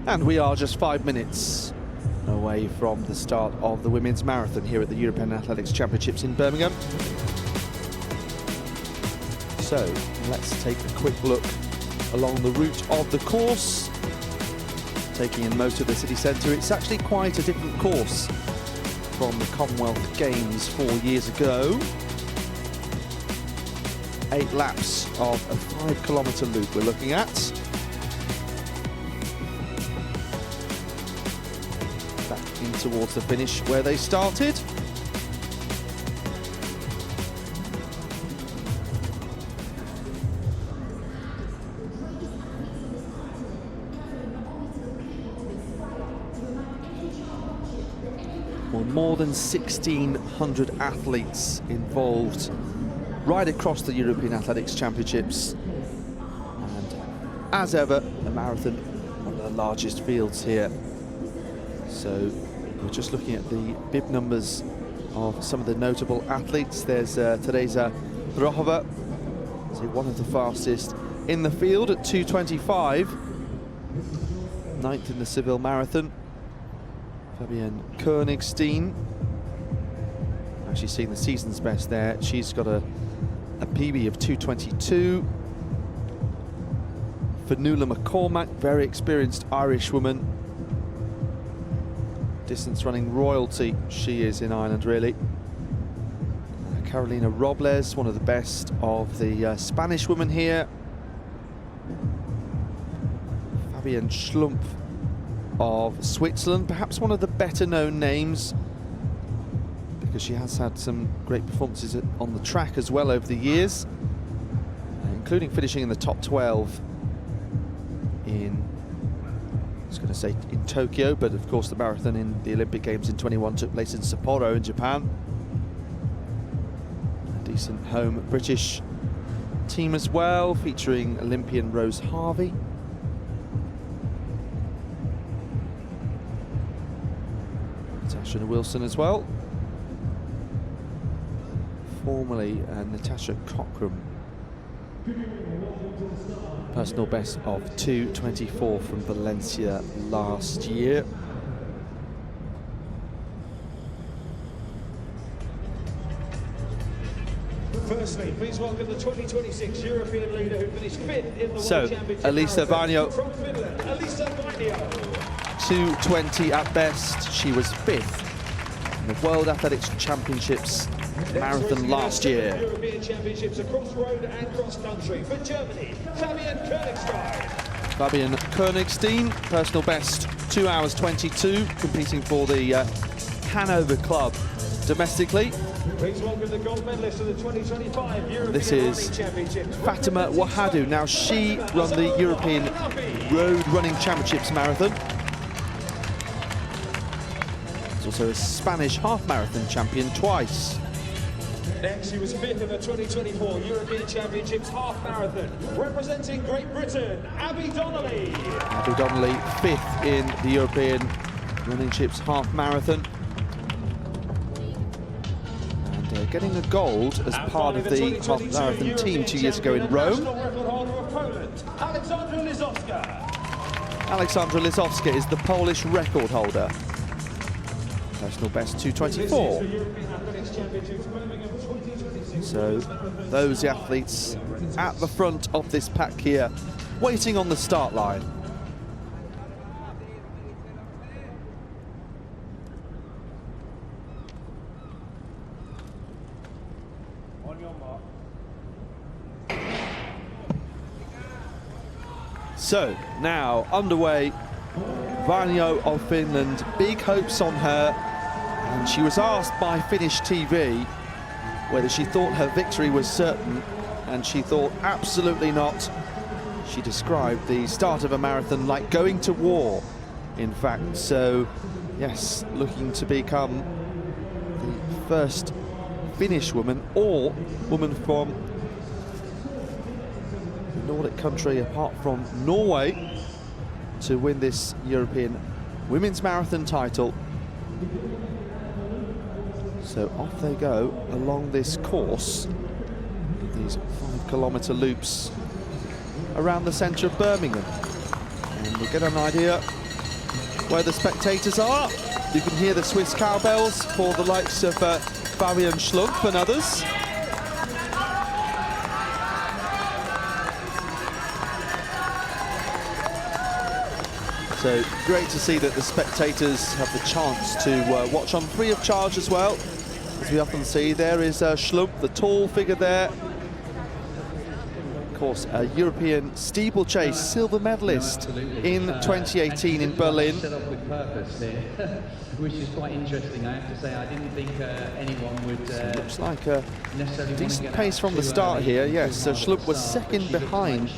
And we are just 5 minutes away from the start of the women's marathon here at the European Athletics Championships in Birmingham. So let's take a quick look along the route of the course, taking in most of the city centre. It's actually quite a different course from the Commonwealth Games 4 years ago. 8 laps of a 5-kilometre loop we're looking at. Back in towards the finish where they started. Well, more than 1,600 athletes involved right across the European Athletics Championships. And as ever, a marathon, one of the largest fields here. So we're just looking at the bib numbers of some of the notable athletes. There's Teresa Drohova, one of the fastest in the field at 2:25. 9th in the Seville Marathon. Fabienne Koenigstein, actually seeing the season's best there. She's got a PB of 2:22. Fionnuala McCormack, very experienced Irish woman. Distance running royalty she is in Ireland, really. Carolina Robles, one of the best of the Spanish women here. Fabienne Schlumpf of Switzerland, perhaps one of the better known names, because she has had some great performances on the track as well over the years, including finishing in the top 12 in, I was going to say in Tokyo, but of course the marathon in the Olympic Games in 21 took place in Sapporo in Japan. A decent home British team as well, featuring Olympian Rose Harvey. Natasha Wilson as well. Formerly Natasha Cockram. Personal best of 2:24 from Valencia last year. Firstly, please welcome the 2026 European leader who finished 5th in the World Championship. Elisa Vainio. From Finland, Elisa Vainio. 2:20 at best. She was 5th in the World Athletics Championships marathon last year. European Championships across road and cross country for Germany, Fabienne Koenigstein. Fabienne Koenigstein, personal best 2 hours 22, competing for the Hanover Club domestically. Please welcome the gold medalist of the 2025 European This is Championships. Fatima Wahadou. Now she won the European Road Running Championships marathon. She's also a Spanish half marathon champion twice. Next, she was 5th in the 2024 European Championships half marathon, representing Great Britain, Abby Donnelly. Abby Donnelly, 5th in the European Running Championships half marathon. And getting a gold as part of the half marathon team 2 years ago in Rome. Alexandra Lizowska. Alexandra Lizowska is the Polish record holder. Personal best 2:24. So those athletes at the front of this pack here, waiting on the start line. On your mark. So now underway, Vainio of Finland, big hopes on her, and she was asked by Finnish TV whether she thought her victory was certain, and she thought absolutely not. She described the start of a marathon like going to war, in fact. So yes, looking to become the first Finnish woman or woman from the Nordic country apart from Norway to win this European women's marathon title. So off they go along this course, these 5-kilometre loops around the centre of Birmingham. And we get an idea where the spectators are. You can hear the Swiss cowbells for the likes of Fabian Schlumpf and others. So great to see that the spectators have the chance to watch on free of charge as well. As we often see, there is Schlumpf, the tall figure there. Of course, a European steeplechase silver medalist in 2018 in Berlin. Set up with purpose here, which is quite interesting. I have to say, I didn't think anyone would. Looks like a decent pace from the start here. Yes, so Schlumpf was second behind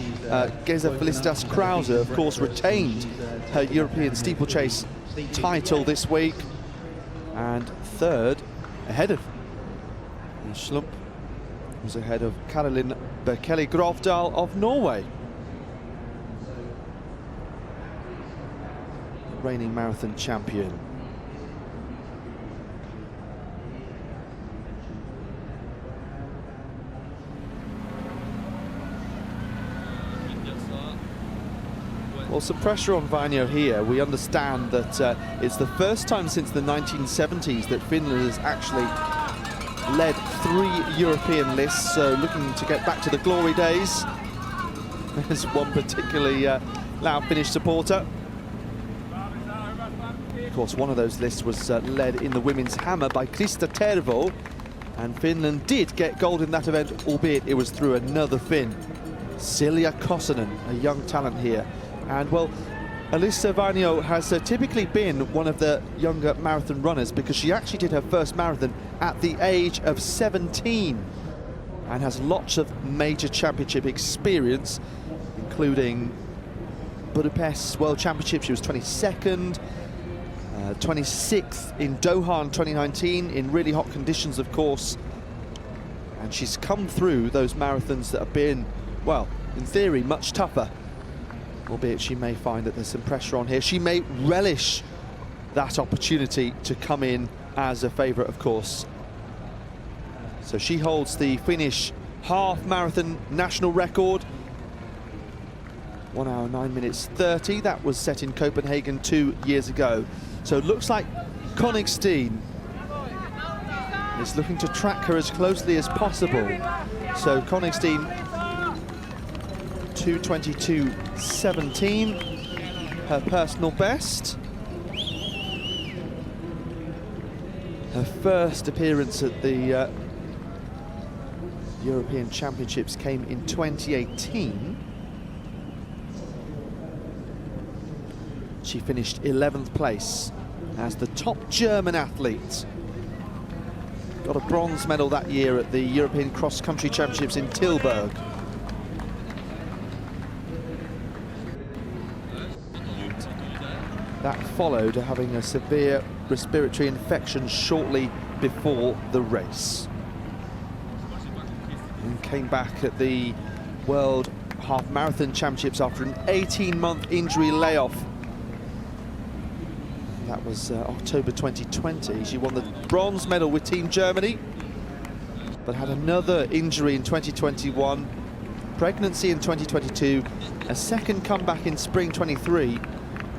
Geza Felicitas Krause. Of course, retained her European steeplechase title this week, and third ahead of Schlumpf was ahead of Caroline Berkeley Grovdal of Norway. Reigning marathon champion. Well, some pressure on Vainio here. We understand that it's the first time since the 1970s that Finland has actually led 3 European lists, so looking to get back to the glory days. There's one particularly loud Finnish supporter. Of course, one of those lists was led in the women's hammer by Krista Tervo, and Finland did get gold in that event, albeit it was through another Finn, Silja Kosonen, a young talent here. And well, Elisa Vainio has typically been one of the younger marathon runners because she actually did her first marathon at the age of 17 and has lots of major championship experience, including Budapest World Championship. She was 22nd, 26th in Doha in 2019 in really hot conditions, of course. And she's come through those marathons that have been, well, in theory, much tougher. Albeit she may find that there's some pressure on here. She may relish that opportunity to come in as a favourite, of course. So she holds the Finnish half marathon national record. 1 hour, 9 minutes 30. That was set in Copenhagen 2 years ago. So it looks like Koningsteen is looking to track her as closely as possible. So Koningsteen 2:22.17, her personal best. Her first appearance at the European Championships came in 2018. She finished 11th place as the top German athlete. Got a bronze medal that year at the European Cross Country Championships in Tilburg. That followed having a severe respiratory infection shortly before the race. And came back at the World Half Marathon Championships after an 18-month injury layoff. That was October 2020. She won the bronze medal with Team Germany, but had another injury in 2021, pregnancy in 2022, a second comeback in spring 23,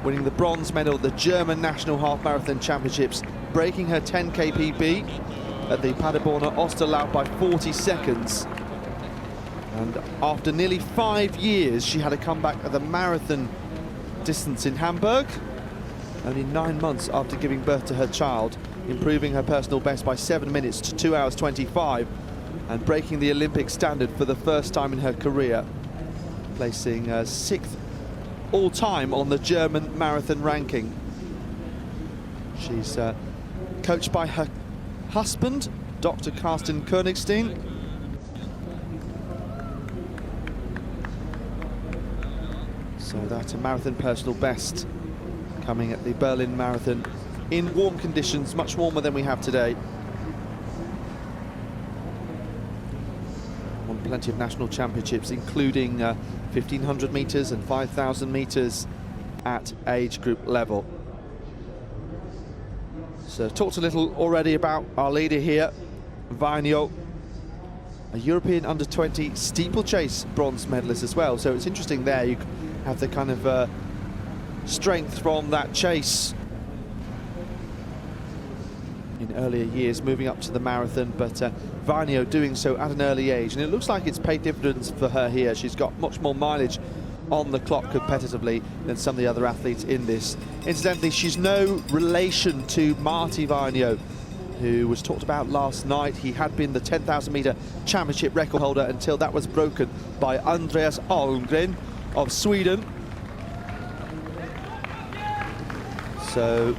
winning the bronze medal at the German National Half Marathon Championships, breaking her 10K PB at the Paderborner Osterlauf by 40 seconds. And after nearly 5 years, she had a comeback at the marathon distance in Hamburg, only 9 months after giving birth to her child, improving her personal best by 7 minutes to 2 hours 25, and breaking the Olympic standard for the first time in her career, placing 6th all-time on the German marathon ranking. She's coached by her husband, Dr. Carsten Koningsteen. So that's a marathon personal best coming at the Berlin Marathon in warm conditions, much warmer than we have today. Won plenty of national championships, including 1500 meters and 5000 meters at age group level. So talked a little already about our leader here, Vainio, a European under-20 steeplechase bronze medalist as well. So it's interesting there, you have the kind of strength from that chase in earlier years, moving up to the marathon, but Varnio doing so at an early age, and it looks like it's paid dividends for her here. She's got much more mileage on the clock competitively than some of the other athletes in this. Incidentally, she's no relation to Martti Varnio, who was talked about last night. He had been the 10,000 metre championship record holder until that was broken by Andreas Almgren of Sweden. So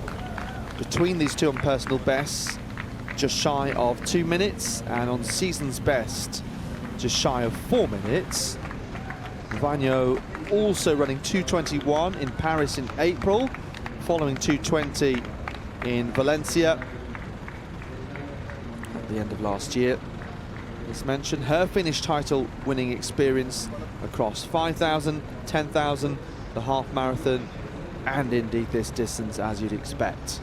between these two on personal bests, just shy of 2 minutes, and on season's best, just shy of 4 minutes. Varnio also running 2:21 in Paris in April, following 2:20 in Valencia at the end of last year. As mentioned, her Finnish title winning experience across 5,000, 10,000, the half marathon, and indeed this distance, as you'd expect.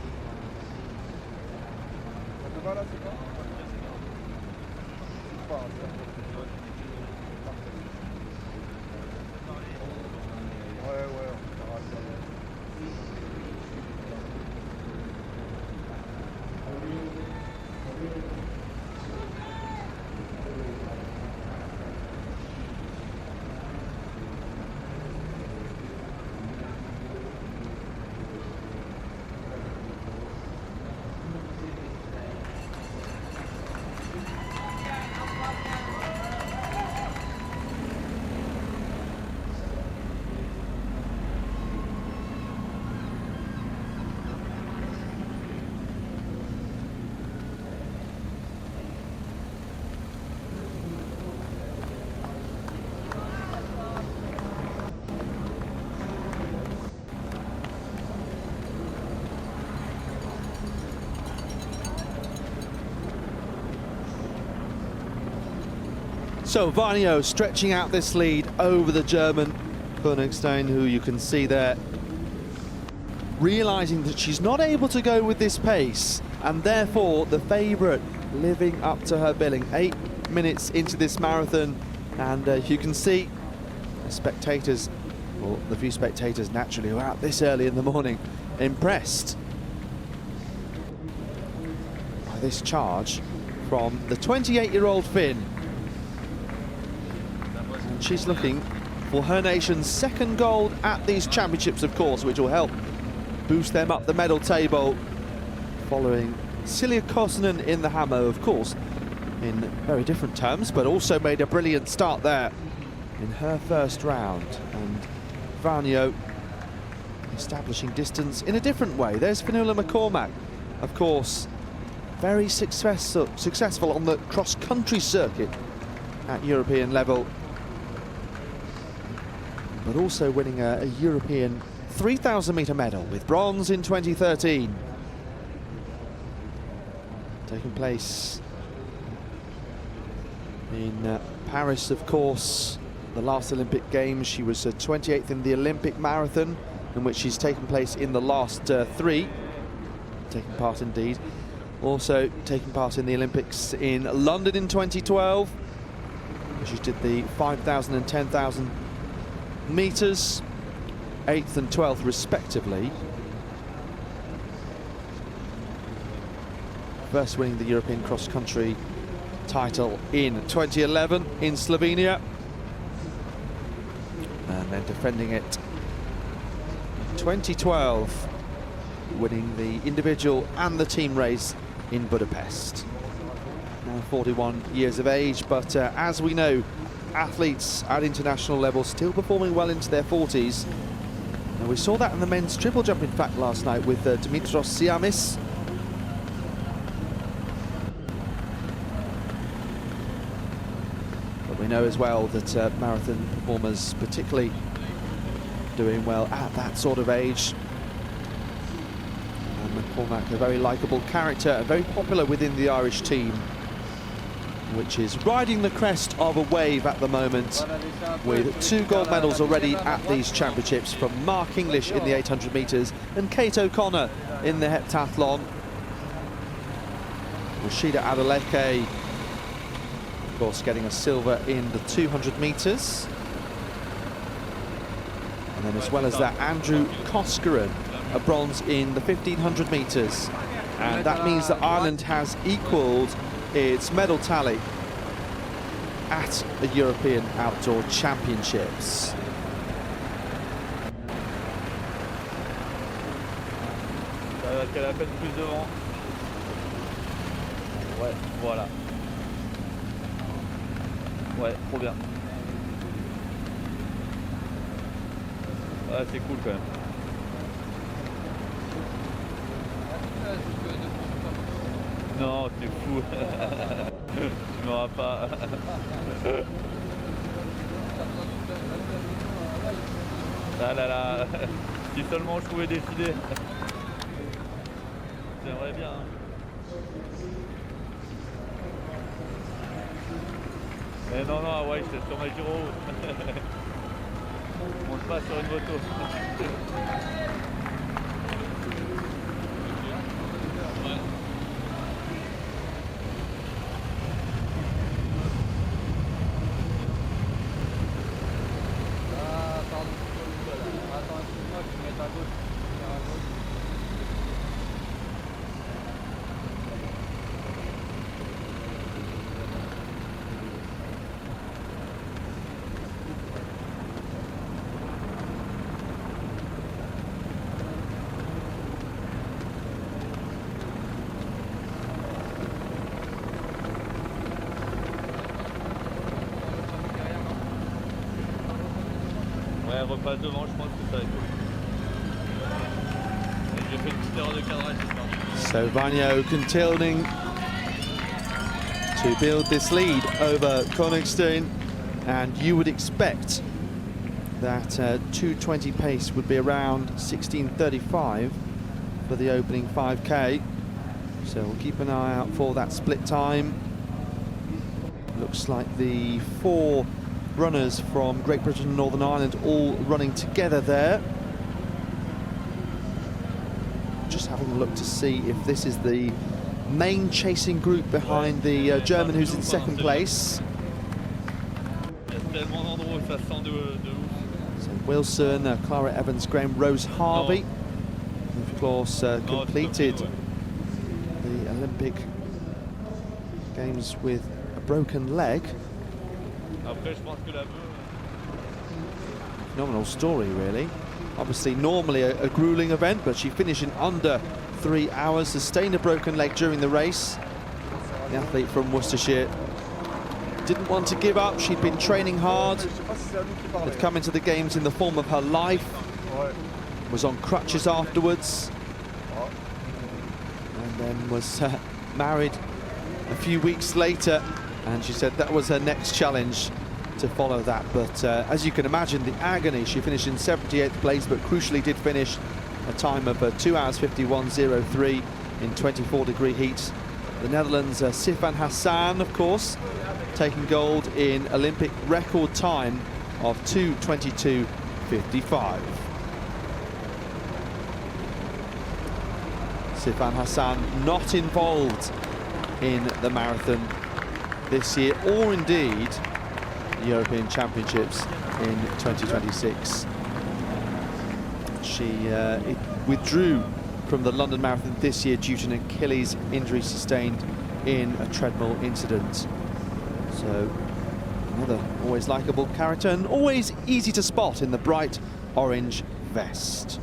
So Varnio stretching out this lead over the German Koenigstein, who you can see there, realising that she's not able to go with this pace, and therefore the favourite living up to her billing. 8 minutes into this marathon, and you can see the spectators, well, the few spectators naturally who are out this early in the morning, impressed by this charge from the 28-year-old Finn. She's looking for her nation's second gold at these championships, of course, which will help boost them up the medal table, following Silja Kosonen in the hammer, of course, in very different terms, but also made a brilliant start there in her first round. And Varnio establishing distance in a different way. There's Fionnuala McCormack, of course, very successful on the cross-country circuit at European level, but also winning a European 3,000 metre medal with bronze in 2013. Taking place in Paris, of course, the last Olympic Games. She was 28th in the Olympic marathon, in which she's taken place in the last 3. Taking part indeed. Also taking part in the Olympics in London in 2012. She did the 5,000 and 10,000 metres, 8th and 12th respectively. First winning the European cross-country title in 2011 in Slovenia, and then defending it in 2012, winning the individual and the team race in Budapest. Now 41 years of age, but as we know, athletes at international level still performing well into their 40s. And we saw that in the men's triple jump, in fact, last night with Dimitros Siamis. But we know as well that marathon performers, particularly doing well at that sort of age. And McCormack, a very likeable character and very popular within the Irish team, which is riding the crest of a wave at the moment, with 2 gold medals already at these championships from Mark English in the 800 metres and Kate O'Connor in the heptathlon. Rashida Adeleke, of course, getting a silver in the 200 metres. And then as well as that, Andrew Koskeren, a bronze in the 1500 metres. And that means that Ireland has equalled its medal tally at the European Outdoor Championships. Qu'elle a peine plus devant. Ouais, voilà. Ouais, trop bien. Ah, c'est cool quand même. Non, c'est fou. Tu m'auras pas. Ah là là. Si seulement je pouvais décider. J'aimerais bien. Mais non, non, Hawaï, j'étais sur ma gyro. On monte pas sur une moto. Ouais, repasse devant, je pense que ça va être cool. J'ai fait une petite erreur de cadrage, j'espère. So Vagno continuing to build this lead over Koningstein, and you would expect that 2:20 pace would be around 16:35 for the opening 5K. So we'll keep an eye out for that split time. Looks like the 4 runners from Great Britain and Northern Ireland all running together there. Just having a look to see if this is the main chasing group behind the German who's in second place. So Wilson, Clara Evans, Graham, Rose Harvey, and of course completed the Olympic Games with a broken leg. Phenomenal story, really. Obviously, normally a grueling event, but she finished in under 3 hours, sustained a broken leg during the race. The athlete from Worcestershire didn't want to give up. She'd been training hard, had come into the Games in the form of her life, was on crutches afterwards, and then was married a few weeks later, and she said that was her next challenge to follow that. But as you can imagine, the agony. She finished in 78th place, but crucially did finish a time of 2 hours 51.03 in 24-degree heat. The Netherlands, Sifan Hassan, of course, taking gold in Olympic record time of 2:22.55. Sifan Hassan not involved in the marathon this year, or indeed the European Championships in 2026. She withdrew from the London Marathon this year due to an Achilles injury sustained in a treadmill incident. So another always likeable character, and always easy to spot in the bright orange vest.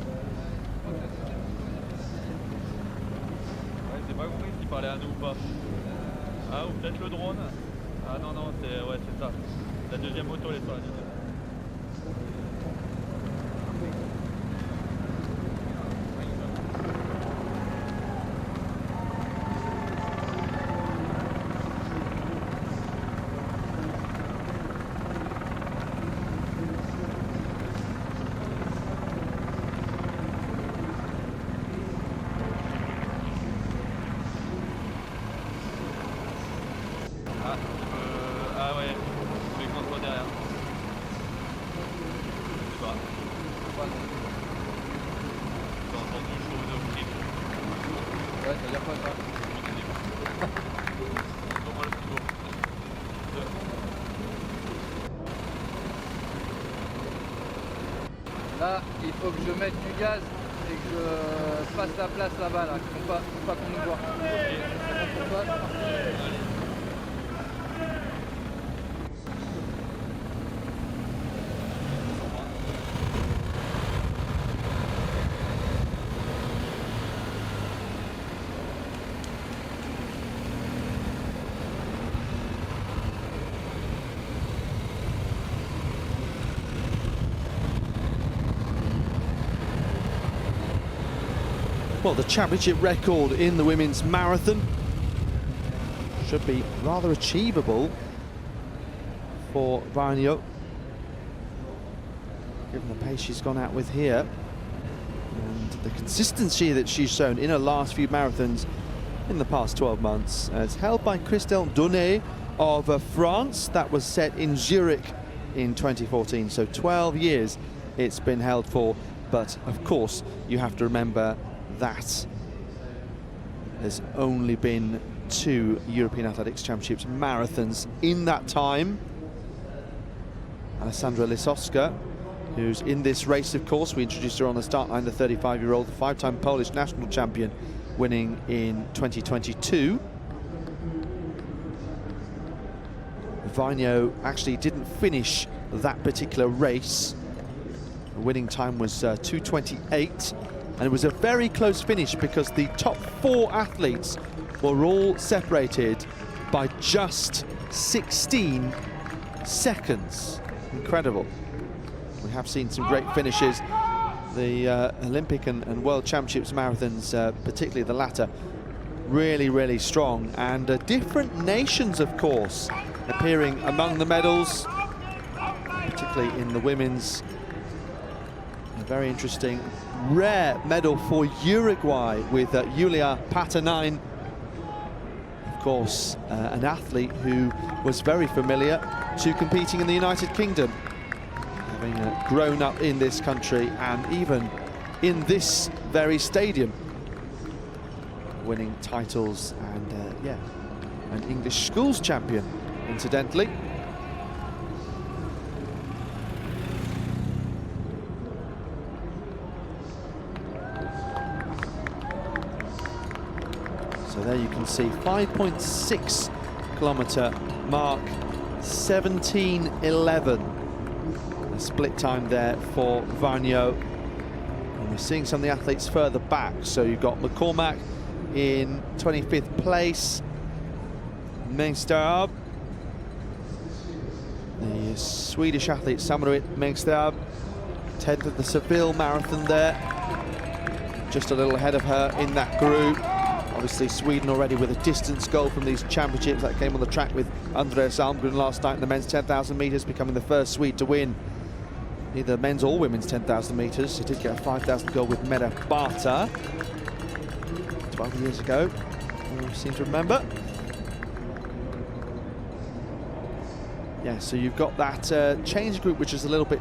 Ah, ou peut-être le drone. Ah non, non, c'est ça. La deuxième moto, elle est sur la ligne. Ah ouais, je vais contre derrière. Je sais pas. J'ai entendu chaud de fric. Ouais, ça veut dire quoi ça? Donne-moi le couteau. Là, il faut que je mette du gaz et que je fasse la place là-bas, là. Faut pas qu'on nous voit. C'est bon pour toi? Well, the championship record in the women's marathon should be rather achievable for Varnio, given the pace she's gone out with here and the consistency that she's shown in her last few marathons in the past 12 months. It's held by Christelle Donnet of France. That was set in Zurich in 2014, so 12 years it's been held for. But of course, you have to remember that there's only been 2 European Athletics Championships marathons in that time. Alessandra Lisowska, who's in this race, of course, we introduced her on the start line, the 35-year-old, the 5-time Polish national champion, winning in 2022. Varnio actually didn't finish that particular race. The winning time was 2:28. And it was a very close finish because the top 4 athletes were all separated by just 16 seconds. Incredible. We have seen some great finishes. The Olympic and World Championships marathons, particularly the latter, really, really strong. And different nations, of course, appearing among the medals, particularly in the women's. A very interesting, rare medal for Uruguay with Julia Paternain. Of course, an athlete who was very familiar to competing in the United Kingdom, having grown up in this country and even in this very stadium, winning titles and, yeah, an English schools champion, incidentally. So there you can see 5.6 kilometre mark, 17:11. A split time there for Varnio. And we're seeing some of the athletes further back. So you've got McCormack in 25th place. Mengstab, the Swedish athlete Samarit Mengstab, 10th of the Seville Marathon there. Just a little ahead of her in that group. Obviously, Sweden already with a distance goal from these championships. That came on the track with Andreas Almgren last night in the men's 10,000 metres, becoming the first Swede to win either men's or women's 10,000 metres. He did get a 5,000 goal with Mera Bata 12 years ago, you seem to remember. Yeah, so you've got that change group, which is a little bit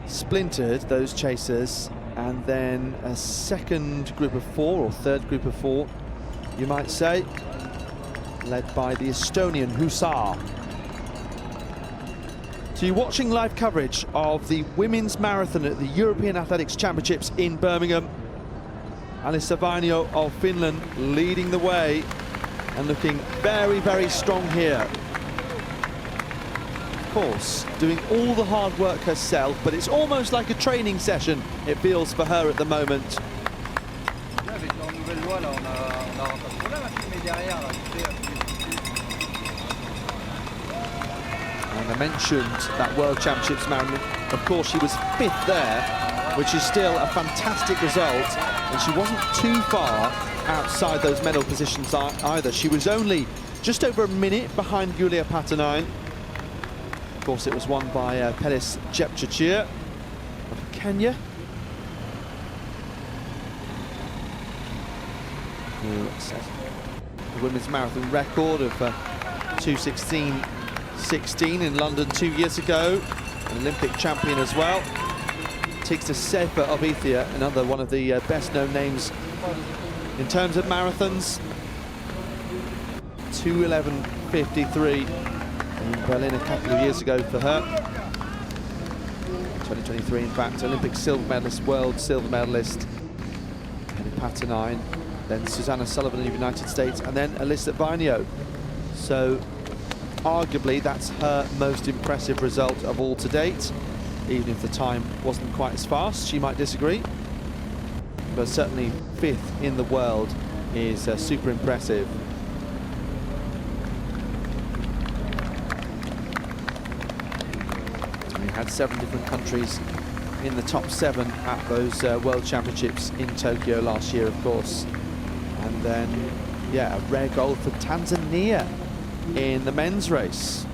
splintered, those chasers. And then a second group of 4, or third group of 4, you might say, led by the Estonian Hussar. So you're watching live coverage of the women's marathon at the European Athletics Championships in Birmingham. Alissa Varnio of Finland leading the way and looking very, very strong here. Course, doing all the hard work herself, but it's almost like a training session, it feels, for her at the moment. And I mentioned that World Championships marathon. Of course, she was 5th there, which is still a fantastic result, and she wasn't too far outside those medal positions either. She was only just over a minute behind Julia Paternain. Of course, it was won by Pelis Jepchirchir of Kenya, who set the women's marathon record of 2:16.16 in London 2 years ago, an Olympic champion as well. Tigsta Sefa of Ethiopia, another one of the best-known names in terms of marathons. 2:11.53. in Berlin a couple of years ago for her. 2023, in fact, Olympic silver medalist, world silver medalist, and Patanine, then Susanna Sullivan of the United States, and then Alyssa Varnio. So arguably that's her most impressive result of all to date, even if the time wasn't quite as fast. She might disagree, but certainly 5th in the world is super impressive. We had 7 different countries in the top 7 at those World Championships in Tokyo last year, of course. And then, yeah, a rare gold for Tanzania in the men's race.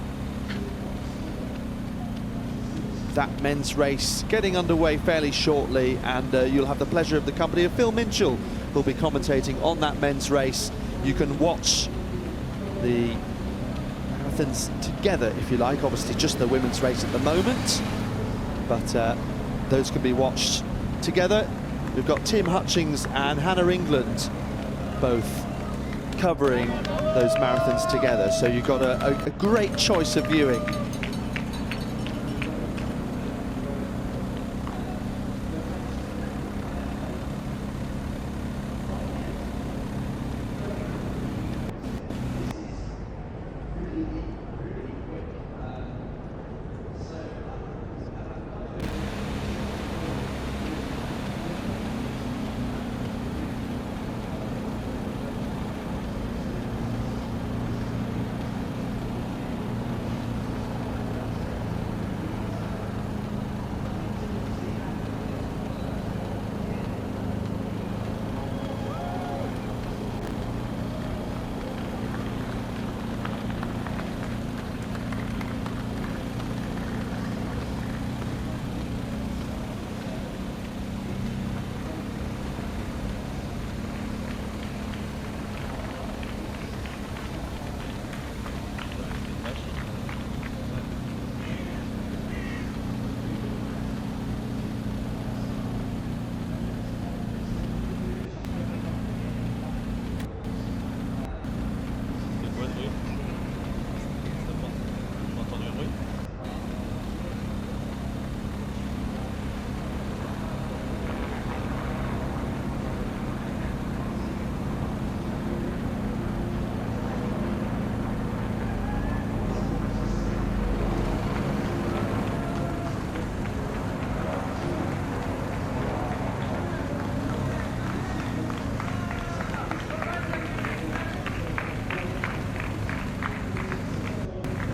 That men's race getting underway fairly shortly, and you'll have the pleasure of the company of Phil Minchell, who'll be commentating on that men's race. You can watch the marathons together if you like, obviously just the women's race at the moment, but those can be watched together. We've got Tim Hutchings and Hannah England both covering those marathons together, so you've got a great choice of viewing.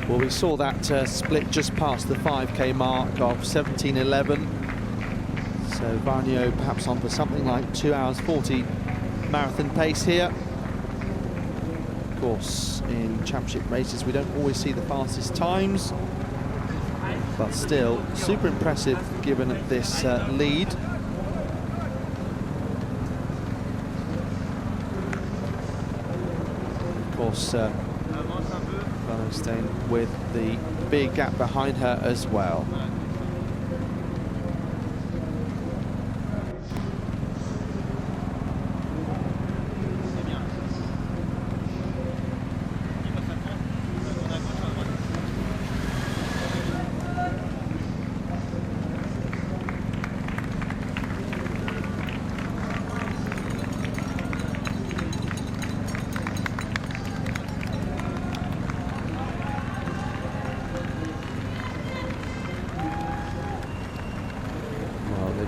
Well, we saw that split just past the 5K mark of 17:11. So Varnio perhaps on for something like 2 hours 40 marathon pace here. Of course, in championship races, we don't always see the fastest times, but still super impressive given this lead. Of course, staying with the big gap behind her as well.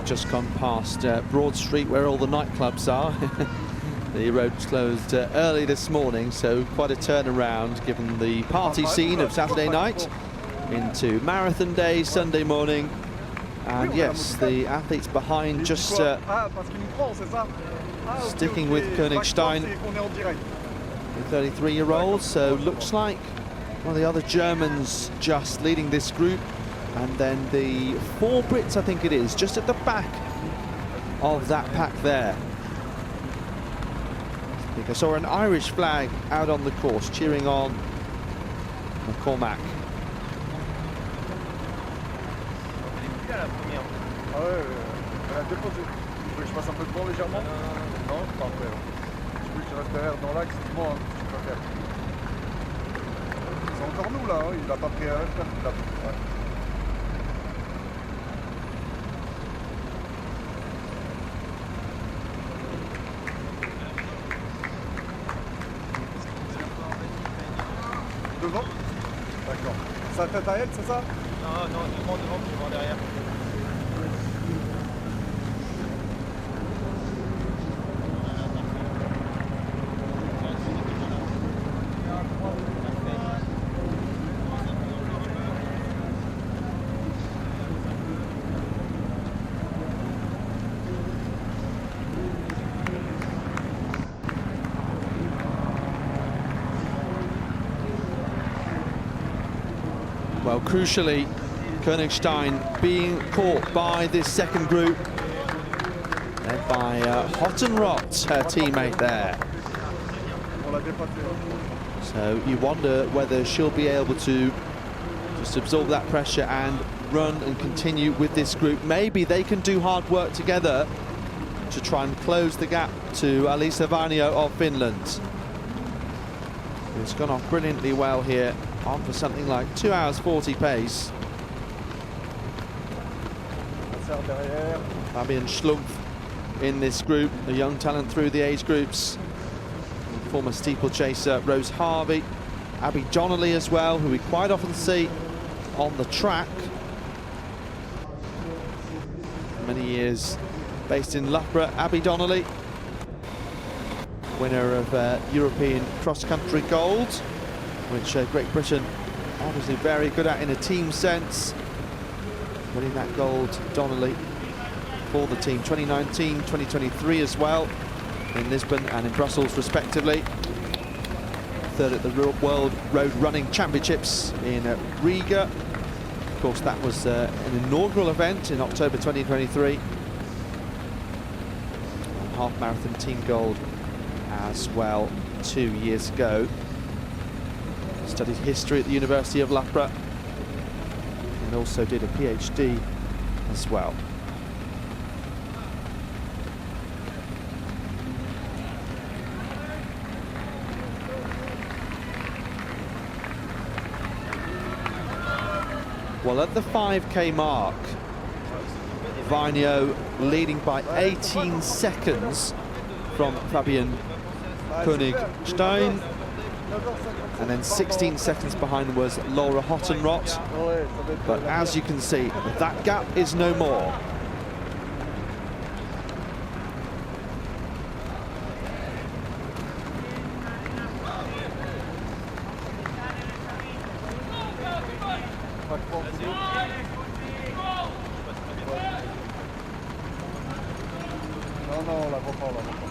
Just gone past Broad Street where all the nightclubs are. The roads closed early this morning, so quite a turnaround given the party scene of Saturday night into marathon day Sunday morning. And yes, the athletes behind just sticking with Königstein, the 33-year-old. So looks like one of the other Germans just leading this group. And then the 4 Brits, I think it is, just at the back of that pack there. I think I saw an Irish flag out on the course cheering on McCormack. Devant? D'accord. Sa tête à elle, c'est ça? Non, non, devant, puis devant derrière. Well, crucially, Koenigstein being caught by this second group, led by Hottenrott, her teammate there. On l'a dépassé. So you wonder whether she'll be able to just absorb that pressure and run and continue with this group. Maybe they can do hard work together to try and close the gap to Alisa Vainio of Finland. It's gone off brilliantly well here, on for something like 2 hours 40 pace. Fabian Schlumpf in this group, a young talent through the age groups. Former steeplechaser Rose Harvey, Abby Donnelly as well, who we quite often see on the track. Many years based in Loughborough, Abby Donnelly, winner of European cross-country gold, which Great Britain obviously very good at in a team sense. Winning that gold, Donnelly, for the team 2019, 2023 as well, in Lisbon and in Brussels respectively. Third at the World Road Running Championships in Riga. Of course, that was an inaugural event in October 2023. Half marathon team gold as well 2 years ago. Studied history at the University of Loughborough and also did a PhD as well. Well, at the 5K mark, Vainio leading by 18 seconds from Fabian Koenigstein, and then 16 seconds behind was Laura Hottenrott. But as you can see, that gap is no more. Non, non, on la voit pas, on la voit pas.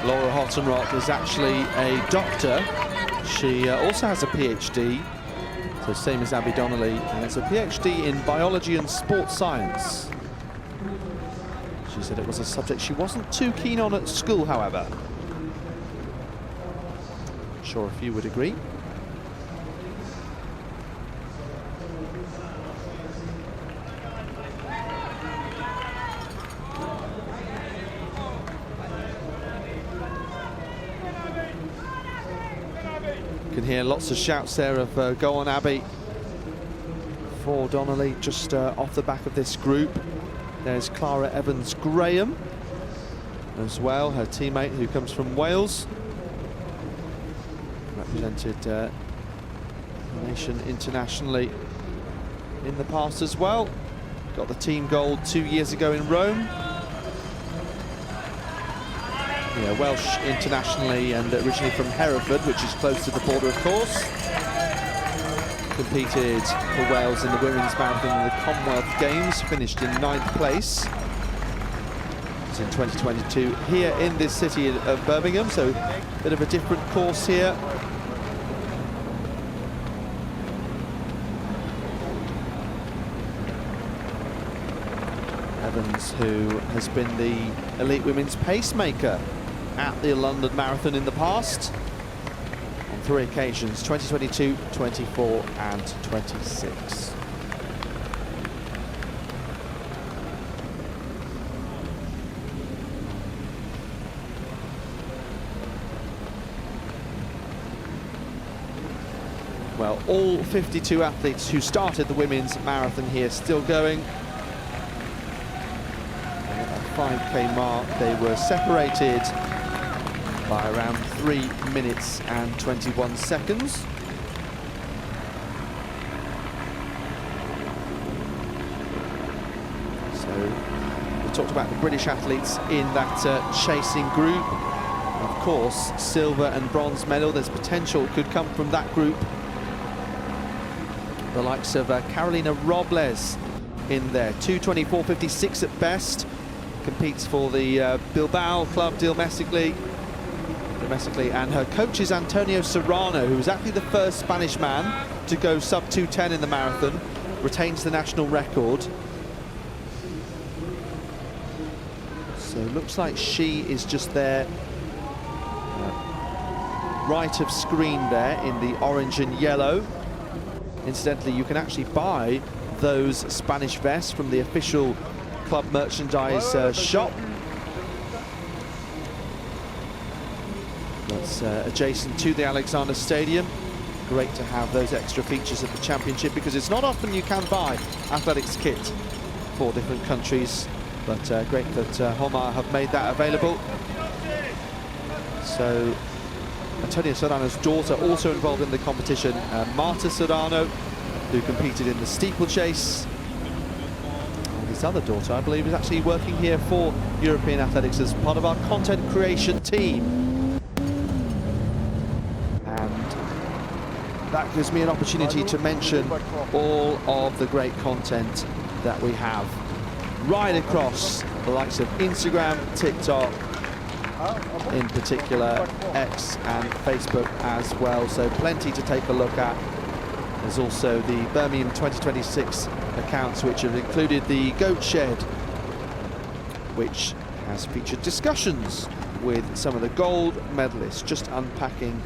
Laura Hottenrott is actually a doctor. She also has a PhD, so same as Abby Donnelly, and it's a PhD in biology and sports science. She said it was a subject she wasn't too keen on at school, however. Sure if you would agree. You can hear lots of shouts there of go on Abby for Donnelly, just off the back of this group. There's Clara Evans-Graham as well, her teammate who comes from Wales. Represented the nation internationally in the past as well. Got the team gold 2 years ago in Rome. Yeah, Welsh internationally and originally from Hereford, which is close to the border, of course. Competed for Wales in the women's marathon in the Commonwealth Games, finished in 9th place. It was in 2022 here in this city of Birmingham, so a bit of a different course here. Evans, who has been the elite women's pacemaker at the London Marathon in the past on 3 occasions, 2022, 24 and 26. Well, all 52 athletes who started the women's marathon here still going. And at that 5K mark, they were separated by around 3 minutes and 21 seconds. So we talked about the British athletes in that chasing group. Of course, silver and bronze medal, there's potential could come from that group. The likes of Carolina Robles in there, 2:24.56 at best, competes for the Bilbao club domestically, and her coach is Antonio Serrano, who was actually the first Spanish man to go sub 2:10 in the marathon, retains the national record. So it looks like she is just there, right of screen there in the orange and yellow. Incidentally, you can actually buy those Spanish vests from the official club merchandise shop. That's adjacent to the Alexander Stadium. Great to have those extra features at the championship, because it's not often you can buy athletics kit for different countries, but great that Homar have made that available. So Antonio Serrano's daughter also involved in the competition, Marta Serrano, who competed in the steeplechase. And his other daughter, I believe, is actually working here for European Athletics as part of our content creation team. And that gives me an opportunity to mention all of the great content that we have right across the likes of Instagram, TikTok, in particular X and Facebook as well, so plenty to take a look at. There's also the Birmingham 2026 accounts, which have included the Goat Shed, which has featured discussions with some of the gold medalists, just unpacking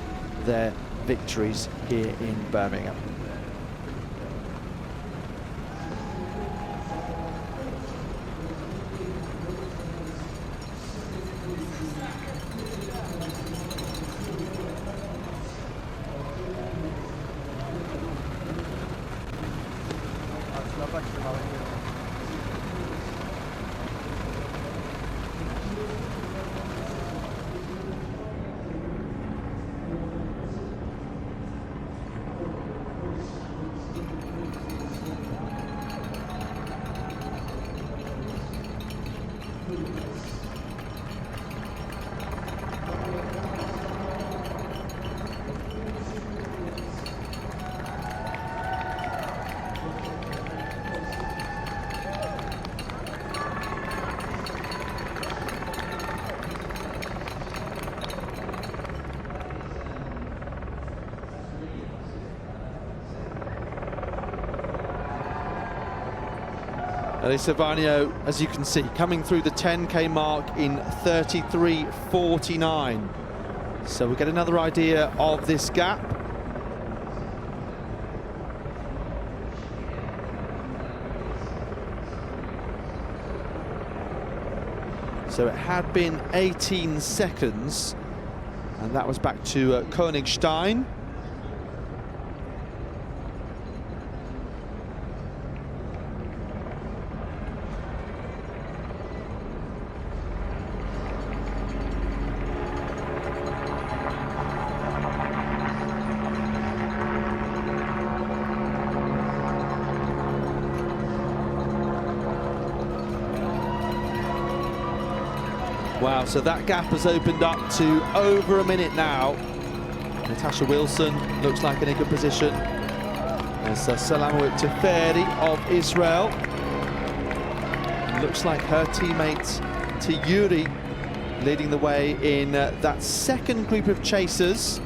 their victories here in Birmingham. Elisa Varnio, as you can see, coming through the 10K mark in 33:49. So we get another idea of this gap. So it had been 18 seconds, and that was back to Königstein. Wow, so that gap has opened up to over a minute now. Natasha Wilson looks like in a good position. There's Salamowit Teferi of Israel. Looks like her teammate Tiyuri leading the way in that second group of chasers.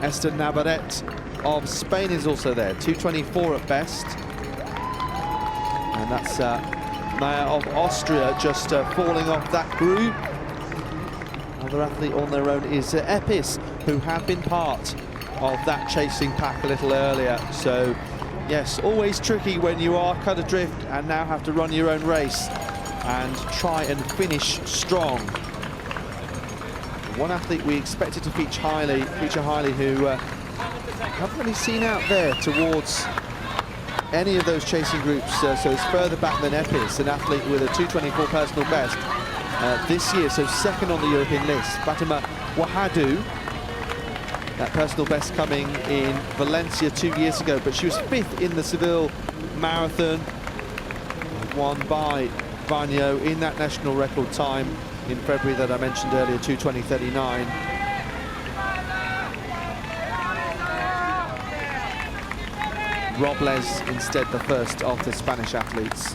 Esther Navarrete of Spain is also there, 2:24 at best. And that's Maya of Austria just falling off that group. Another athlete on their own is Epis, who had been part of that chasing pack a little earlier. So, yes, always tricky when you are cut adrift and now have to run your own race and try and finish strong. One athlete we expected to feature highly, who haven't really seen out there towards any of those chasing groups, so it's further back than Epis, an athlete with a 2:24 personal best this year, so second on the European list. Fatima Wahadou, that personal best coming in Valencia 2 years ago, but she was 5th in the Seville Marathon, won by Vanyo in that national record time in February that I mentioned earlier, 2:20:39. Robles instead the first of the Spanish athletes.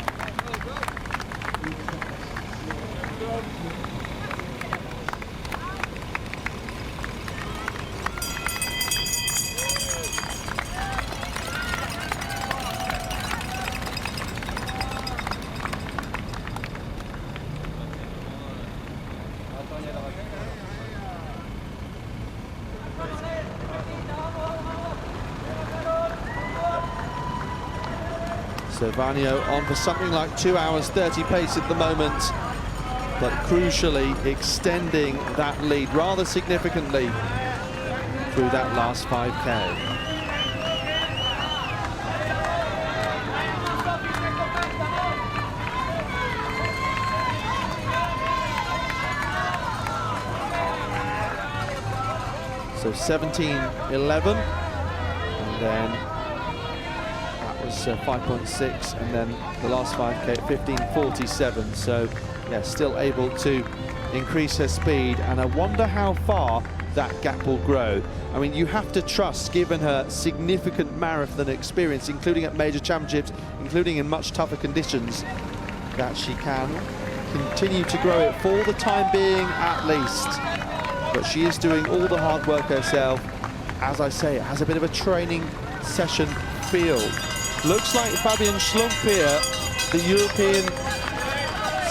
So Vanyo on for something like 2 hours 30 pace at the moment, but crucially extending that lead rather significantly through that last 5K. So 17:11, and then 5.6, and then the last 5K at 15:47. So yeah, still able to increase her speed, and I wonder how far that gap will grow. I mean, you have to trust, given her significant marathon experience, including at major championships, including in much tougher conditions, that she can continue to grow it for the time being at least. But she is doing all the hard work herself. As I say, it has a bit of a training session feel. Looks like Fabian Schlump here, the European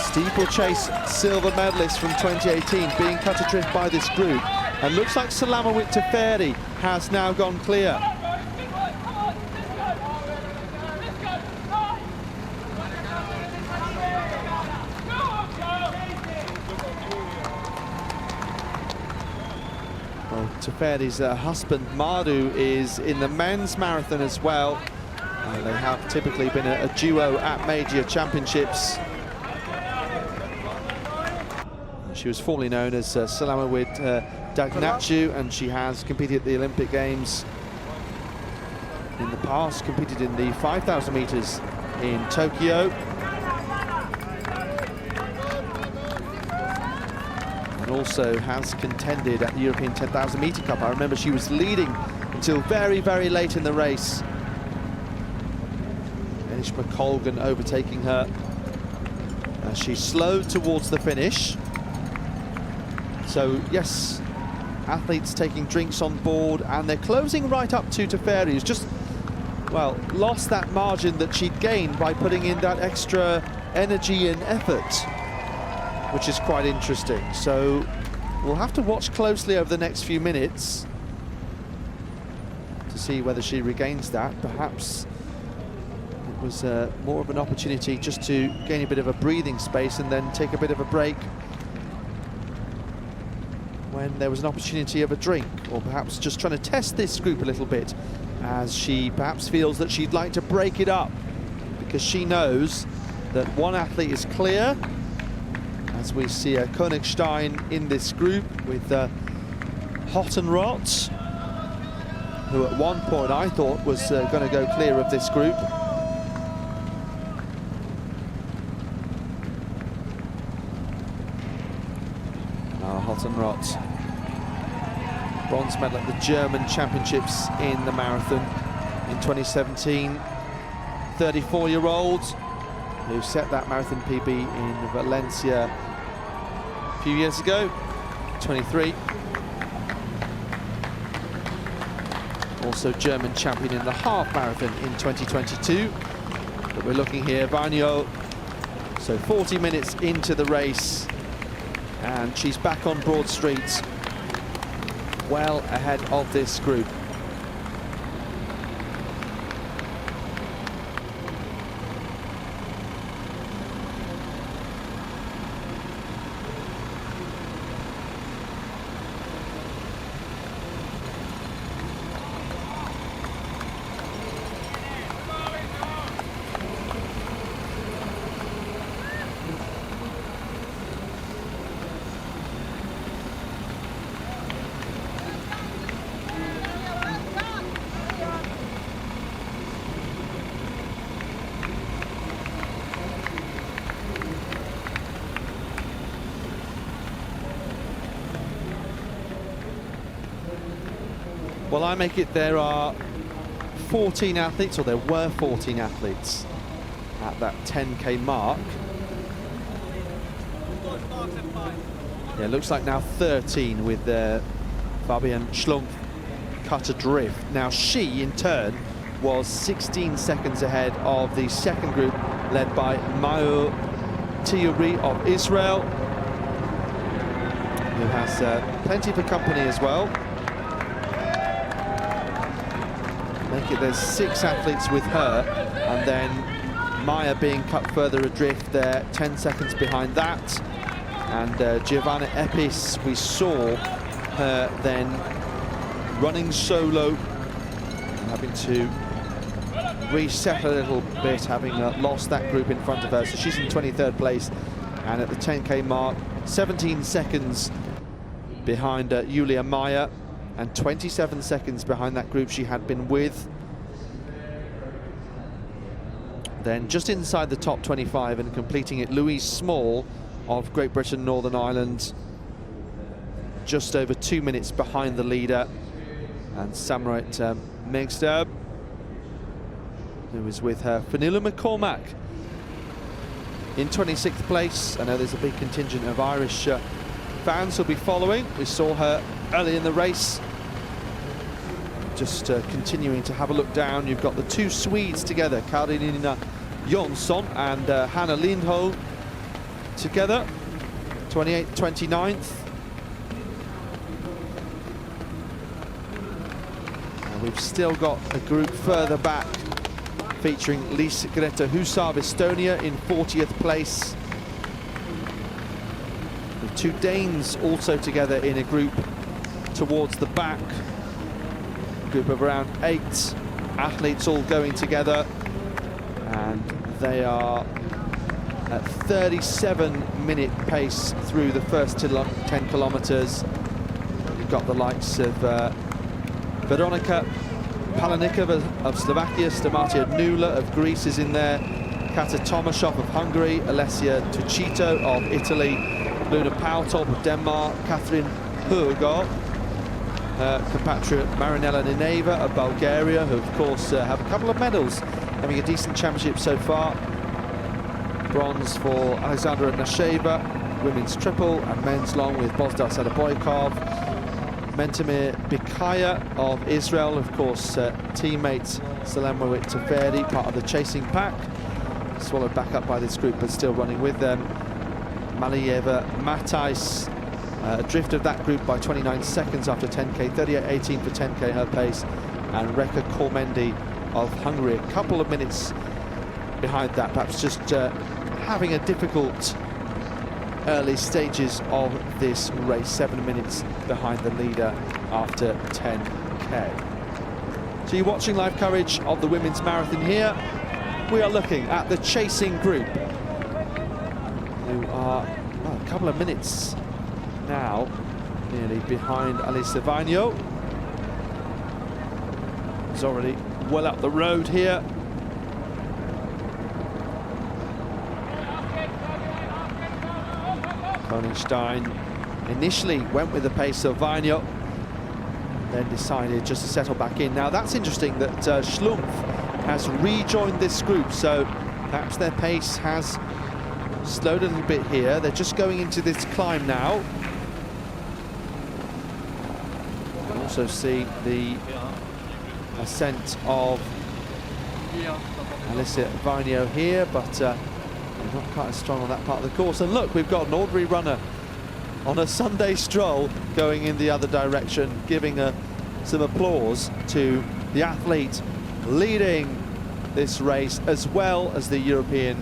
steeplechase silver medalist from 2018, being cut adrift by this group. And looks like Salamawit Teferi has now gone clear. Well, Teferi's husband, Madu, is in the men's marathon as well. They have typically been a duo at major championships. She was formerly known as Salamawit Dagnachu, and she has competed at the Olympic Games in the past, competed in the 5,000 meters in Tokyo. And also has contended at the European 10,000 meter cup. I remember she was leading until very, very late in the race. McColgan overtaking her as she slowed towards the finish. So yes, athletes taking drinks on board, and they're closing right up to Teferi, who's just, well, lost that margin that she'd gained by putting in that extra energy and effort, which is quite interesting. So we'll have to watch closely over the next few minutes to see whether she regains that. Perhaps it was more of an opportunity just to gain a bit of a breathing space and then take a bit of a break when there was an opportunity of a drink, or perhaps just trying to test this group a little bit, as she perhaps feels that she'd like to break it up, because she knows that one athlete is clear, as we see a Königstein in this group with Hottenrott, who at one point I thought was going to go clear of this group. Hottenrott, bronze medal at the German Championships in the marathon in 2017. 34-year-old who set that marathon PB in Valencia a few years ago, 23. Also German champion in the half marathon in 2022. But we're looking here, Vanyo, so 40 minutes into the race, and she's back on Broad Street, well ahead of this group. Well, I make it there are 14 athletes, or there were 14 athletes at that 10K mark. Yeah, it looks like now 13 with Fabienne Schlumpf cut adrift. Now she, in turn, was 16 seconds ahead of the second group, led by Mayo Tiuri of Israel, who has plenty for company as well. Make it there's 6 athletes with her, and then Maya being cut further adrift there, 10 seconds behind that. And Giovanna Epis, we saw her then running solo, having to reset a little bit, having lost that group in front of her. So she's in 23rd place, and at the 10K mark, 17 seconds behind Julia Maya, and 27 seconds behind that group she had been with. Then just inside the top 25 and completing it, Louise Small of Great Britain, Northern Ireland, just over 2 minutes behind the leader, and Samrat Megstab, who was with her. Fenella McCormack in 26th place. I know there's a big contingent of Irish fans who'll be following. We saw her early in the race. Just continuing to have a look down, you've got the 2 Swedes together, Karolina Jonsson and Hanna Lindholm together, 28th, 29th. And we've still got a group further back featuring Lise Greta Husar of Estonia in 40th place. The 2 Danes also together in a group towards the back. A group of around 8 athletes all going together, and they are at 37-minute pace through the first 10 kilometers. You've got the likes of Veronika Palanikova of Slovakia, Stamatia Nula of Greece is in there, Kata Tomashov of Hungary, Alessia Tucito of Italy, Luna Pautop of Denmark, Catherine Hurgo, her compatriot Marinella Nineva of Bulgaria, who of course have a couple of medals, having a decent championship so far. Bronze for Alexandra Nasheva, women's triple, and men's long with Bozdar Sadaboykov. Mentemir Bikaya of Israel, of course, teammate Selemowit Teferi, part of the chasing pack. Swallowed back up by this group, but still running with them. Malieva Matais, adrift of that group by 29 seconds after 10K, 38.18 for 10K her pace. And Reka Kormendi of Hungary, a couple of minutes behind that, perhaps just having a difficult early stages of this race, 7 minutes behind the leader after 10K. So you're watching live coverage of the women's marathon here. We are looking at the chasing group, who are a couple of minutes now nearly behind Alisa Vainio. He's already well up the road here. Konigstein initially went with the pace of Vainio, then decided just to settle back in. Now that's interesting that Schlumpf has rejoined this group, so perhaps their pace has slowed a little bit here. They're just going into this climb now. You can also see the ascent of Alisa Vainio here, but not quite as strong on that part of the course. And look, we've got an ordinary runner on a Sunday stroll going in the other direction, giving some applause to the athlete leading this race, as well as the European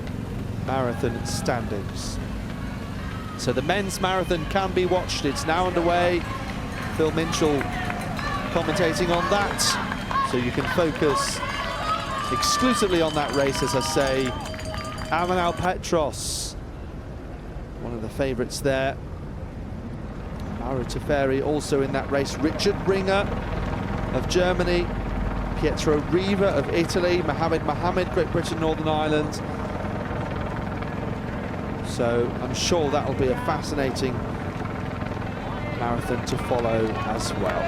marathon standings. So the men's marathon can be watched. It's now underway. Phil Minchell commentating on that, so you can focus exclusively on that race, as I say. Amanal Petros, one of the favourites there. Mauro Teferi also in that race. Richard Ringer of Germany. Pietro Riva of Italy. Mohamed Great Britain, Northern Ireland. So I'm sure that'll be a fascinating marathon to follow as well.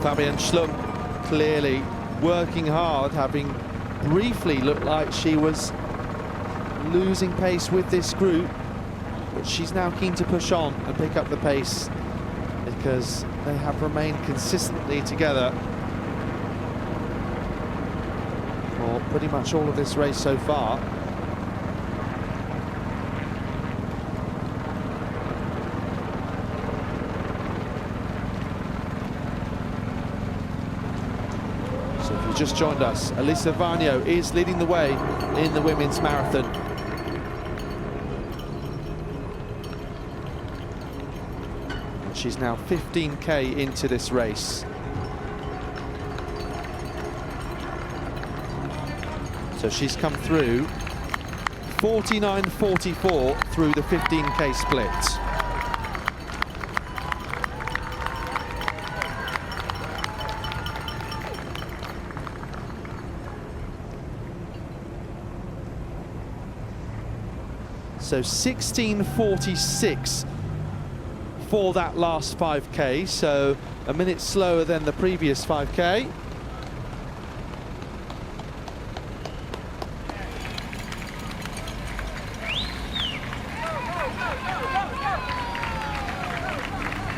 Fabian Schlum clearly working hard, having briefly looked like she was losing pace with this group, but she's now keen to push on and pick up the pace because they have remained consistently together for pretty much all of this race so far. So if you just joined us, Elisa Varnio is leading the way in the women's marathon. And she's now 15k into this race. So she's come through 49.44 through the 15k split. So 16.46 for that last 5k, so a minute slower than the previous 5k.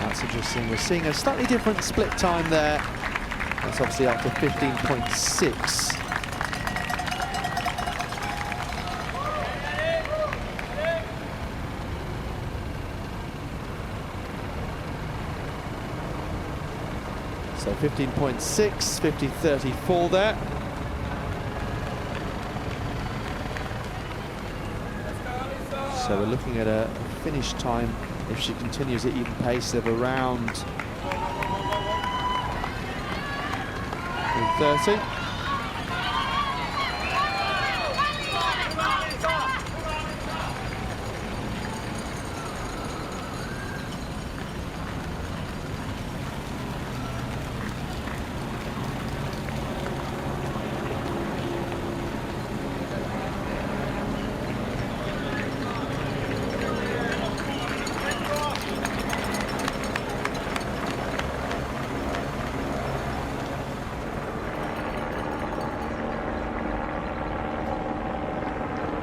That's interesting. We're seeing a slightly different split time there. That's obviously up to 15.6. So 15.6, 50.34 there. So we're looking at a finish time, if she continues at even pace, of around 30.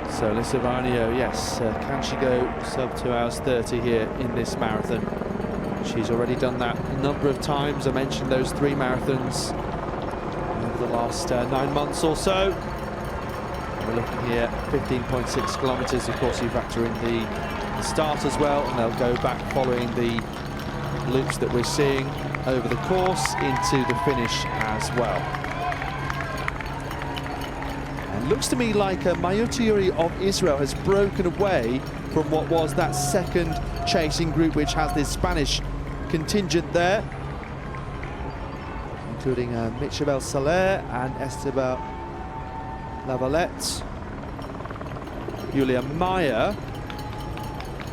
So Elisa Varnio, yes, can she go sub 2 hours 30 here in this marathon? She's already done that a number of times. I mentioned those 3 marathons over the last 9 months or so. We're looking here, 15.6 kilometres. Of course, you factor in the start as well, and they'll go back following the loops that we're seeing over the course into the finish as well. Looks to me like Mayuturi of Israel has broken away from what was that second chasing group, which has this Spanish contingent there, including Michel Soler and Esteban Lavalette. Julia Meyer,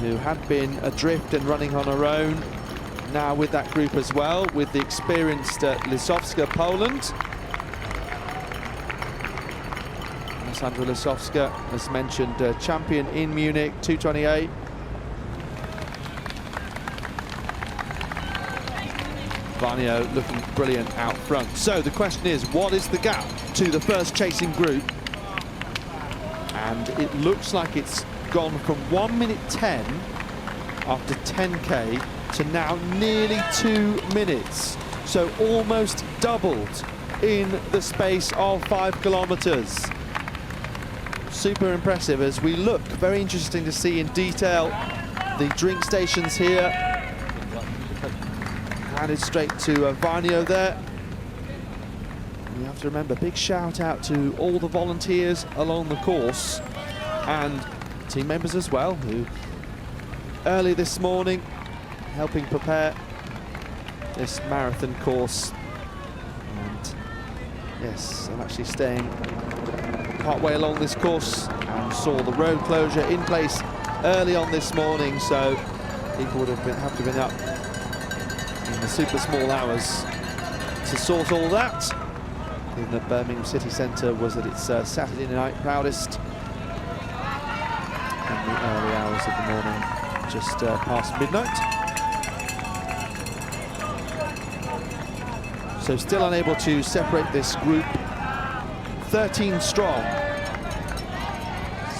who had been adrift and running on her own, now with that group as well, with the experienced Lisowska, Poland. Sandra Lisowska, as mentioned, champion in Munich, 2:28. Varnio looking brilliant out front. So the question is, what is the gap to the first chasing group? And it looks like it's gone from 1 minute 10 after 10k to now nearly 2 minutes. So almost doubled in the space of 5 kilometers. Super impressive as we look. Very interesting to see in detail the drink stations here. Handed straight to Varnio there. And you have to remember, big shout out to all the volunteers along the course and team members as well, who early this morning helping prepare this marathon course. And yes, I'm actually staying partway along this course and saw the road closure in place early on this morning, so people would have to have been up in the super small hours to sort all that. In the Birmingham city centre was at its Saturday night proudest in the early hours of the morning, just past midnight. So still unable to separate this group, 13 strong.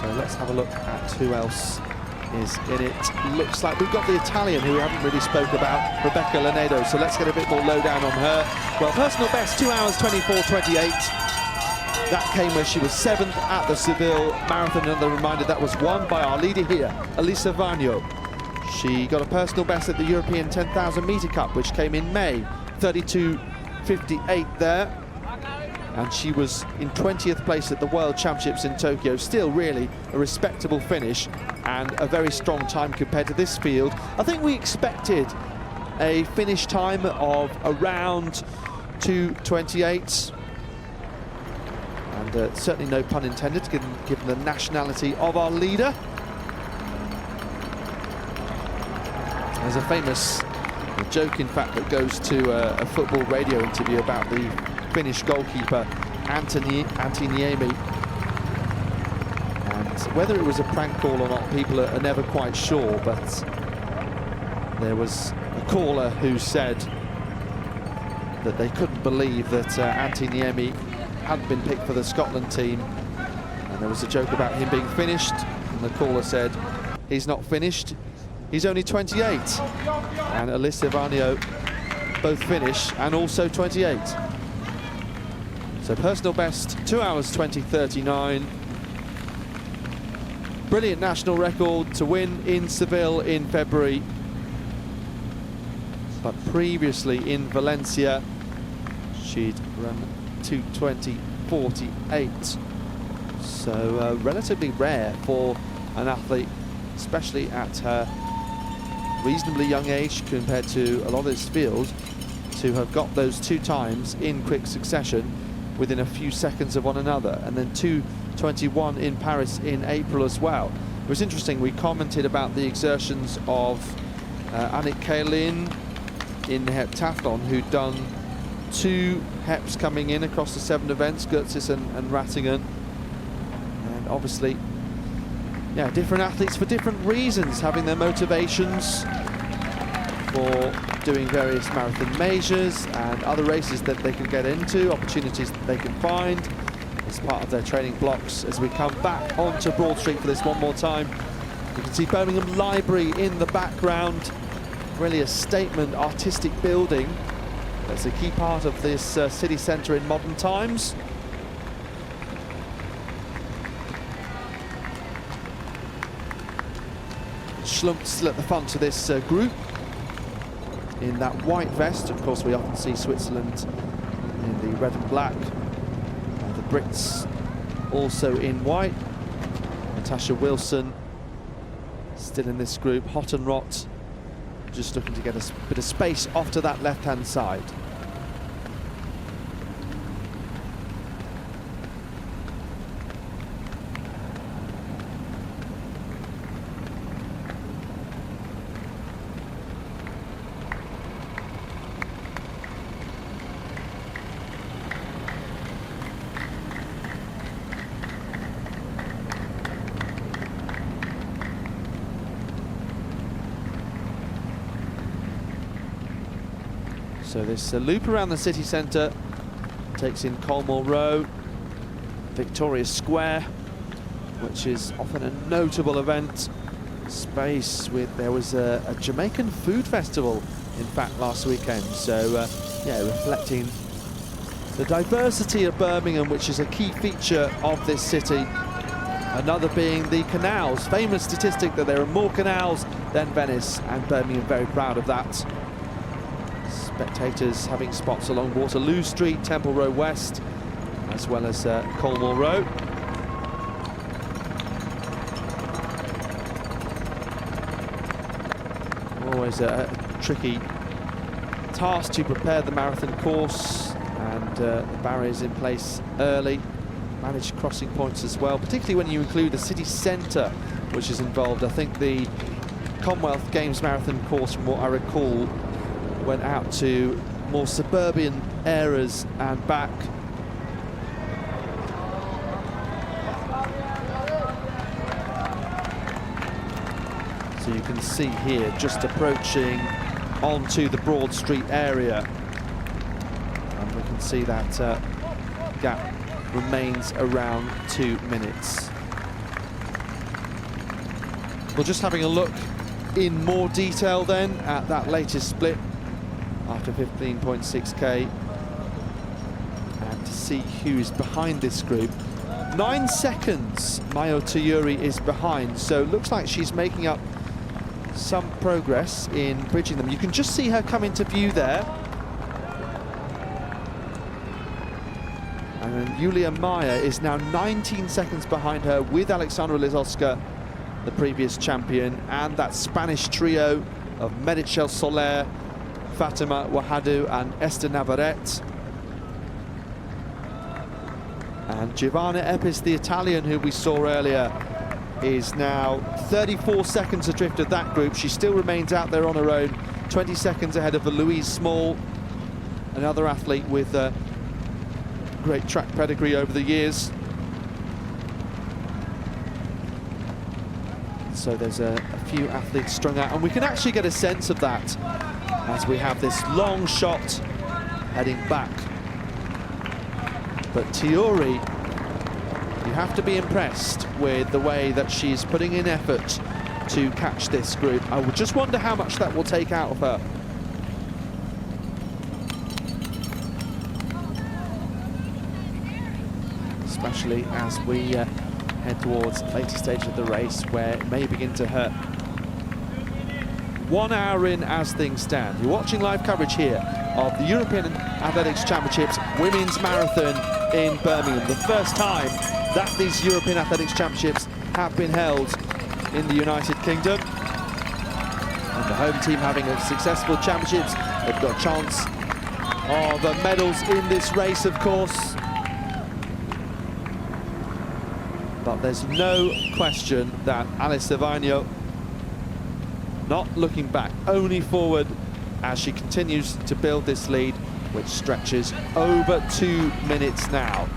So let's have a look at who else is in it. Looks like we've got the Italian, who we haven't really spoke about, Rebecca Lanedo. So let's get a bit more lowdown on her. Well, personal best, 2 hours 24:28. That came where she was 7th at the Seville Marathon. Another reminder, that was won by our leader here, Elisa Varnio. She got a personal best at the European 10,000 metre Cup, which came in May, 32:58 there. And she was in 20th place at the World Championships in Tokyo. Still really a respectable finish and a very strong time compared to this field. I think we expected a finish time of around 2:28. And certainly no pun intended, given the nationality of our leader. There's a famous joke, in fact, that goes to a football radio interview about the Finnish goalkeeper Antti Niemi, and whether it was a prank call or not, people are never quite sure, but there was a caller who said that they couldn't believe that Antti Niemi hadn't been picked for the Scotland team, and there was a joke about him being finished, and the caller said he's not finished, he's only 28. And Elisa Varnio both finish and also 28. So personal best, 2 hours 20:39. Brilliant national record to win in Seville in February. But previously in Valencia, she'd run 2:20:48. So relatively rare for an athlete, especially at her reasonably young age compared to a lot of this field, to have got those 2 times in quick succession within a few seconds of one another, and then 2:21 in Paris in April as well. It was interesting, we commented about the exertions of Annick Kaelin in the heptathlon, who'd done 2 heps coming in across the 7 events, Götzis and Rattingen. And obviously, yeah, different athletes for different reasons, having their motivations for doing various marathon measures and other races that they can get into, opportunities that they can find as part of their training blocks. As we come back onto Broad Street for this one more time, you can see Birmingham Library in the background, really a statement artistic building that's a key part of this city centre in modern times. Schlumpf still at the front of this group in that white vest. Of course, we often see Switzerland in the red and black. The Brits also in white. Natasha Wilson still in this group. Hottenrott just looking to get a bit of space off to that left-hand side. So this loop around the city centre takes in Colmore Row, Victoria Square, which is often a notable event. Space with, there was a Jamaican food festival, in fact, last weekend. So yeah, reflecting the diversity of Birmingham, which is a key feature of this city. Another being the canals, famous statistic that there are more canals than Venice, and Birmingham very proud of that. Spectators having spots along Waterloo Street, Temple Row West, as well as Colmore Row. Always a tricky task to prepare the marathon course, and the barriers in place early. Managed crossing points as well, particularly when you include the city centre, which is involved. I think the Commonwealth Games marathon course, from what I recall, went out to more suburban areas and back. So you can see here, just approaching onto the Broad Street area. see that gap remains around 2 minutes. Well, just having a look in more detail then at that latest split after 15.6k, and to see who's behind this group. 9 seconds Mayo Tuyuri is behind, so looks like she's making up some progress in bridging them. You can just see her come into view there. And then Julia Meyer is now 19 seconds behind her, with Alexandra Lizowska, the previous champion, and that Spanish trio of Meritxell Soler, Fatima Wahadu and Esther Navarrete. And Giovanna Epis, the Italian who we saw earlier, is now 34 seconds adrift of that group. She still remains out there on her own, 20 seconds ahead of Louise Small, another athlete with a great track pedigree over the years. So there's a few athletes strung out, and we can actually get a sense of that as we have this long shot heading back. But Tuyuri, you have to be impressed with the way that she's putting in effort to catch this group. I would just wonder how much that will take out of her. Especially as we head towards the later stage of the race, where it may begin to hurt. 1 hour in as things stand. You're watching live coverage here of the European Athletics Championships Women's Marathon in Birmingham. The first time that these European Athletics Championships have been held in the United Kingdom. And the home team having a successful championships. They've got a chance of medals in this race, of course. But there's no question that Alice Savagno not looking back, only forward as she continues to build this lead, which stretches over 2 minutes now.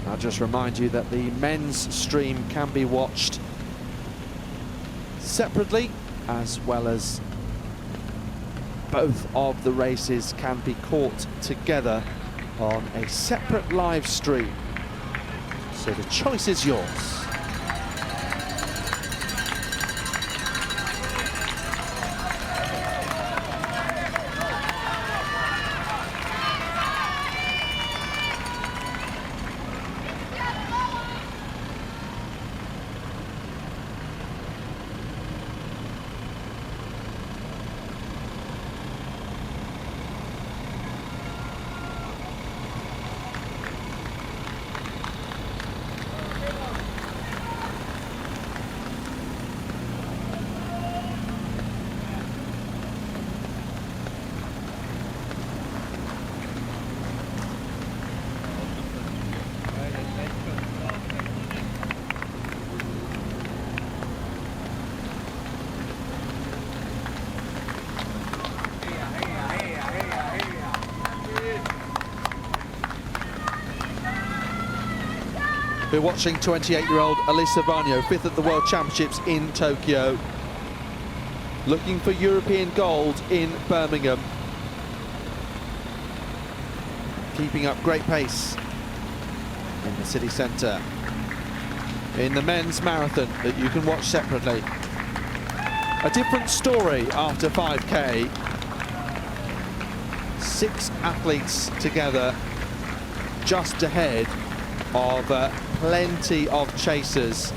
I'll just remind you that the men's stream can be watched separately, as well as both of the races can be caught together on a separate live stream. So the choice is yours. We're watching 28-year-old Alice Savagno, 5th at the World Championships in Tokyo, looking for European gold in Birmingham. Keeping up great pace in the city centre. In the men's marathon that you can watch separately. A different story after 5K. 6 athletes together, just ahead of plenty of chasers.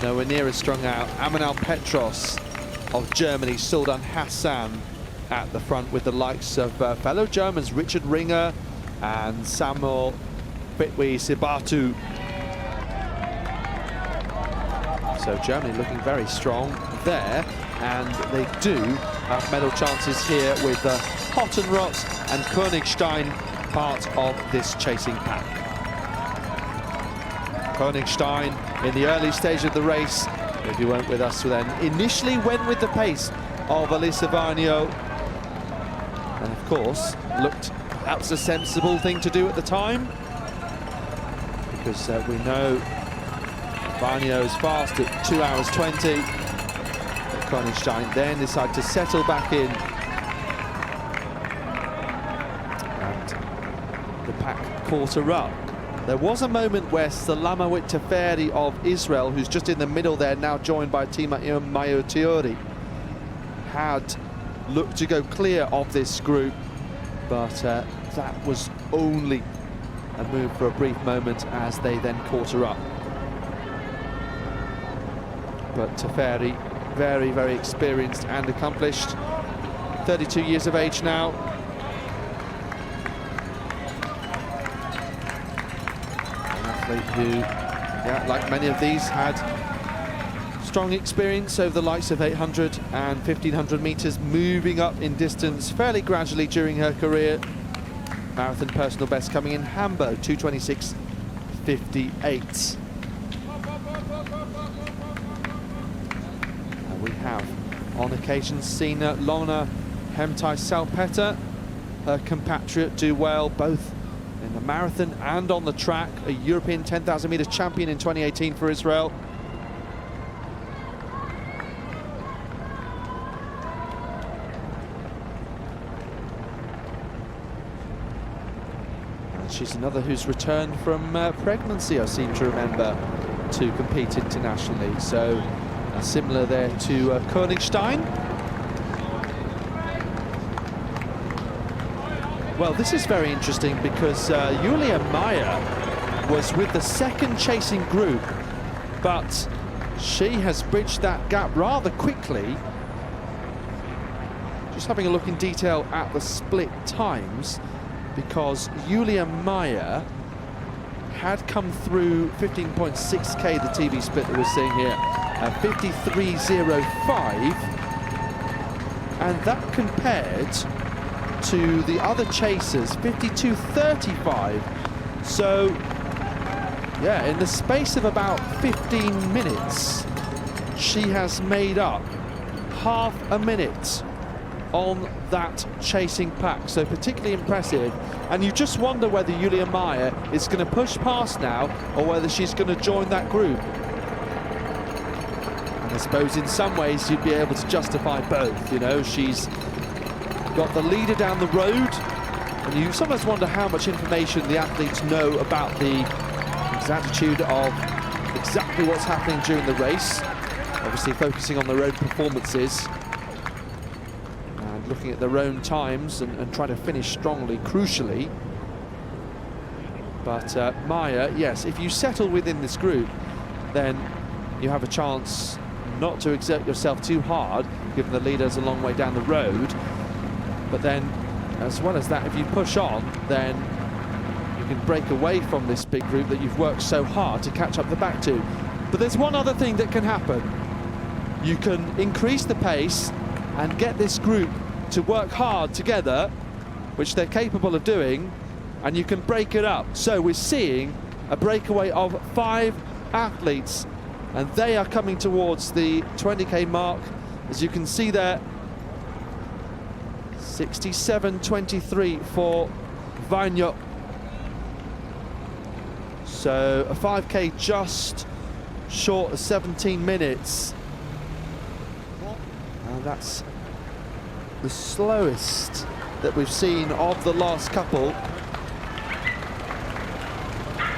Nowhere near as strung out. Amanal Petros of Germany, Sultan Hassan at the front, with the likes of fellow Germans Richard Ringer and Samuel Fitwi Sibatu. So Germany looking very strong there, and they do have medal chances here with Hottenrott and Königstein part of this chasing pack. Königstein in the early stage of the race, if you weren't with us then, initially went with the pace of Alice Savagno, and of course looked perhaps a sensible thing to do at the time. because we know Varnio is fast at 2 hours 20. Königstein then decided to settle back in. And the pack caught her up. There was a moment where Salamawit Teferi of Israel, who's just in the middle there, now joined by Tima Mayotiori, had looked to go clear of this group, but that was only a move for a brief moment as they then caught her up. But Teferi, very, very experienced and accomplished, 32 years of age now. Who, yeah, like many of these, had strong experience over the likes of 800 and 1500 meters, moving up in distance fairly gradually during her career. Marathon personal best coming in Hamburg, 2:26.58. We have on occasion seen Lona Hemtai-Salpeter, her compatriot, do well both in the marathon and on the track. A European 10,000 meter champion in 2018 for Israel. And she's another who's returned from pregnancy, I seem to remember, to compete internationally. So similar there to Königstein. Well, this is very interesting because Julia Meyer was with the second chasing group, but she has bridged that gap rather quickly. Just having a look in detail at the split times, because Julia Meyer had come through 15.6k, the TV split that we're seeing here, 53.05, and that compared to the other chasers, 52.35. So, yeah, in the space of about 15 minutes, she has made up half a minute on that chasing pack. So particularly impressive. And you just wonder whether Julia Meyer is going to push past now or whether she's going to join that group. And I suppose in some ways you'd be able to justify both. You know, she's got the leader down the road, and you sometimes wonder how much information the athletes know about the exactitude of exactly what's happening during the race. Obviously focusing on their own performances and looking at their own times and trying to finish strongly, crucially. But Meyer, yes, if you settle within this group, then you have a chance not to exert yourself too hard, given the leader's a long way down the road. But then, as well as that, if you push on, then you can break away from this big group that you've worked so hard to catch up the back to. But there's one other thing that can happen. You can increase the pace and get this group to work hard together, which they're capable of doing, and you can break it up. So we're seeing a breakaway of 5 athletes, and they are coming towards the 20k mark, as you can see there. 67.23 for Vanya. So a 5k just short of 17 minutes. And that's the slowest that we've seen of the last couple.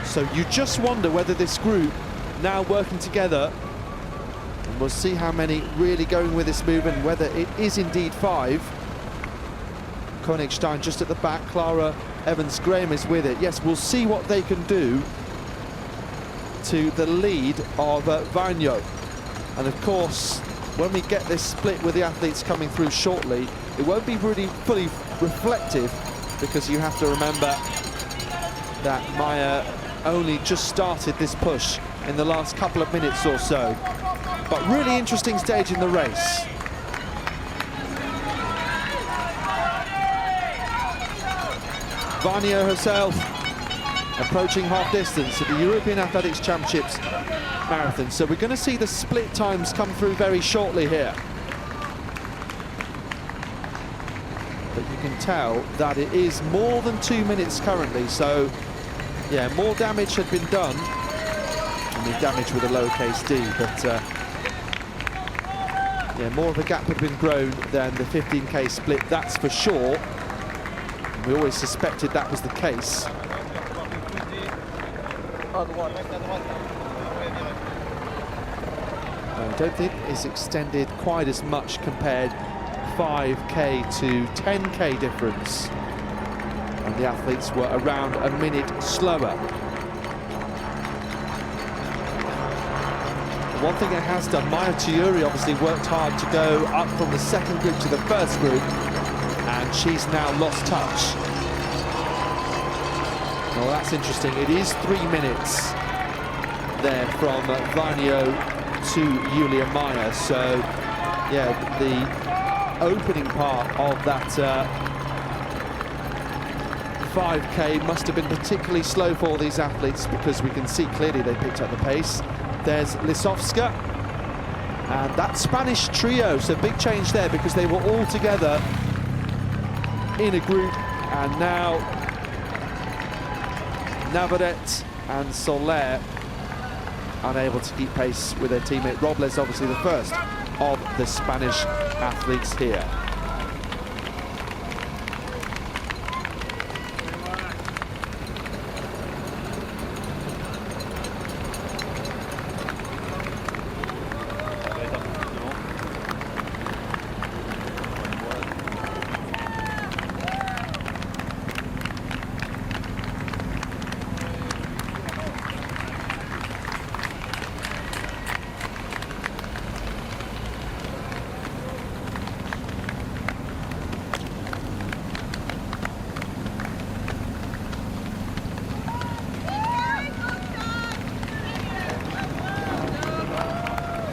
So you just wonder whether this group now working together, and we'll see how many really going with this move and whether it is indeed 5. Königstein just at the back, Clara Evans-Graham is with it. Yes, we'll see what they can do to the lead of Vagno. And of course, when we get this split with the athletes coming through shortly, it won't be really fully reflective, because you have to remember that Meyer only just started this push in the last couple of minutes or so. But really interesting stage in the race. Vania herself approaching half distance at the European Athletics Championships marathon. So we're going to see the split times come through very shortly here. But you can tell that it is more than 2 minutes currently. So Yeah, more damage had been done. I mean, damage with a lowercase d, but yeah, more of a gap had been grown than the 15k split, that's for sure. And we always suspected that was the case. I don't think it's extended quite as much compared 5k to 10k difference. And the athletes were around a minute slower. One thing it has done, Maya Tuyuri obviously worked hard to go up from the second group to the first group, and she's now lost touch. Well, that's interesting. It is 3 minutes there from Vanyo to Julia Maya. So, yeah, the opening part of that 5k must have been particularly slow for these athletes, because we can see clearly they picked up the pace. There's Lisowska and that Spanish trio, so big change there because they were all together in a group, and now Navarrete and Soler unable to keep pace with their teammate Robles, obviously the first of the Spanish athletes here.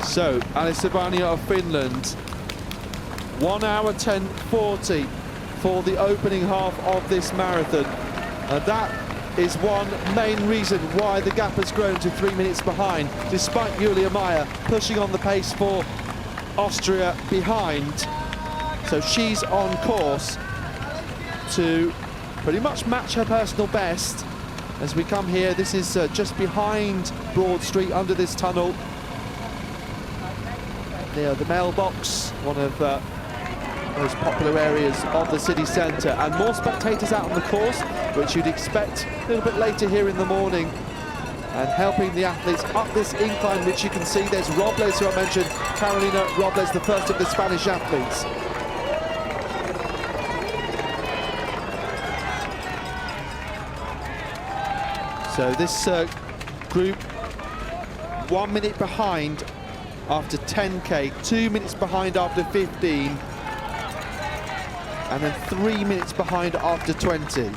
So, Alisevania of Finland, 1 hour 10:40 for the opening half of this marathon. And that is one main reason why the gap has grown to 3 minutes behind, despite Julia Maya pushing on the pace for Austria behind. So she's on course to pretty much match her personal best. As we come here, this is just behind Broad Street, under this tunnel, near the mailbox, one of the most popular areas of the city centre, and more spectators out on the course, which you'd expect a little bit later here in the morning, and helping the athletes up this incline, which you can see. There's Robles, who I mentioned, Carolina Robles, the first of the Spanish athletes. So this group 1 minute behind after 10k, 2 minutes behind after 15, and then 3 minutes behind after 20.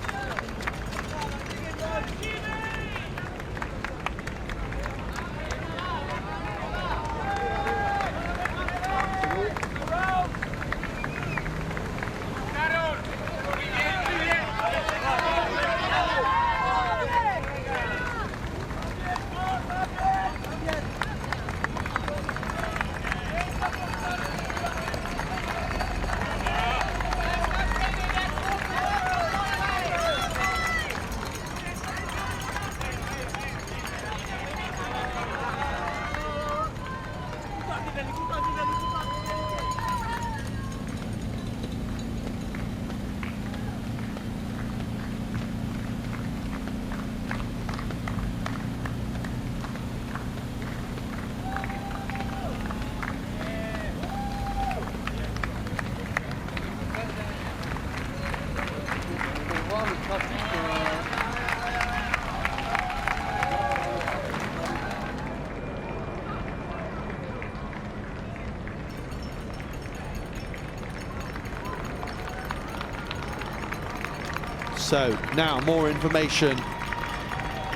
So now more information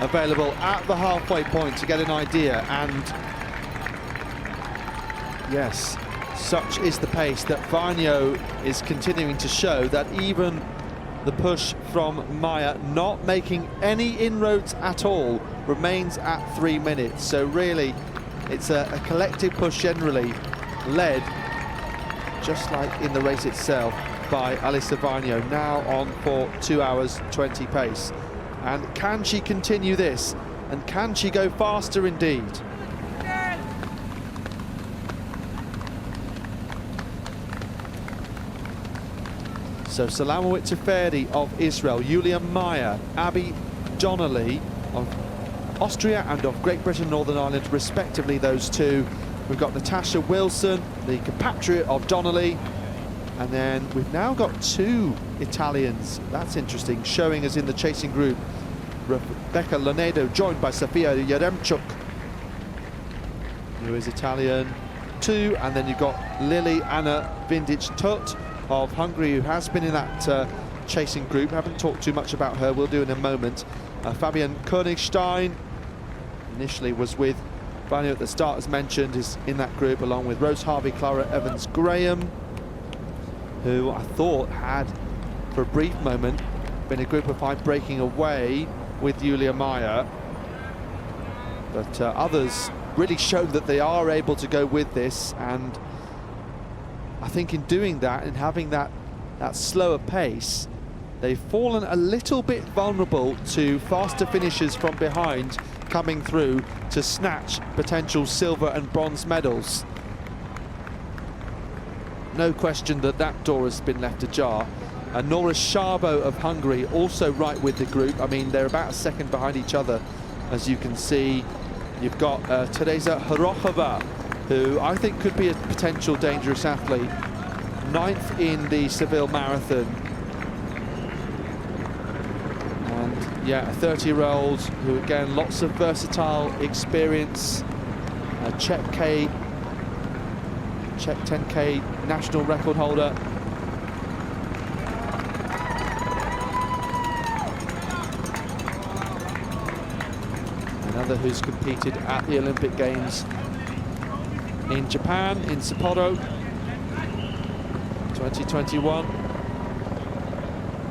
available at the halfway point to get an idea, and yes, such is the pace that Vanyo is continuing to show, that even the push from Maya, not making any inroads at all, remains at 3 minutes. So really it's a collective push, generally led, just like in the race itself, by Alyssa Vanyo, now on for 2 hours 20 pace. And can she continue this? And can she go faster indeed? So Salamowit Teferi of Israel, Julia Meyer, Abby Donnelly of Austria and of Great Britain, Northern Ireland, respectively, those two. We've got Natasha Wilson, the compatriot of Donnelly. And then we've now got two Italians, that's interesting, showing us in the chasing group. Rebecca Lonedo, joined by Sofia Yaremchuk, who is Italian too. And then you've got Lily Anna Vindic-Tut of Hungary, who has been in that chasing group. Haven't talked too much about her, we'll do in a moment. Fabian Königstein initially was with Vanya at the start, as mentioned, is in that group along with Rose Harvey, Clara Evans-Graham, who I thought had, for a brief moment, been a group of 5 breaking away with Julia Meyer. But others really showed that they are able to go with this, and I think in doing that and having that slower pace, they've fallen a little bit vulnerable to faster finishers from behind coming through to snatch potential silver and bronze medals. No question that that door has been left ajar. And Nora Szabo of Hungary also right with the group. I mean, they're about a second behind each other, as you can see. You've got Teresa Horochova, who I think could be a potential dangerous athlete. 9th in the Seville Marathon. And yeah, a 30-year-old who, again, lots of versatile experience. A Czech 10K national record holder. Another who's competed at the Olympic Games in Japan, in Sapporo, 2021.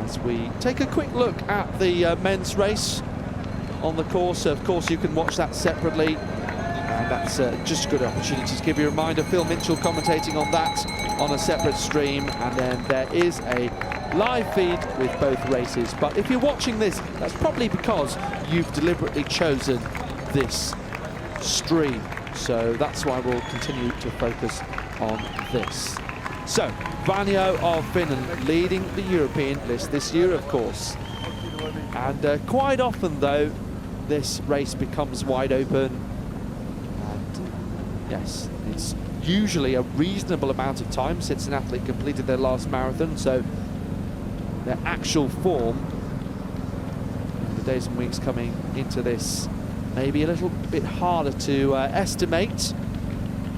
As we take a quick look at the men's race on the course. Of course, you can watch that separately, and that's just a good opportunity to give you a reminder. Phil Mitchell commentating on that on a separate stream, and then there is a live feed with both races. But if you're watching this, that's probably because you've deliberately chosen this stream. So that's why we'll continue to focus on this. So, Vanio of Finland leading the European list this year, of course. And quite often, though, this race becomes wide open. And yes, it's usually a reasonable amount of time since an athlete completed their last marathon. So their actual form in the days and weeks coming into this may be a little bit harder to estimate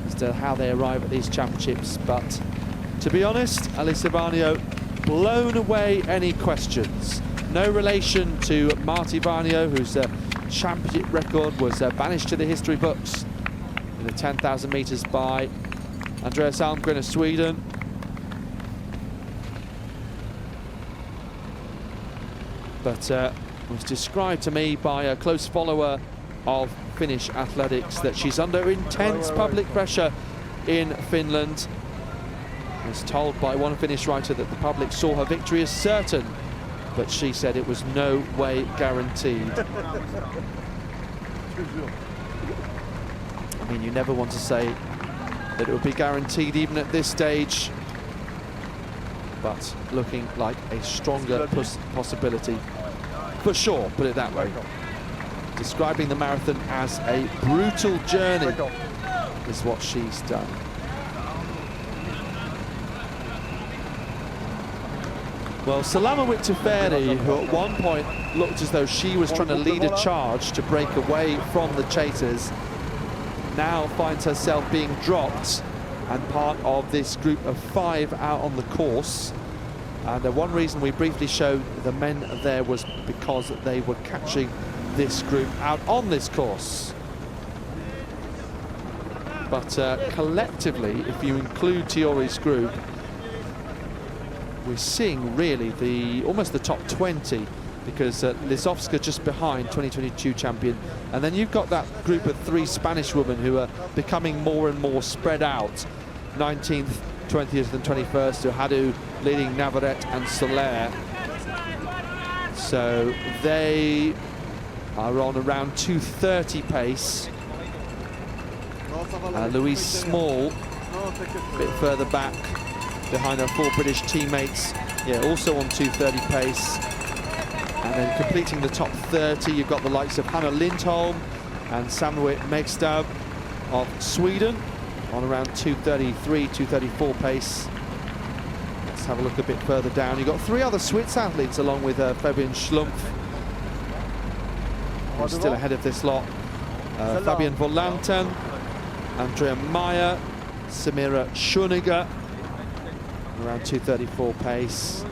as to how they arrive at these championships. But to be honest, Alyssa Vanio blown away any questions. No relation to Marti Vanio, whose championship record was banished to the history books in the 10,000 meters by Andreas Almgren of Sweden. But it was described to me by a close follower of Finnish athletics that she's under intense public pressure in Finland. I was told by one Finnish writer that the public saw her victory as certain, but she said it was no way guaranteed. I mean, you never want to say that it would be guaranteed even at this stage, but looking like a stronger possibility for sure, put it that way. Describing the marathon as a brutal journey is what she's done. Well, Salamowit Teferi, who at one point looked as though she was trying to lead a charge to break away from the chasers, now finds herself being dropped and part of this group of 5 out on the course. And one reason we briefly showed the men there was because they were catching this group out on this course. But collectively, if you include Tiori's group, we're seeing really almost the top 20, because Lisowska just behind, 2022 champion, and then you've got that group of 3 Spanish women who are becoming more and more spread out. 19th, 20th and 21st, Hadu leading Navarrete and Soler. So they are on around 2:30 pace. Louise Small, a bit further back behind her 4 British teammates, yeah, also on 2:30 pace. And then completing the top 30, you've got the likes of Hanna Lindholm and Samuel Megstab of Sweden on around 2:33, 2:34 pace. Let's have a look a bit further down. You've got 3 other Swiss athletes along with Fabian Schlumpf, who's still ahead of this lot. Fabian Volanten, Andrea Meyer, Samira Schuniger, around 2:34 pace.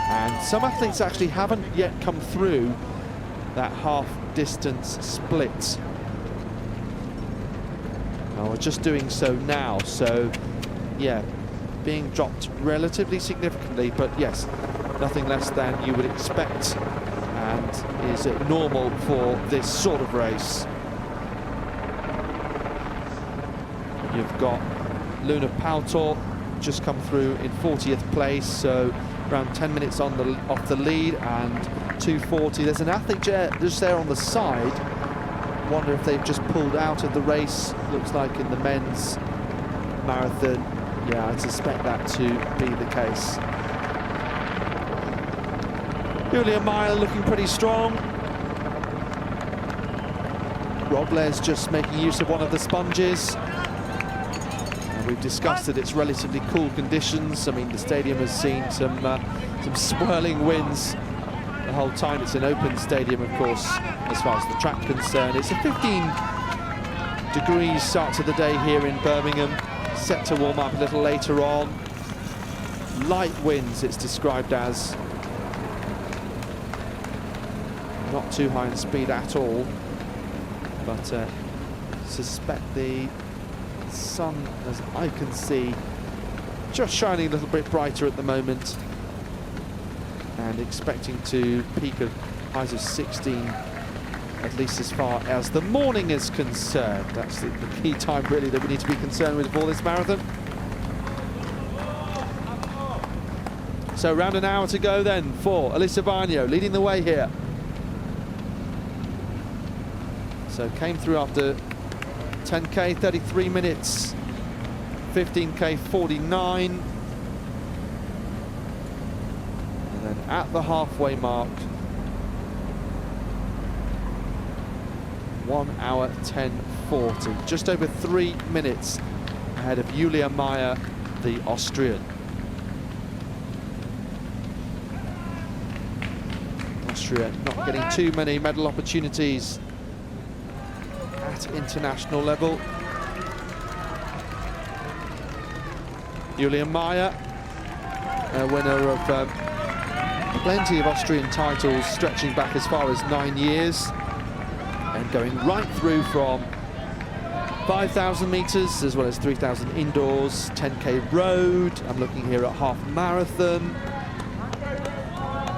And some athletes actually haven't yet come through that half-distance split. Oh, we're just doing so now, so yeah, being dropped relatively significantly, but yes, nothing less than you would expect and is normal for this sort of race. You've got Luna Pautor just come through in 40th place, so around 10 minutes on off the lead, and 2:40. There's an athlete just there on the side. Wonder if they've just pulled out of the race. Looks like in the men's marathon. Yeah, I'd suspect that to be the case. Julia Meyer looking pretty strong. Robler's just making use of one of the sponges. We've discussed that it's relatively cool conditions. I mean, the stadium has seen some swirling winds the whole time. It's an open stadium, of course, as far as the track concerned. It's a 15-degree start to the day here in Birmingham, set to warm up a little later on. Light winds, it's described as. Not too high in speed at all, but suspect the sun, as I can see, just shining a little bit brighter at the moment, and expecting to peak at highs of 16, at least as far as the morning is concerned. That's the key time really that we need to be concerned with for this marathon. So around an hour to go then for Alyssa Varnio, leading the way here. So came through after 10k, 33 minutes, 15k, 49. And then at the halfway mark, 1 hour, 10:40. Just over 3 minutes ahead of Julia Meyer, the Austrian. Austria not getting too many medal opportunities at international level. Julia Meyer, a winner of plenty of Austrian titles stretching back as far as 9 years, and going right through from 5,000 meters as well as 3,000 indoors, 10k road. I'm looking here at half marathon.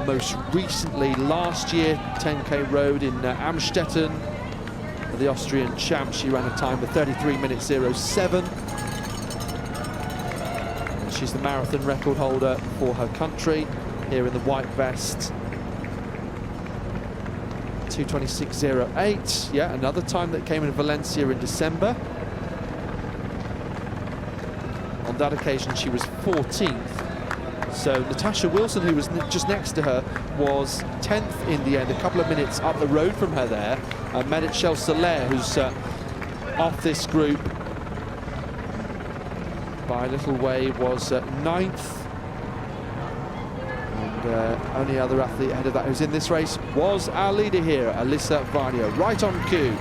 Most recently last year, 10k road in Amstetten. The Austrian champ, she ran a time of 33 minutes 07. And she's the marathon record holder for her country here in the white vest. 2:26.08. Yeah, another time that came in Valencia in December. On that occasion, she was 14th. So Natasha Wilson, who was just next to her, was 10th in the end, a couple of minutes up the road from her there. Medichel Soler, who's off this group by a little way, was 9th. And only other athlete ahead of that who's in this race was our leader here, Alyssa Varnio, right on cue.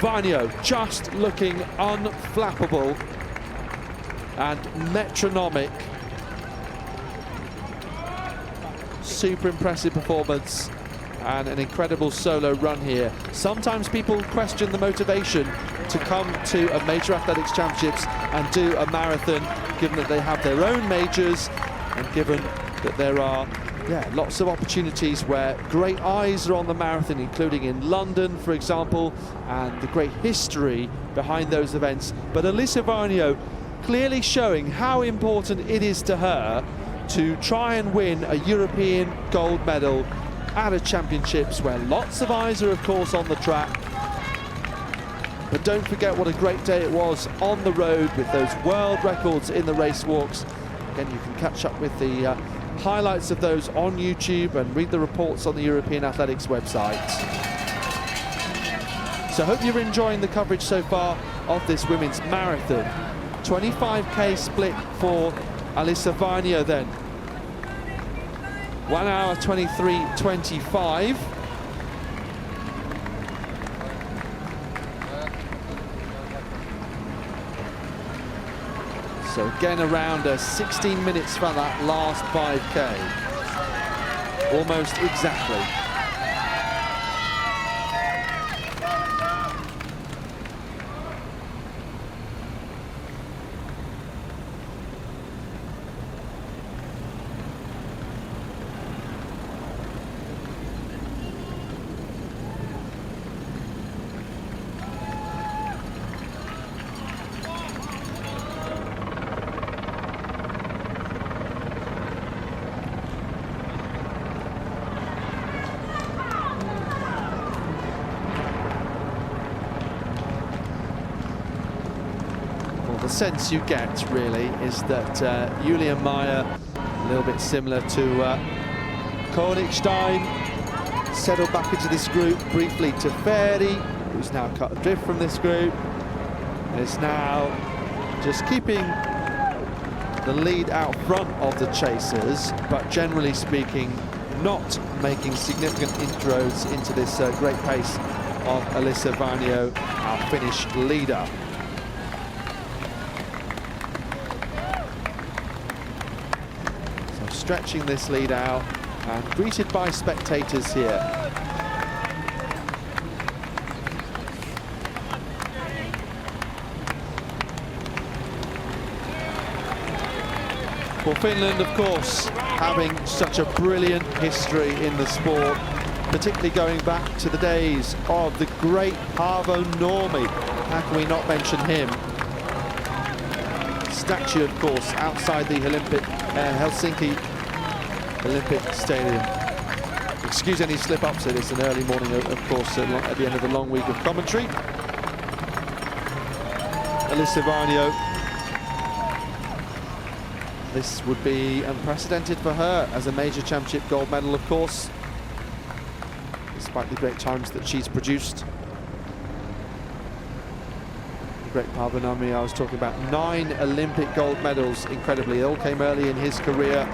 Varnio just looking unflappable and metronomic. Super impressive performance and an incredible solo run here. Sometimes people question the motivation to come to a major athletics championships and do a marathon, given that they have their own majors and given that there are lots of opportunities where great eyes are on the marathon, including in London, for example, and the great history behind those events. But Alyssa Varnio clearly showing how important it is to her to try and win a European gold medal at a championships where lots of eyes are, of course, on the track. But don't forget what a great day it was on the road with those world records in the race walks. Again, you can catch up with the highlights of those on YouTube and read the reports on the European Athletics website. So I hope you're enjoying the coverage so far of this women's marathon. 25k split for Alyssa Varnio then. 1 hour 23:25. So again around 16 minutes for that last 5k. Almost exactly. The sense you get really is that Julia Meyer, a little bit similar to Koenigstein, settled back into this group briefly to Ferry, who's now cut adrift from this group, and is now just keeping the lead out front of the chasers, but generally speaking not making significant inroads into this great pace of Alyssa Varnio, our Finnish leader. Stretching this lead out and greeted by spectators here. For Finland, of course, having such a brilliant history in the sport, particularly going back to the days of the great Paavo Nurmi. How can we not mention him? Statue, of course, outside the Helsinki Olympic Stadium. Excuse any slip-ups, it is an early morning, of course, at the end of the long week of commentary. Alyssa Varnio. This would be unprecedented for her as a major championship gold medal, of course, despite the great times that she's produced. The great Paavo Nurmi I was talking about, 9 Olympic gold medals, incredibly. It all came early in his career.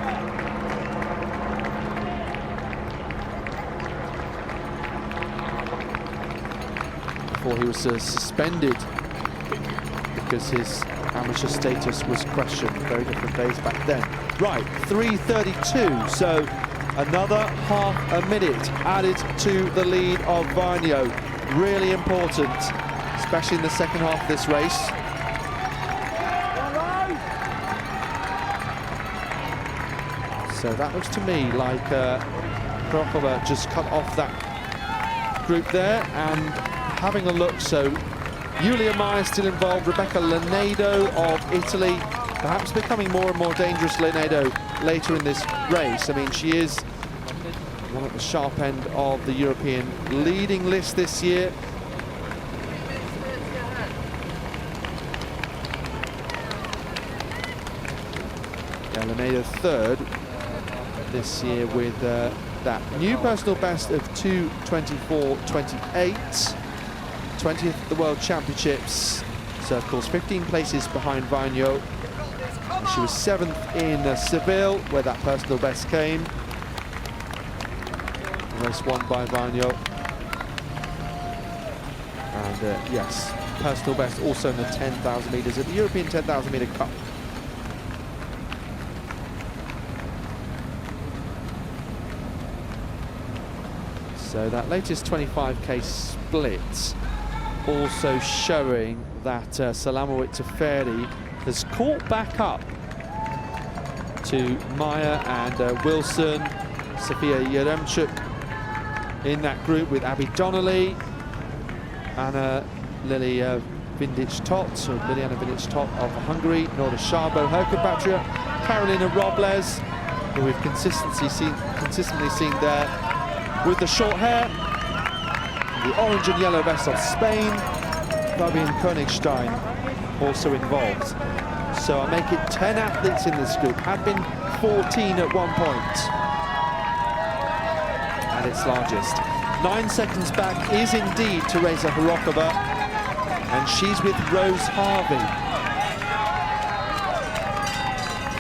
Before he was suspended because his amateur status was questioned. Very different days back then. Right, 3:32, so another half a minute added to the lead of Varnio. Really important, especially in the second half of this race. So that looks to me like Krokova just cut off that group there, and having a look, so Julia Meyer still involved, Rebecca Lanedo of Italy, perhaps becoming more and more dangerous, Lanedo, later in this race. I mean, she is one at the sharp end of the European leading list this year. Yeah, Lanedo third this year with that new personal best of 2:24.28. 20th at the World Championships, so of course 15 places behind Varnio. She was 7th in Seville, where that personal best came. The race won by Varnio. And yes, personal best also in the 10,000 metres at the European 10,000 metre Cup. So that latest 25k split also showing that Salamowicz Teferi has caught back up to Meyer and Wilson, Sofia Yaremchuk in that group with Abby Donnelly, Anna Lily Vindic-Tot, or Miliana Vindic-Tot of Hungary, Nora Szabo, her compatriot, Carolina Robles, who we've consistently seen there with the short hair, the orange and yellow vest of Spain, Fabian Königstein also involved. So I make it 10 athletes in this group, had been 14 at one point, at its largest. 9 seconds back is indeed Teresa Horokova, and she's with Rose Harvey.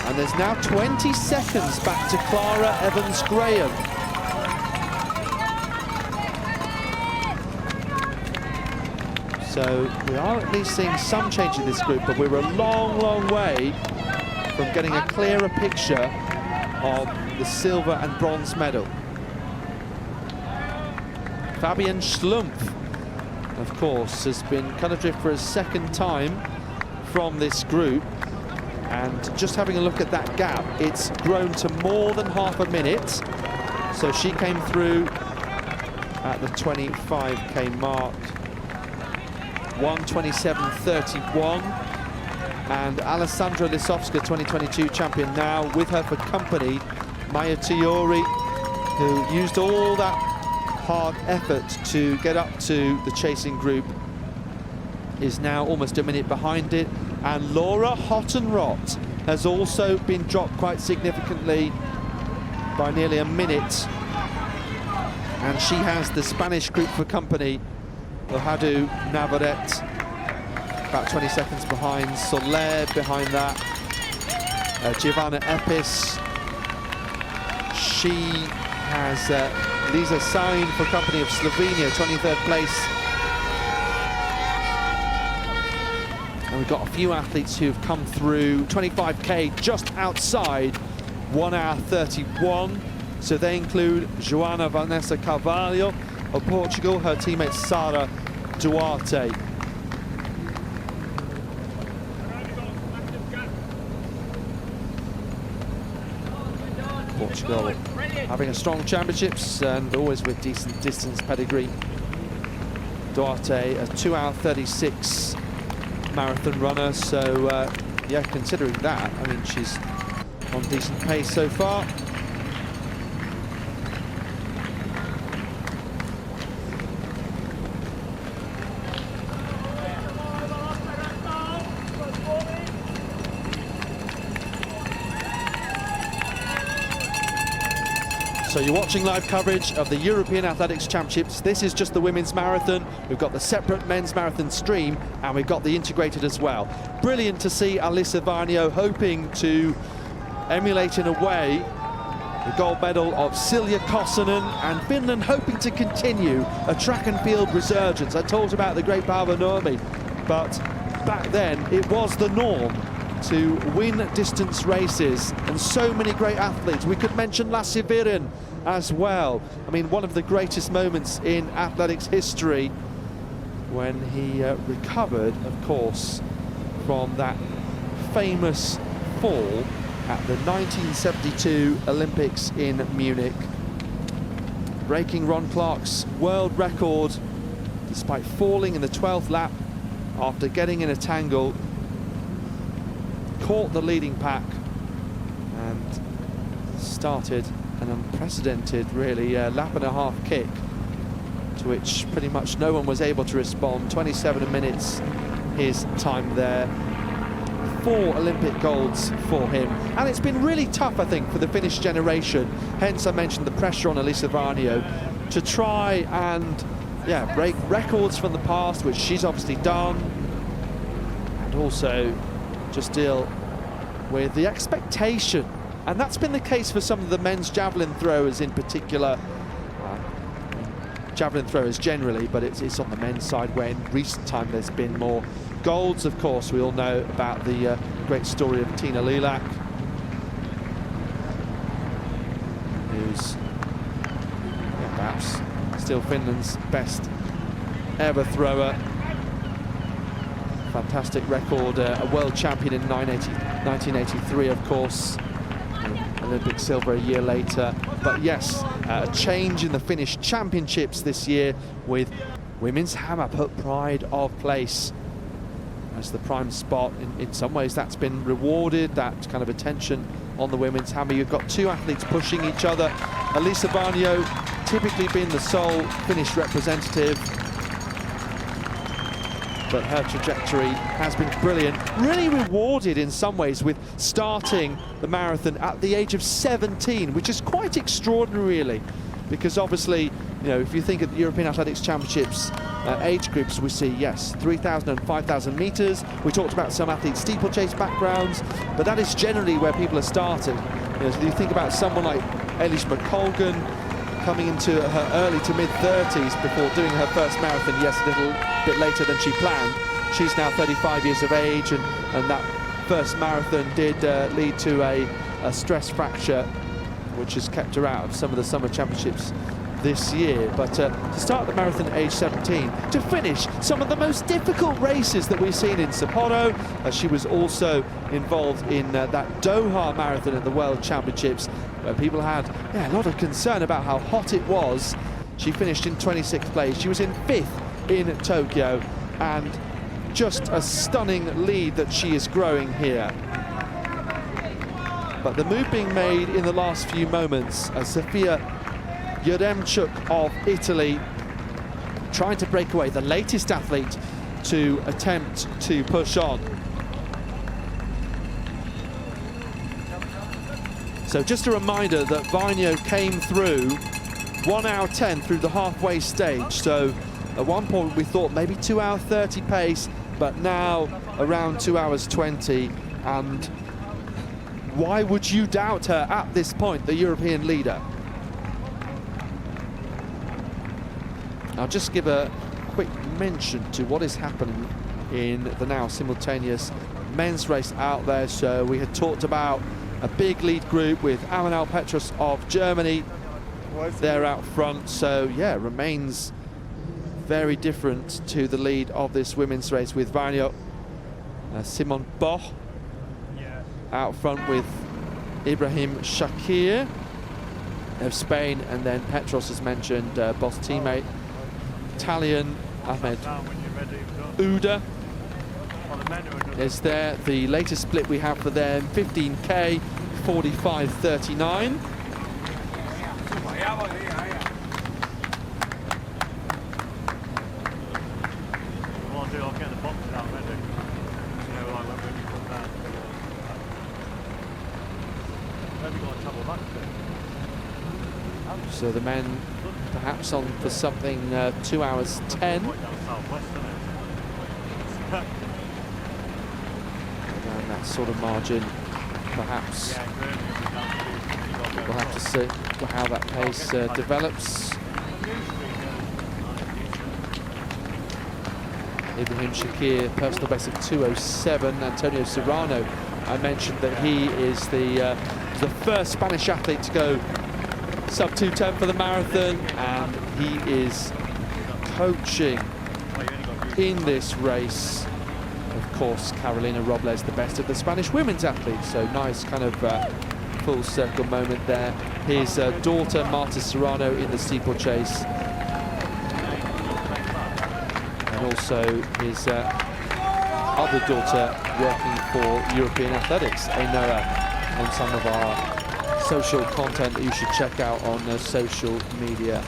And there's now 20 seconds back to Clara Evans-Graham. So we are at least seeing some change in this group, but we're a long, long way from getting a clearer picture of the silver and bronze medal. Fabian Schlumpf, of course, has been cut adrift for a second time from this group. And just having a look at that gap, it's grown to more than half a minute. So she came through at the 25k mark, 1:27.31. And Alessandra Lisowska, 2022 champion, now with her for company, Maya Tiori, who used all that hard effort to get up to the chasing group, is now almost a minute behind it. And Laura Hottenrott has also been dropped quite significantly by nearly a minute. And she has the Spanish group for company, Ohadu Navarrete, about 20 seconds behind. Soler behind that. Giovanna Epis. She has Lisa Sain for company of Slovenia, 23rd place. And we've got a few athletes who've come through 25k just outside 1:31. So they include Joana Vanessa Carvalho of Portugal, her teammate Sara Duarte. Portugal having a strong championships and always with decent distance pedigree. Duarte, a 2:36 marathon runner, so yeah, considering that, I mean, she's on decent pace so far. So you're watching live coverage of the European Athletics Championships. This is just the women's marathon. We've got the separate men's marathon stream, and we've got the integrated as well. Brilliant to see Alisa Varnio hoping to emulate in a way the gold medal of Silja Kosonen, and Finland hoping to continue a track and field resurgence. I talked about the great Paavo Nurmi, but back then it was the norm to win distance races, and so many great athletes. We could mention Lasse Viren as well. I mean, one of the greatest moments in athletics history when he recovered, of course, from that famous fall at the 1972 Olympics in Munich, breaking Ron Clark's world record despite falling in the 12th lap after getting in a tangle. Caught the leading pack and started an unprecedented, really, lap and a half kick, to which pretty much no one was able to respond. 27 minutes his time there. 4 Olympic golds for him, and it's been really tough, I think, for the Finnish generation, hence I mentioned the pressure on Alisa Varnio to try and, yeah, break records from the past, which she's obviously done, and also just deal with the expectation. And that's been the case for some of the men's javelin throwers in particular, javelin throwers generally, but it's on the men's side where in recent time there's been more golds. Of course, we all know about the great story of Tina Lilak, who's perhaps still Finland's best ever thrower. Fantastic record, a world champion in 1983, of course, Olympic silver a year later. But yes, a change in the Finnish championships this year with women's hammer put pride of place as the prime spot. In some ways, that's been rewarded, that kind of attention on the women's hammer. You've got two athletes pushing each other. Elisa Varnio typically been the sole Finnish representative, but her trajectory has been brilliant. Really rewarded in some ways with starting the marathon at the age of 17, which is quite extraordinary, really, because obviously, you know, if you think of the European Athletics Championships age groups, we see, yes, 3,000 and 5,000 meters. We talked about some athletes' steeplechase backgrounds, but that is generally where people are starting. You know, so you think about someone like Eilish McColgan coming into her early to mid-30s before doing her first marathon, yes, a little bit later than she planned. She's now 35 years of age, and that first marathon did lead to a stress fracture, which has kept her out of some of the summer championships this year. But to start the marathon at age 17, to finish some of the most difficult races that we've seen in Sapporo, she was also involved in that Doha marathon at the World Championships, where people had a lot of concern about how hot it was. She finished in 26th place. She was in 5th in Tokyo, and just a stunning lead that she is growing here. But the move being made in the last few moments, Sofia Yaremchuk of Italy trying to break away, the latest athlete to attempt to push on. So just a reminder that Varnio came through 1 hour 10 through the halfway stage. So at one point we thought maybe 2 hour 30 pace, but now around 2 hours 20. And why would you doubt her at this point, the European leader? I'll just give a quick mention to what is happening in the now simultaneous men's race out there. So we had talked about a big lead group with Amanal Petros of Germany. They're out front, so yeah, remains very different to the lead of this women's race with Varnio. Simon Boch out front with Ibrahim Shakir of Spain, and then Petros, as mentioned, boss teammate, Italian Ahmed Uda is there. The latest split we have for them, 15K, 45.39. So the men perhaps on for something 2 hours 10. Around that sort of margin, perhaps. We'll have to see how that pace develops. Ibrahim Shakir, personal best of 2:07. Antonio Serrano, I mentioned that he is the first Spanish athlete to go sub 2:10 for the marathon, and he is coaching in this race. Of course, Carolina Robles, the best of the Spanish women's athletes, so nice kind of full circle moment there. His daughter, Marta Serrano, in the steeplechase, and also his other daughter working for European Athletics, Ainhoa, on some of our social content that you should check out on social media.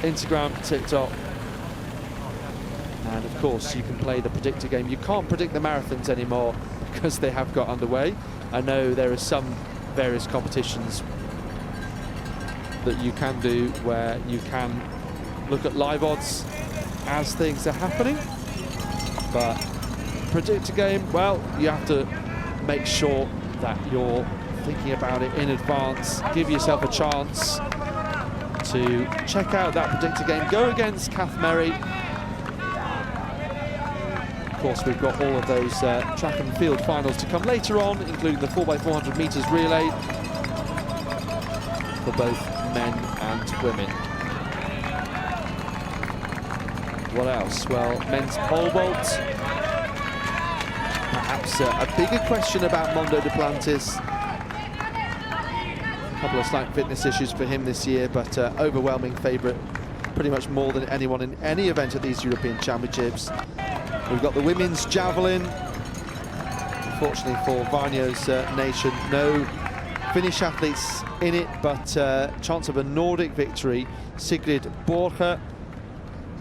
Instagram, TikTok, and of course you can play the predictor game. You can't predict the marathons anymore because they have got underway. I know there are some various competitions that you can do where you can look at live odds as things are happening, but predictor game, well, you have to make sure that you're thinking about it in advance. Give yourself a chance to check out that predictor game. Go against Kath Merry. Of course, we've got all of those track and field finals to come later on, including the 4x400 meters relay for both men and women. What else? Well, men's pole vault. Perhaps a bigger question about Mondo Duplantis. A couple of slight fitness issues for him this year, but overwhelming favourite pretty much more than anyone in any event at these European Championships. We've got the women's javelin. Unfortunately for Varnio's nation, no Finnish athletes in it, but chance of a Nordic victory. Sigrid Borge.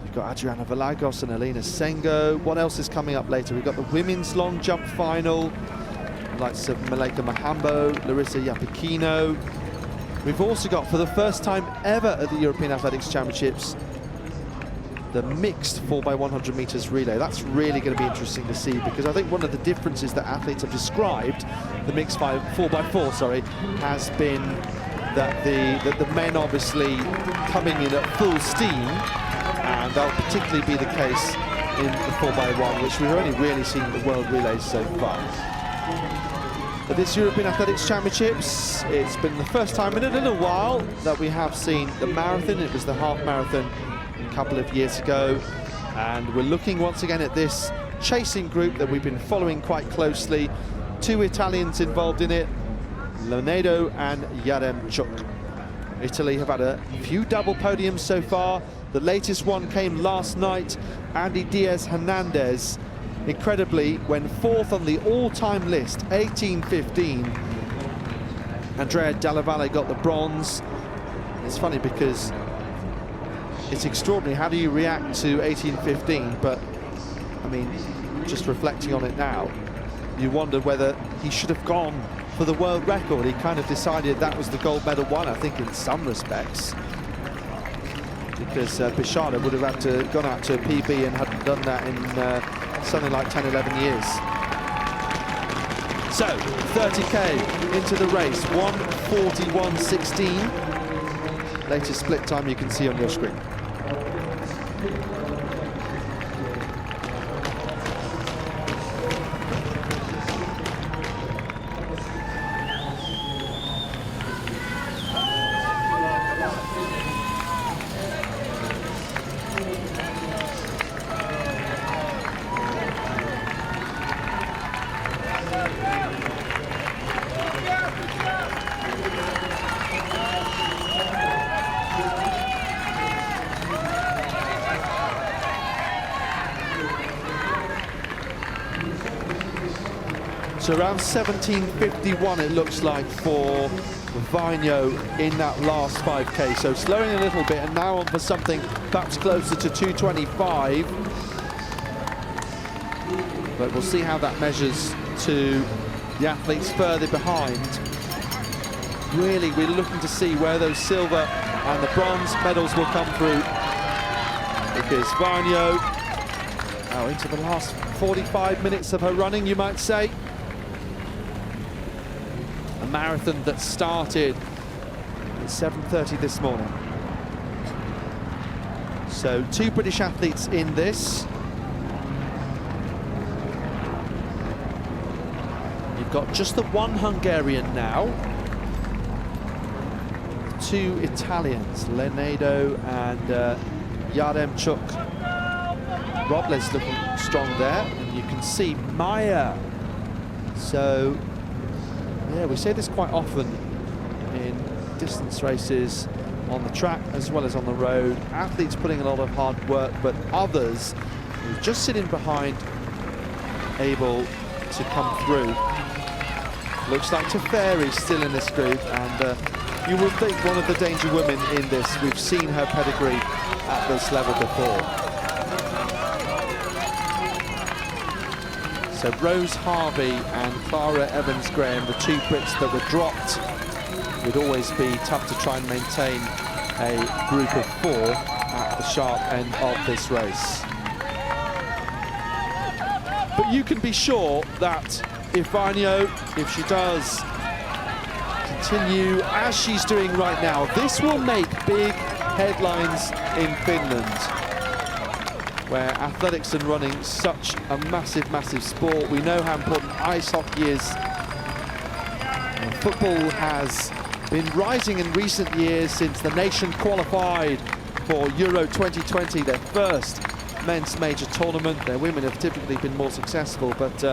You've got Adriana Velagos and Elena Sengo. What else is coming up later? We've got the women's long jump final. The likes of Maleka Mahambo, Larissa Yapikino. We've also got, for the first time ever at the European Athletics Championships, the mixed 4x100 meters relay. That's really going to be interesting to see, because I think one of the differences that athletes have described, the mixed 4x4, sorry, has been that the men obviously coming in at full steam, and that'll particularly be the case in the 4x1, which we've only really seen in the world relays so far. At this European Athletics Championships, it's been the first time in a little while that we have seen the marathon. It was the half marathon a couple of years ago, and we're looking once again at this chasing group that we've been following quite closely. Two Italians involved in it, Leonardo and Yaremchuk. Italy have had a few double podiums so far. The latest one came last night. Andy Diaz-Hernandez, incredibly, went fourth on the all-time list, 18:15. Andrea Dalla Valle got the bronze. It's funny because it's extraordinary. How do you react to 18:15? But, I mean, just reflecting on it now, you wonder whether he should have gone for the world record. He kind of decided that was the gold medal one, I think, in some respects, because Bichara would have had to gone out to a PB and hadn't done that in something like 10, 11 years. So, 30K into the race, 1:41.16. Latest split time you can see on your screen. So around 17:51 it looks like for Varnio in that last 5K. So slowing a little bit and now on for something perhaps closer to 2:25. But we'll see how that measures to the athletes further behind. Really, we're looking to see where those silver and the bronze medals will come through, because Varnio, into the last 45 minutes of her running, you might say. A marathon that started at 7:30 this morning. So 2 British athletes in this. You've got just the 1 Hungarian now. 2 Italians, Leonardo and Yaremchuk. Robles looking strong there, and you can see Maya. So, yeah, we say this quite often in distance races on the track as well as on the road. Athletes putting a lot of hard work, but others who are just sitting behind, able to come through. Looks like Teferi's still in this group, and you would think one of the danger women in this. We've seen her pedigree at this level before. So Rose Harvey and Clara Evans-Graham, the 2 Brits that were dropped, would always be tough to try and maintain a group of 4 at the sharp end of this race. But you can be sure that if Varnio, if she does continue as she's doing right now, this will make big headlines in Finland, where athletics and running is such a massive, massive sport. We know how important ice hockey is. And football has been rising in recent years since the nation qualified for Euro 2020, their first men's major tournament. Their women have typically been more successful, but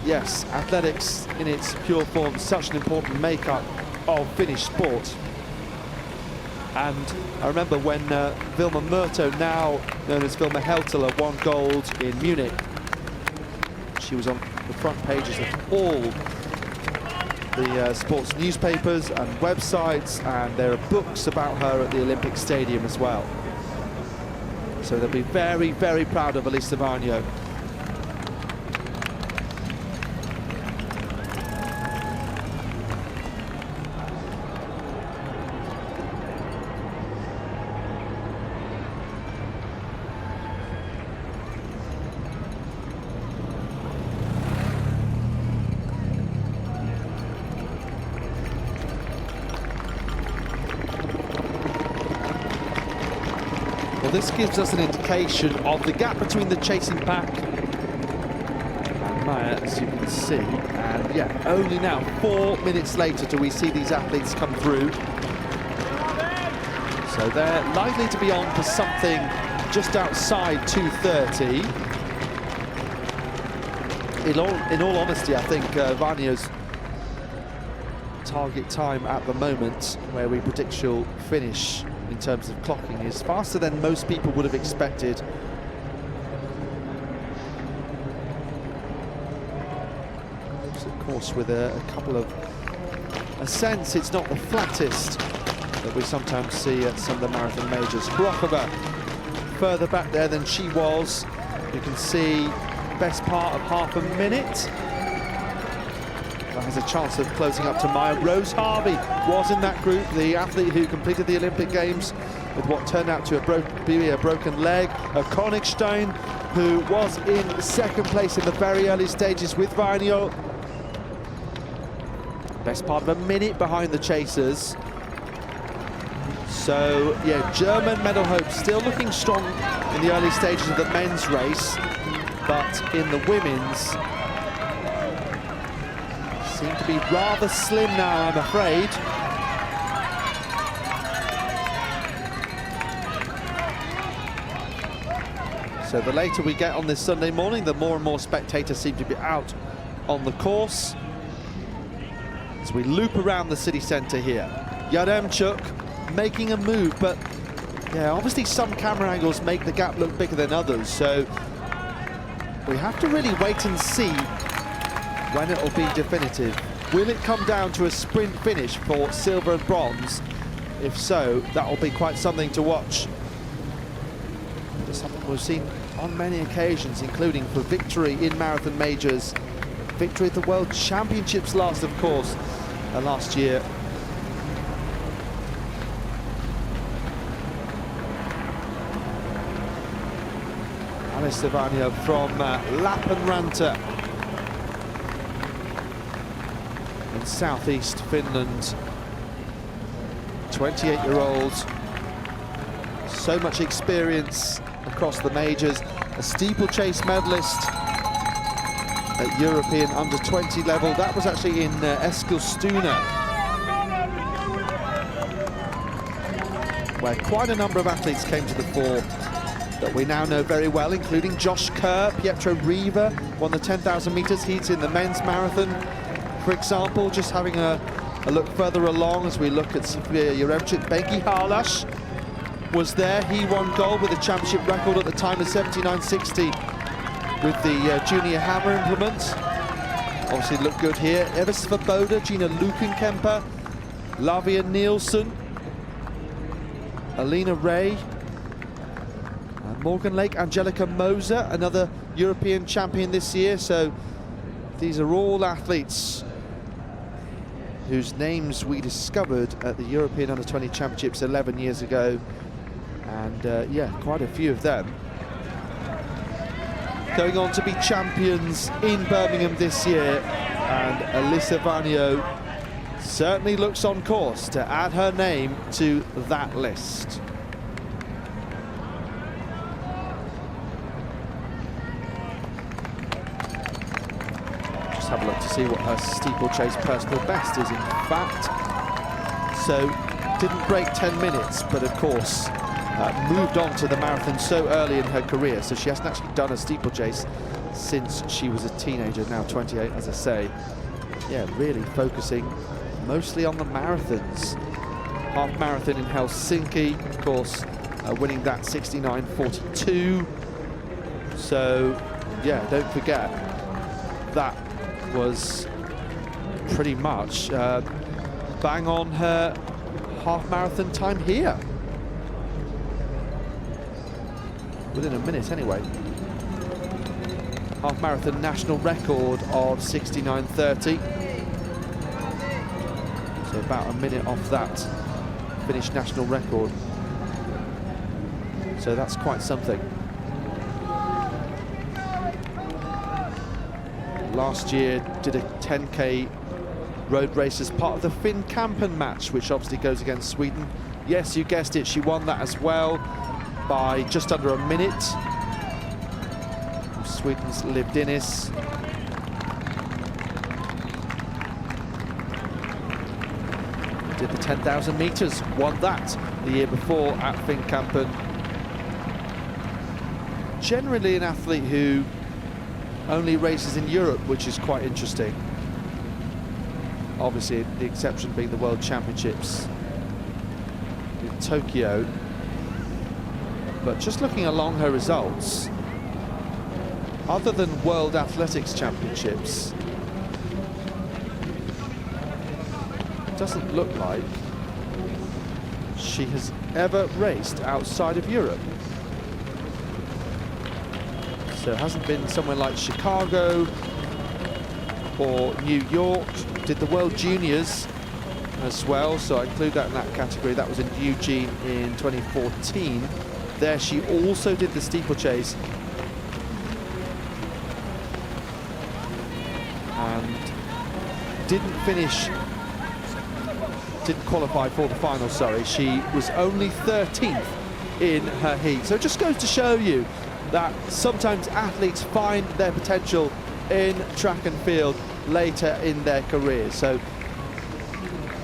yes, athletics in its pure form, such an important makeup of Finnish sport. And I remember when Vilma Murto, now known as Vilma Helteler, won gold in Munich. She was on the front pages of all the sports newspapers and websites, and there are books about her at the Olympic Stadium as well. So they'll be very, very proud of Elisa Varnio. This gives us an indication of the gap between the chasing pack and Maya, as you can see. And yeah, only now, 4 minutes later, do we see these athletes come through. So they're likely to be on for something just outside 2:30. In all honesty, I think Varnio's target time at the moment, where we predict she'll finish in terms of clocking, is faster than most people would have expected. So of course, with a couple of ascents, it's not the flattest that we sometimes see at some of the marathon majors. Krokova further back there than she was. You can see best part of half a minute. That has a chance of closing up to Maya. Rose Harvey was in that group, the athlete who completed the Olympic Games with what turned out to be a broken leg. Konigstein, who was in second place in the very early stages with Varnio. Best part of a minute behind the chasers. So, yeah, German medal hopes still looking strong in the early stages of the men's race, but in the women's, seem to be rather slim now, I'm afraid. So the later we get on this Sunday morning, the more and more spectators seem to be out on the course. As we loop around the city centre here, Yaremchuk making a move, but yeah, obviously some camera angles make the gap look bigger than others, so we have to really wait and see when it'll be definitive. Will it come down to a sprint finish for silver and bronze? If so, that will be quite something to watch. It's something we've seen on many occasions, including for victory in marathon majors, victory at the World Championships last year. Elisa Varnio from Lappeenranta in southeast Finland. 28-year-old, so much experience across the majors, a steeplechase medalist at European under-20 level. That was actually in Eskilstuna, where quite a number of athletes came to the fore that we now know very well, including Josh Kerr. Pietro Riva won the 10,000 metres heats in the men's marathon, for example. Just having a look further along as we look at Sofia Yaremchuk. Bengi Harlash was there. He won gold with a championship record at the time of 79.60 with the junior hammer implement. Obviously looked good here. Eva Svoboda, Gina Lukenkemper, Lavia Nielsen, Alina Ray, Morgan Lake, Angelica Moser, another European champion this year. So these are all athletes whose names we discovered at the European Under-20 Championships 11 years ago. And yeah, quite a few of them going on to be champions in Birmingham this year. And Elisa Varnio certainly looks on course to add her name to that list. Have a look to see what her steeplechase personal best is, in fact. So didn't break 10 minutes, but of course moved on to the marathon so early in her career, so she hasn't actually done a steeplechase since she was a teenager, now 28, as I say. Yeah, really focusing mostly on the marathons. half marathon in Helsinki, of course, winning that 69.42. So, yeah, don't forget, that was pretty much bang on her half marathon time here. Within a minute, anyway. Half marathon national record of 69.30. So about a minute off that Finnish national record. So that's quite something. Last year did a 10K road race as part of the Finn Kampen match, which obviously goes against Sweden. Yes, you guessed it, she won that as well by just under a minute. Sweden's Liv Dinnis. Did the 10,000 meters, won that the year before at Finn Kampen. Generally an athlete who only races in Europe, which is quite interesting. Obviously, the exception being the World Championships in Tokyo. But just looking along her results, other than World Athletics Championships, it doesn't look like she has ever raced outside of Europe. So it hasn't been somewhere like Chicago or New York. Did the World Juniors as well, so I include that in that category. That was in Eugene in 2014. There she also did the steeplechase and didn't qualify for the final, sorry. She was only 13th in her heat. So it just goes to show you that sometimes athletes find their potential in track and field later in their careers. So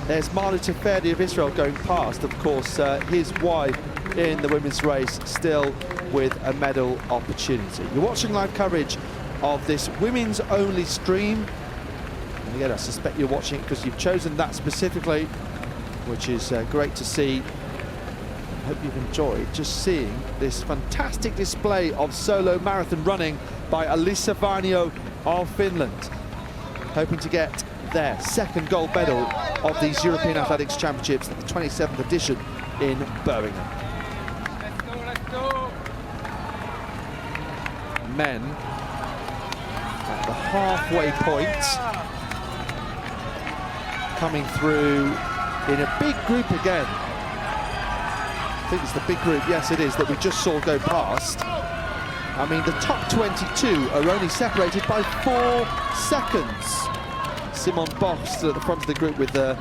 there's Marley Teferi of Israel going past, of course, his wife in the women's race, still with a medal opportunity. You're watching live coverage of this women's only stream. And again, I suspect you're watching it because you've chosen that specifically, which is great to see. I hope you've enjoyed just seeing this fantastic display of solo marathon running by Elisa Vainio of Finland, hoping to get their second gold medal of these European Athletics Championships at the 27th edition in Birmingham. Let's go. Men at the halfway point, coming through in a big group again. I think it's the big group, yes it is, that we just saw go past. I mean, the top 22 are only separated by 4 seconds. Simon Boch still at the front of the group with the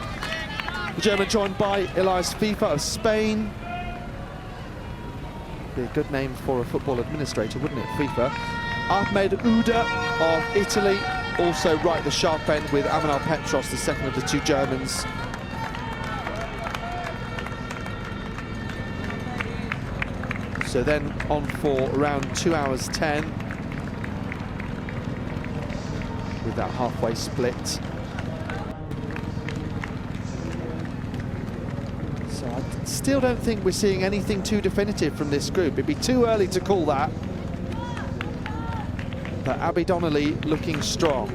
German, joined by Elias FIFA of Spain. Be a good name for a football administrator, wouldn't it, FIFA? Ahmed Uda of Italy, also right at the sharp end with Amanal Petros, the second of the 2 Germans. So then on for around 2 hours 10 with that halfway split. So I still don't think we're seeing anything too definitive from this group. It'd be too early to call that. But Abby Donnelly looking strong.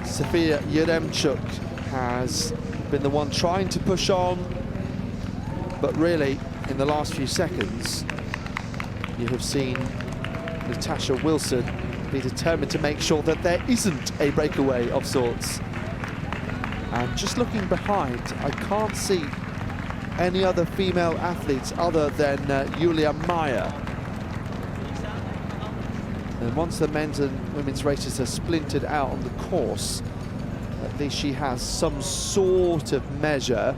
Sofia Yaremchuk has been the one trying to push on, but really, in the last few seconds, you have seen Natasha Wilson be determined to make sure that there isn't a breakaway of sorts. And just looking behind, I can't see any other female athletes other than Julia Meyer. And once the men's and women's races are splintered out on the course, at least she has some sort of measure,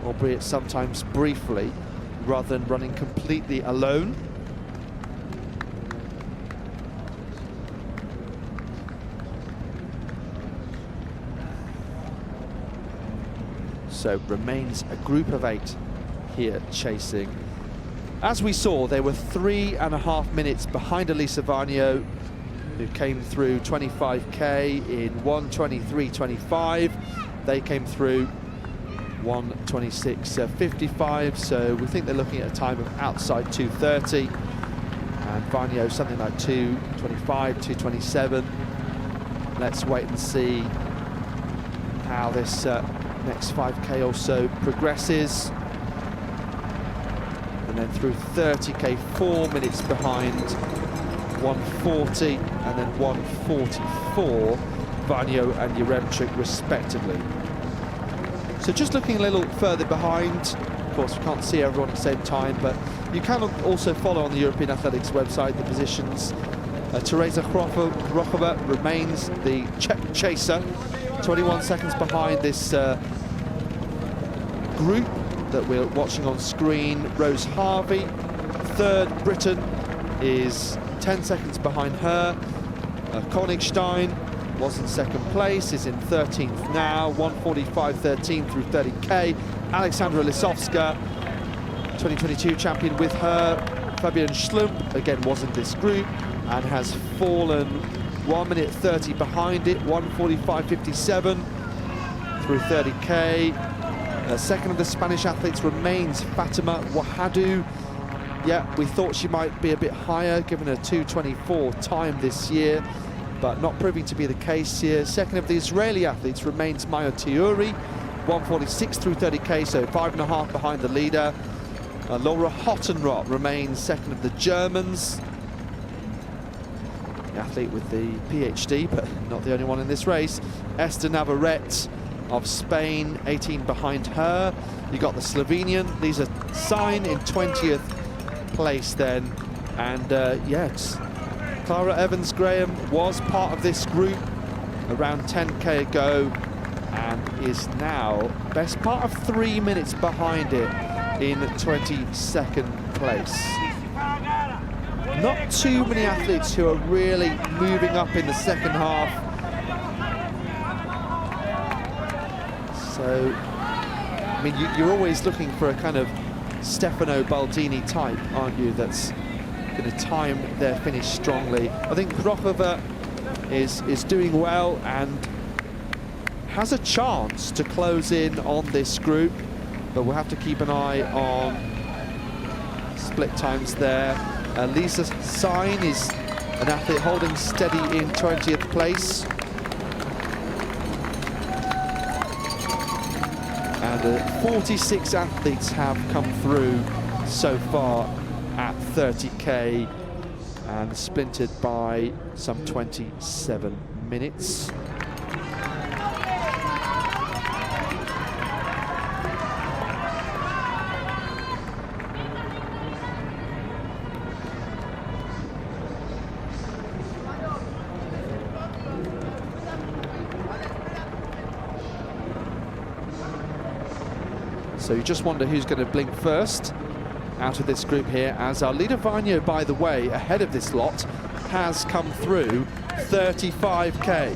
albeit sometimes briefly, rather than running completely alone. So remains a group of 8 here chasing. As we saw, they were 3.5 minutes behind Elisa Vainio, who came through 25k in 1:23.25. They came through 1:26.55, so we think they're looking at a time of outside 2:30, and Vanyo something like 2:25, 2:27. Let's wait and see how this next 5K or so progresses. And then through 30K, 4 minutes behind, 1:40 and then 1:44, Vanyo and Yaremchuk respectively. So just looking a little further behind, of course we can't see everyone at the same time, but you can also follow on the European Athletics website the positions. Teresa Grochova remains the Czech chaser, 21 seconds behind this group that we're watching on screen. Rose Harvey, third Britain, is 10 seconds behind her. Konigstein was in second place, is in 13th now, 1:45.13 through 30K. Alexandra Lisowska, 2022 champion with her. Fabian Schlump, again, was in this group and has fallen 1 minute 30 behind it, 1:45.57 through 30K. Second of the Spanish athletes remains Fatima Wahadou. Yeah, we thought she might be a bit higher given her 2:24 time this year, but not proving to be the case here. Second of the Israeli athletes remains Maya Tiuri, 1:46 through 30K, so 5.5 behind the leader. Laura Hottenrott remains second of the Germans. The athlete with the PhD, but not the only one in this race. Esther Navarrete of Spain, 18 behind her. You got the Slovenian, Lisa Sign in 20th place then. And yes, Clara Evans-Graham was part of this group around 10K ago and is now best part of 3 minutes behind it in 22nd place. Not too many athletes who are really moving up in the second half. So, I mean, you're always looking for a kind of Stefano Baldini type, aren't you, that's going to time their finish strongly. I think Grochova is doing well and has a chance to close in on this group, but we'll have to keep an eye on split times there. Lisa Sign is an athlete holding steady in 20th place. And 46 athletes have come through so far at 30K and splintered by some 27 minutes. So you just wonder who's going to blink first out of this group here, as our leader Vanyo, by the way, ahead of this lot, has come through 35K.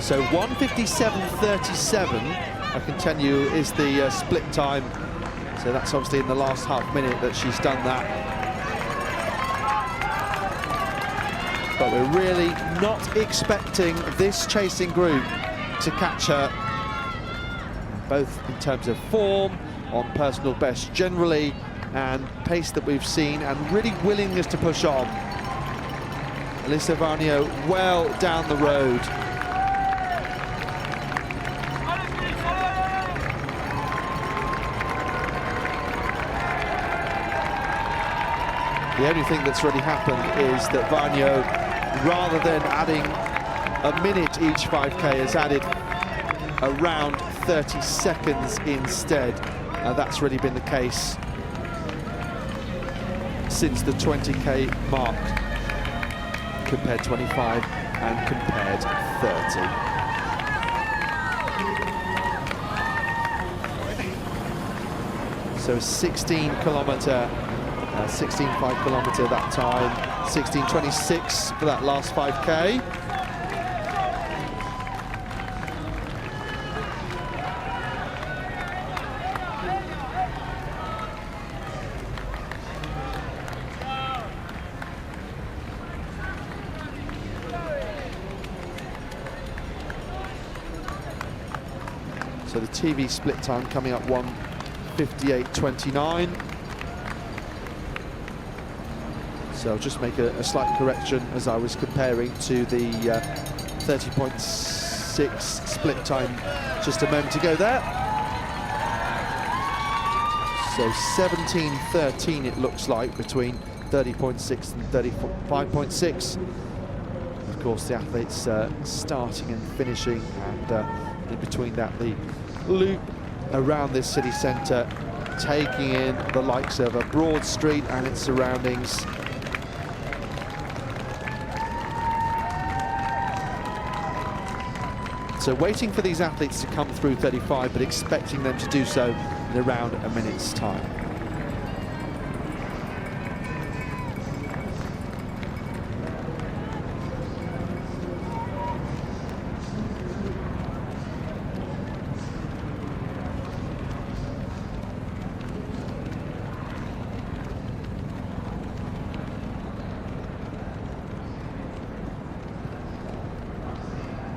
So 1:57.37, I can tell you, is the split time. So that's obviously in the last half minute that she's done that. But we're really not expecting this chasing group to catch her, both in terms of form, on personal best generally, and pace that we've seen, and really willingness to push on. Alyssa Vanyo well down the road. The only thing that's really happened is that Vanyo, rather than adding a minute each 5K, has added around 30 seconds instead. That's really been the case since the 20K mark, compared 25 and compared 30. So 16-kilometre, 16.5-kilometre that time, 16:26 for that last 5K. So the TV split time coming up 1:58.29. So I'll just make a slight correction as I was comparing to the 30.6 split time just a moment ago there. So 17:13 it looks like between 30.6 and 35.6. Of course, the athletes starting and finishing, and in between that, the loop around this city centre, taking in the likes of a Broad Street and its surroundings. So waiting for these athletes to come through 35, but expecting them to do so in around a minute's time.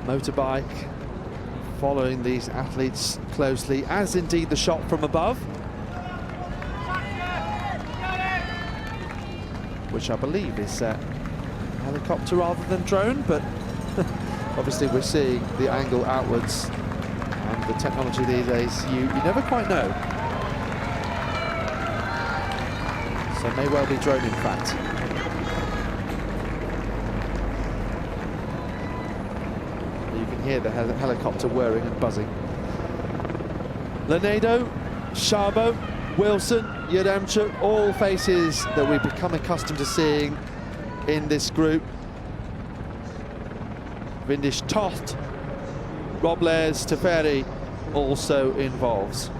Motorbike following these athletes closely, as indeed the shot from above, which I believe is a helicopter rather than drone, but obviously we're seeing the angle outwards, and the technology these days, you never quite know. So it may well be drone in fact. Hear the helicopter whirring and buzzing. Lanedo, Szabo, Wilson, Yaremchuk, all faces that we've become accustomed to seeing in this group. Vindish Toft, Robles, Teferi also involves.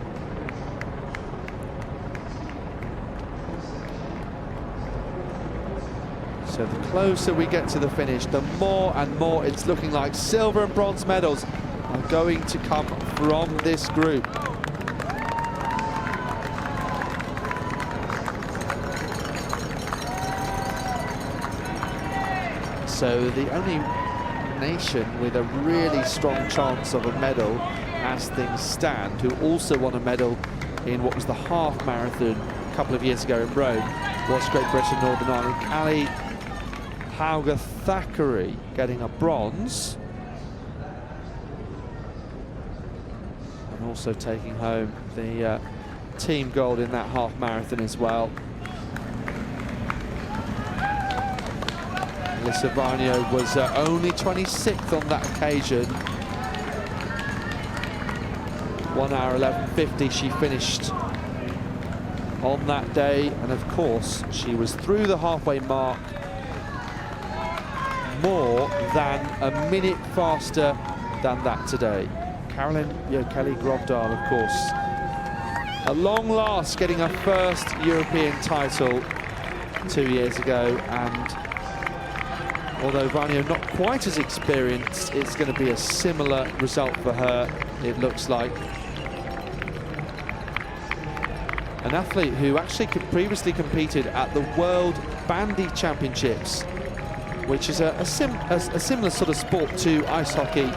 So the closer we get to the finish, the more and more it's looking like silver and bronze medals are going to come from this group. So the only nation with a really strong chance of a medal as things stand, who also won a medal in what was the half marathon a couple of years ago in Rome, was Great Britain, Northern Ireland. Callie Hauger Thackeray getting a bronze, and also taking home the team gold in that half marathon as well. Alyssa Varnio was only 26th on that occasion. 1 hour 11:50 she finished on that day, and of course she was through the halfway mark more than a minute faster than that today. Carolyn Kelly Grovdal, of course, at long last getting her first European title 2 years ago, and although Varnio not quite as experienced, it's going to be a similar result for her, it looks like. An athlete who actually previously competed at the World Bandy Championships, which is a similar sort of sport to ice hockey.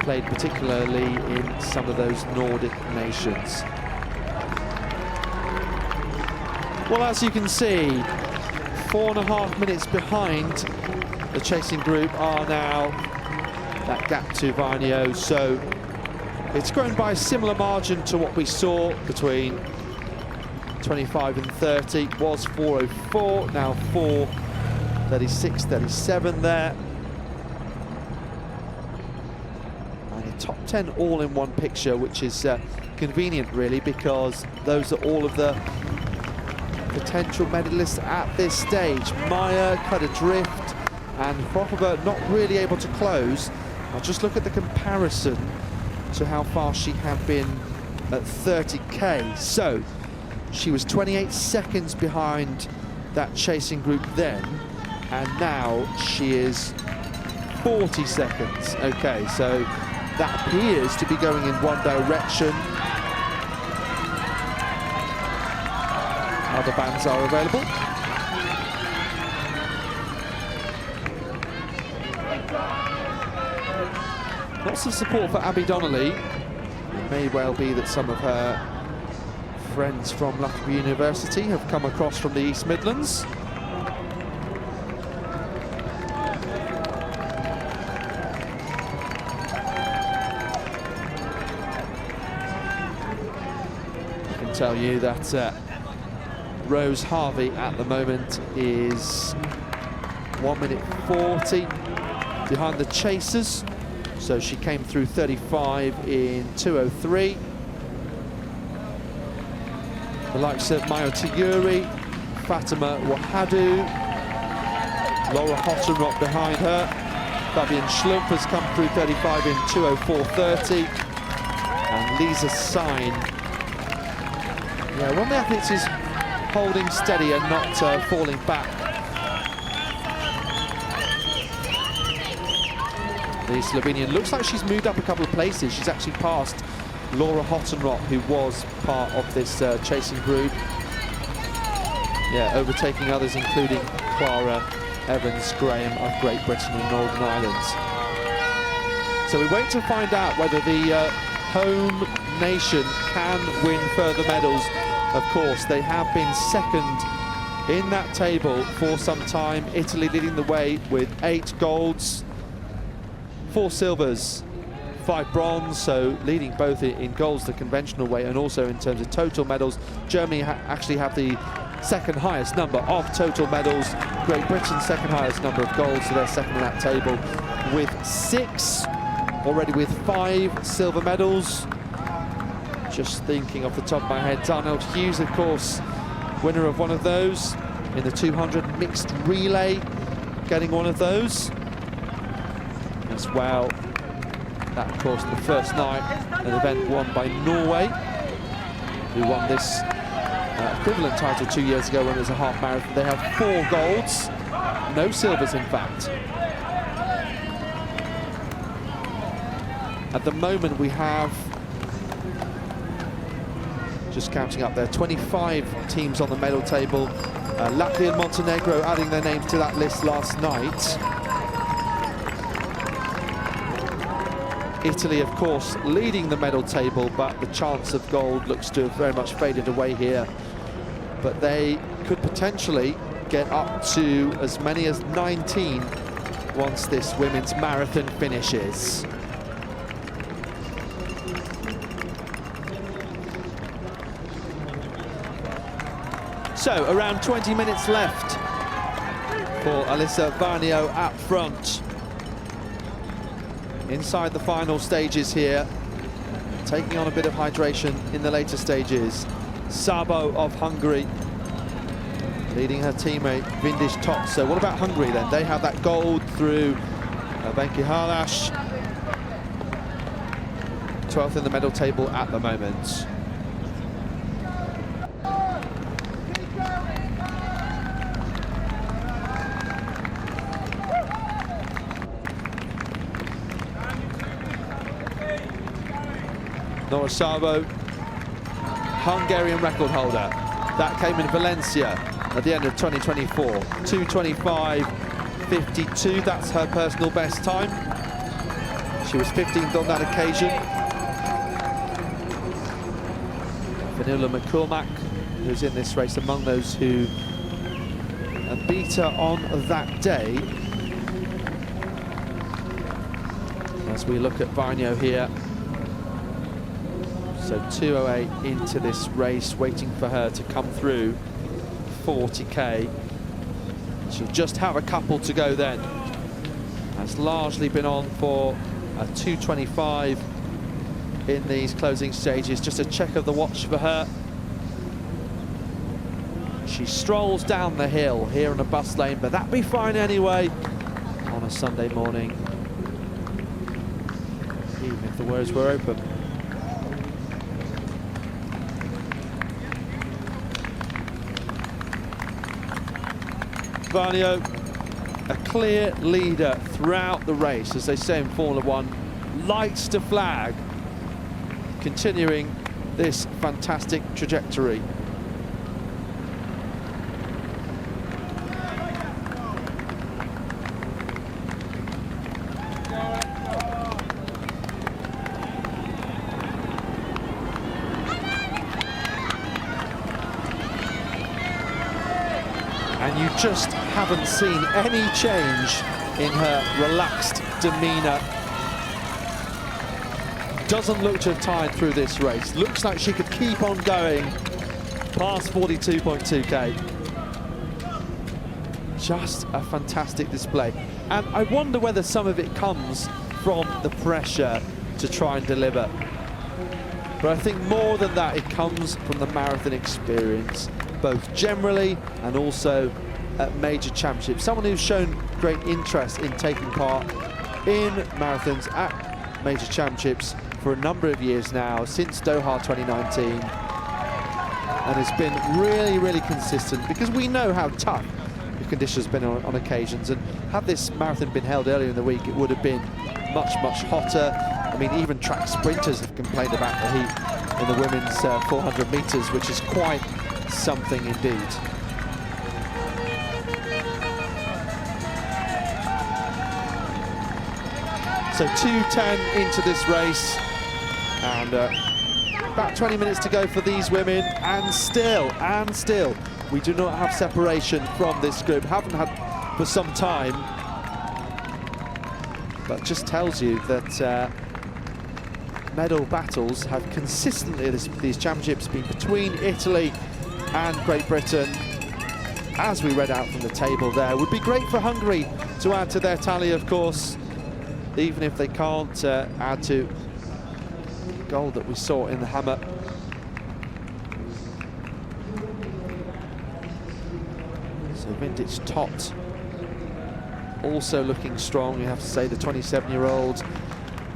Played particularly in some of those Nordic nations. Well, as you can see, 4.5 minutes behind the chasing group are now, that gap to Varnio, so it's grown by a similar margin to what we saw between 25 and 30. It was 4:04, now 4:36, 37 there. And a top 10 all in one picture, which is convenient really, because those are all of the potential medalists at this stage. Meyer cut adrift, and Kropova not really able to close. I'll just look at the comparison to how far she had been at 30k. So she was 28 seconds behind that chasing group then, and now she is 40 seconds. Okay, so that appears to be going in one direction. Other bands are available. Lots of support for Abby Donnelly. It may well be that some of her friends from Loughborough University have come across from the East Midlands. I can tell you that Rose Harvey at the moment is 1 minute 40 behind the chasers. So she came through 35 in 2:03. The likes of Mayo Tiyuri, Fatima Wahadu, Laura Hottenrott behind her. Fabian Schlumpf has come through 35 in 2:04.30. And Lisa Sign. Yeah, one of the athletes is holding steady and not falling back. The Slovenian looks like she's moved up a couple of places. She's actually passed Laura Hottenrott, who was part of this chasing group. Yeah, overtaking others, including Clara Evans-Graham of Great Britain and Northern Ireland. So we wait to find out whether the home nation can win further medals. Of course, they have been second in that table for some time. Italy leading the way with 8 golds, 4 silvers, 5 bronze, so leading both in golds the conventional way and also in terms of total medals. Germany actually have the second highest number of total medals. Great Britain second highest number of golds, so they're second in that table with 6, already with 5 silver medals. Just thinking off the top of my head, Darnell Hughes, of course, winner of one of those in the 200 mixed relay, getting one of those as well. That, of course, the first night, an event won by Norway, who won this equivalent title 2 years ago when it was a half marathon. They have 4 golds, no silvers, in fact. At the moment, we have, just counting up there, 25 teams on the medal table. Latvia and Montenegro adding their names to that list last night. Italy, of course, leading the medal table, but the chance of gold looks to have very much faded away here. But they could potentially get up to as many as 19 once this women's marathon finishes. So, around 20 minutes left for Alyssa Varnio up front. Inside the final stages here, taking on a bit of hydration in the later stages. Sabo of Hungary leading her teammate Vindish Totso. What about Hungary then? They have that gold through Benki Halash. 12th in the medal table at the moment. Nora Sabo, Hungarian record holder. That came in Valencia at the end of 2024. 2:25.52, that's her personal best time. She was 15th on that occasion. Vanilla McCormack, who's in this race, among those who beat her on that day. As we look at Varnio here. So 2:08 into this race, waiting for her to come through 40k. She'll just have a couple to go then. Has largely been on for a 2:25 in these closing stages. Just a check of the watch for her. She strolls down the hill here in a bus lane, but that'd be fine anyway on a Sunday morning, even if the roads were open. Varnio, a clear leader throughout the race, as they say in Formula One, lights to flag, continuing this fantastic trajectory. and you just haven't seen any change in her relaxed demeanour. Doesn't look to have tired through this race. Looks like she could keep on going past 42.2k. Just a fantastic display. And I wonder whether some of it comes from the pressure to try and deliver. But I think more than that, it comes from the marathon experience, both generally and also at major championships. Someone who's shown great interest in taking part in marathons at major championships for a number of years now, since Doha 2019, and has been really, really consistent, because we know how tough the conditions have been on occasions, and had this marathon been held earlier in the week, it would have been much, much hotter. I mean, even track sprinters have complained about the heat in the women's 400 metres, which is quite something indeed. So 2:10 into this race, and about 20 minutes to go for these women, and still, we do not have separation from this group. Haven't had for some time, but just tells you that medal battles have consistently, these championships, been between Italy and Great Britain, as we read out from the table there. Would be great for Hungary to add to their tally, of course, even if they can't add to the goal that we saw in the hammer. So vintage Tot also looking strong, you have to say, the 27-year-old.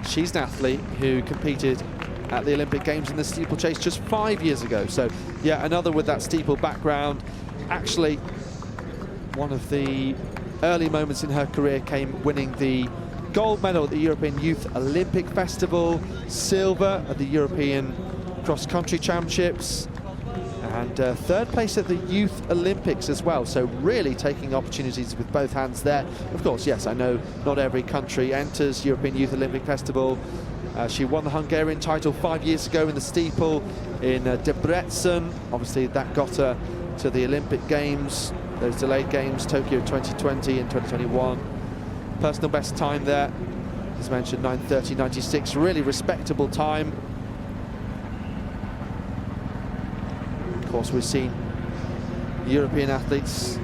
She's an athlete who competed at the Olympic Games in the steeplechase just 5 years ago. So, yeah, another with that steeple background. Actually, one of the early moments in her career came winning the gold medal at the European Youth Olympic Festival, silver at the European Cross Country Championships, and third place at the Youth Olympics as well. So really taking opportunities with both hands there. Of course, yes, I know not every country enters European Youth Olympic Festival. She won the Hungarian title 5 years ago in the steeple in Debrecen. Obviously, that got her to the Olympic Games, those delayed games, Tokyo 2020 and 2021. Personal best time there, as mentioned, 9:30.96, really respectable time. Of course, we've seen European athletes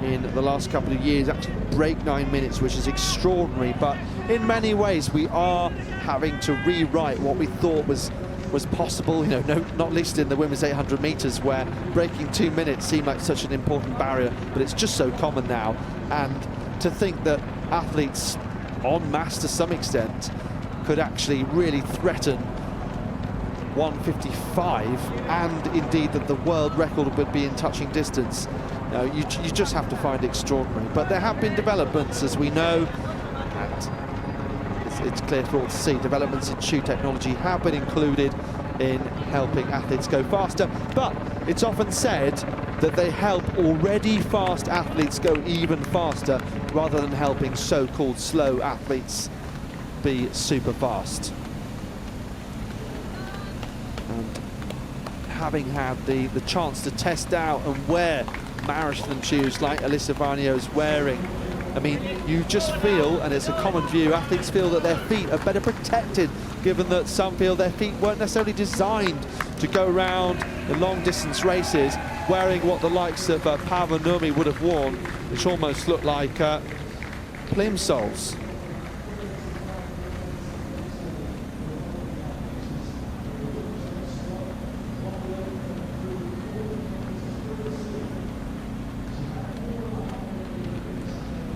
in the last couple of years actually break 9 minutes, which is extraordinary, but in many ways we are having to rewrite what we thought was possible, you know, not least in the women's 800 metres, where breaking 2 minutes seemed like such an important barrier, but it's just so common now. And to think that athletes en masse to some extent could actually really threaten 1:55, and indeed that the world record would be in touching distance, you just have to find extraordinary. But there have been developments, as we know, and it's clear for all to see. Developments in shoe technology have been included in helping athletes go faster, but it's often said that they help already fast athletes go even faster, rather than helping so-called slow athletes be super fast. And having had the chance to test out and wear marathon shoes like Alyssa Varnio is wearing, I mean, you just feel, and it's a common view, athletes feel that their feet are better protected, given that some feel their feet weren't necessarily designed to go around in long-distance races wearing what the likes of Paavo Nurmi would have worn, which almost looked like plimsolls.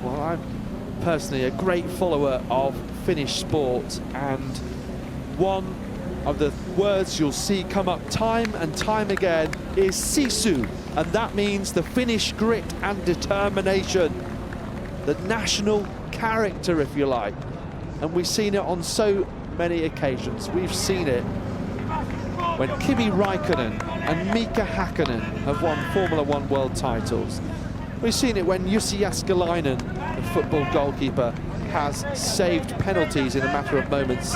Well, I'm personally a great follower of Finnish sport, and one of the words you'll see come up time and time again is sisu, and that means the Finnish grit and determination, the national character, if you like. And we've seen it on so many occasions. We've seen it when Kimi Räikkönen and Mika Häkkinen have won Formula One world titles. We've seen it when Jussi Jääskeläinen, the football goalkeeper, has saved penalties in a matter of moments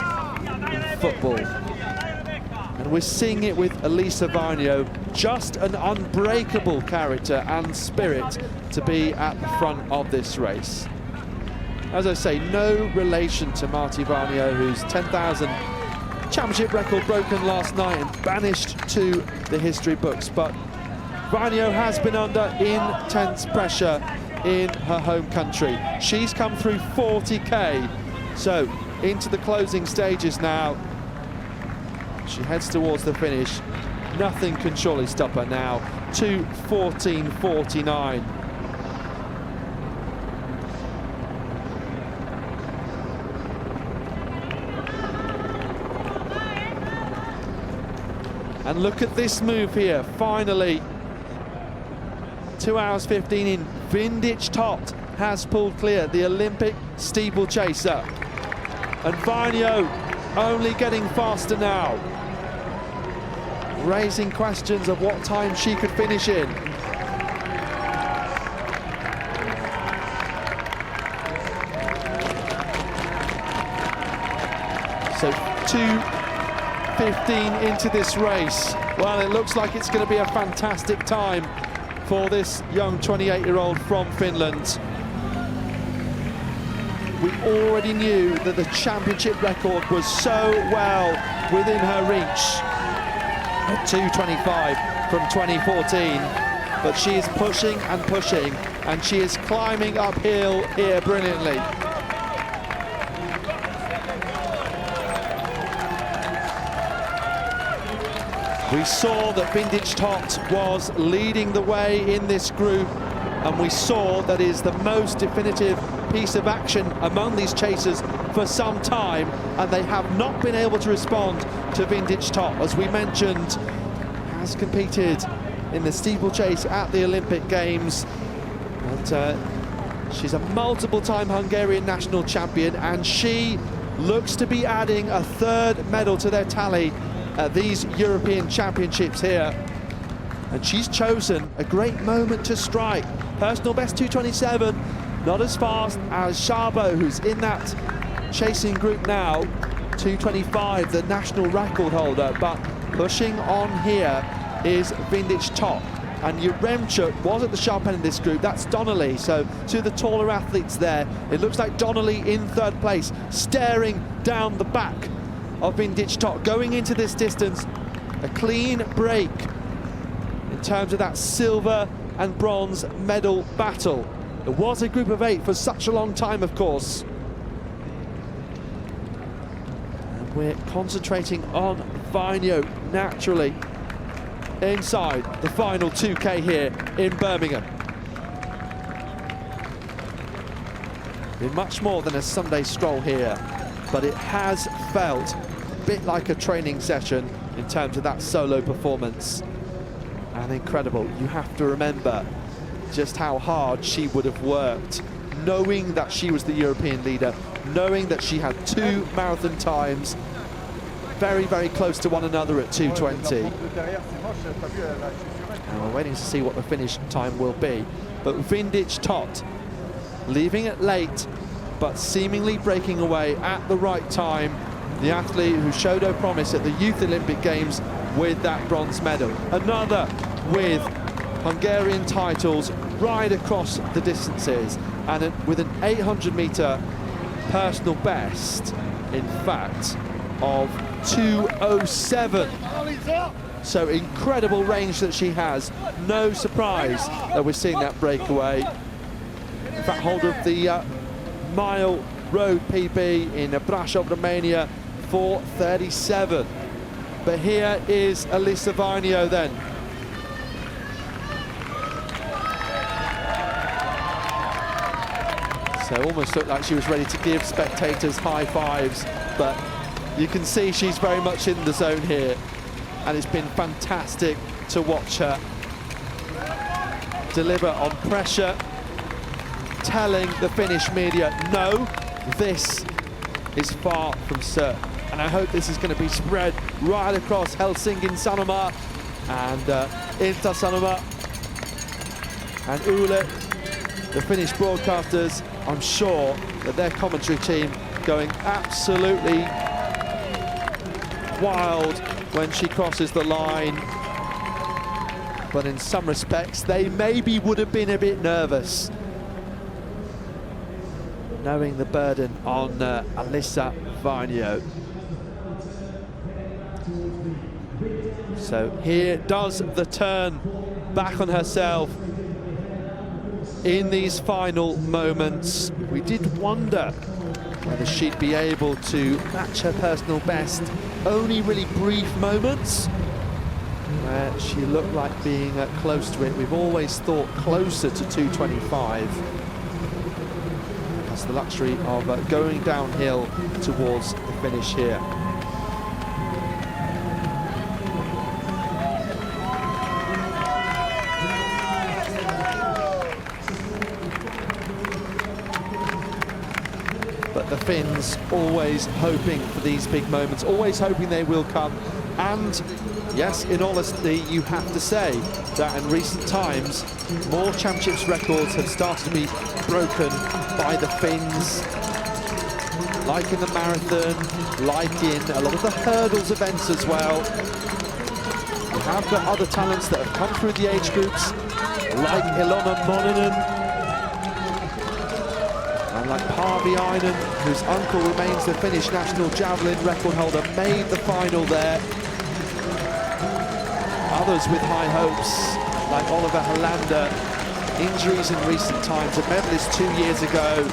in football. And we're seeing it with Elisa Varnio, just an unbreakable character and spirit to be at the front of this race. As I say, no relation to Marti Varnio, whose 10,000 championship record broken last night and banished to the history books. But Varnio has been under intense pressure in her home country. She's come through 40k, so into the closing stages now. She heads towards the finish. Nothing can surely stop her now. 2:14.49. And look at this move here, finally. 2 hours 15 in. Vintage Tot has pulled clear, the Olympic steeplechaser. And Varnio only getting faster now, raising questions of what time she could finish in. So 2:15 into this race. Well, it looks like it's going to be a fantastic time for this young 28-year-old from Finland. We already knew that the championship record was so well within her reach at 2:25 from 2014, but she is pushing and pushing, and she is climbing uphill here brilliantly. We saw that Vintage Tot was leading the way in this group, and we saw that is the most definitive piece of action among these chasers for some time, and they have not been able to respond to Vintage Tot. As we mentioned, has competed in the steeplechase at the Olympic Games, but she's a multiple-time Hungarian national champion, and she looks to be adding a third medal to their tally at these European Championships here. And she's chosen a great moment to strike. Personal best 2:27, not as fast as Szabo, who's in that chasing group now. 2:25, the national record holder, but pushing on here is Vintage Tot. And Yaremchuk was at the sharp end of this group. That's Donnelly, so two of the taller athletes there. It looks like Donnelly in third place, staring down the back of Vintage Tot. Going into this distance, a clean break in terms of that silver and bronze medal battle. It was a group of 8 for such a long time, of course. And we're concentrating on Varnio naturally inside the final 2K here in Birmingham. Been much more than a Sunday stroll here, but it has felt a bit like a training session in terms of that solo performance. And incredible. You have to remember just how hard she would have worked, knowing that she was the European leader, knowing that she had 2 marathon times very, very close to one another at 2:20. And we're waiting to see what the finish time will be. But Vintage Tot leaving it late, but seemingly breaking away at the right time. The athlete who showed her promise at the Youth Olympic Games with that bronze medal. Another with Hungarian titles right across the distances, and with an 800-meter personal best, in fact, of 2:07. So incredible range that she has. No surprise that we're seeing that breakaway. In fact, holder of the mile road PB in Brasov, Romania, 4:37. But here is Elisa Varnio then. So almost looked like she was ready to give spectators high fives, but you can see she's very much in the zone here, and it's been fantastic to watch her deliver on pressure, telling the Finnish media, no, this is far from certain. And I hope this is going to be spread right across Helsingin Sanoma and Ilta-Sanoma and Yle, the Finnish broadcasters. I'm sure that their commentary team going absolutely wild when she crosses the line. But in some respects, they maybe would have been a bit nervous, knowing the burden on Alyssa Varnio. So here does the turn back on herself in these final moments. We did wonder whether she'd be able to match her personal best. Only really brief moments where she looked like being close to it. We've always thought closer to 2:25. That's the luxury of going downhill towards the finish here. But the Finns always hoping for these big moments, always hoping they will come. And yes, in honesty, you have to say that in recent times, more championships records have started to be broken by the Finns, like in the marathon, like in a lot of the hurdles events as well. You have got other talents that have come through the age groups, like Ilona Mononen, and like Parvi Ainen, whose uncle remains the Finnish national javelin record holder, made the final there. Others with high hopes, like Oliver Helander, injuries in recent times, a medalist 2 years ago.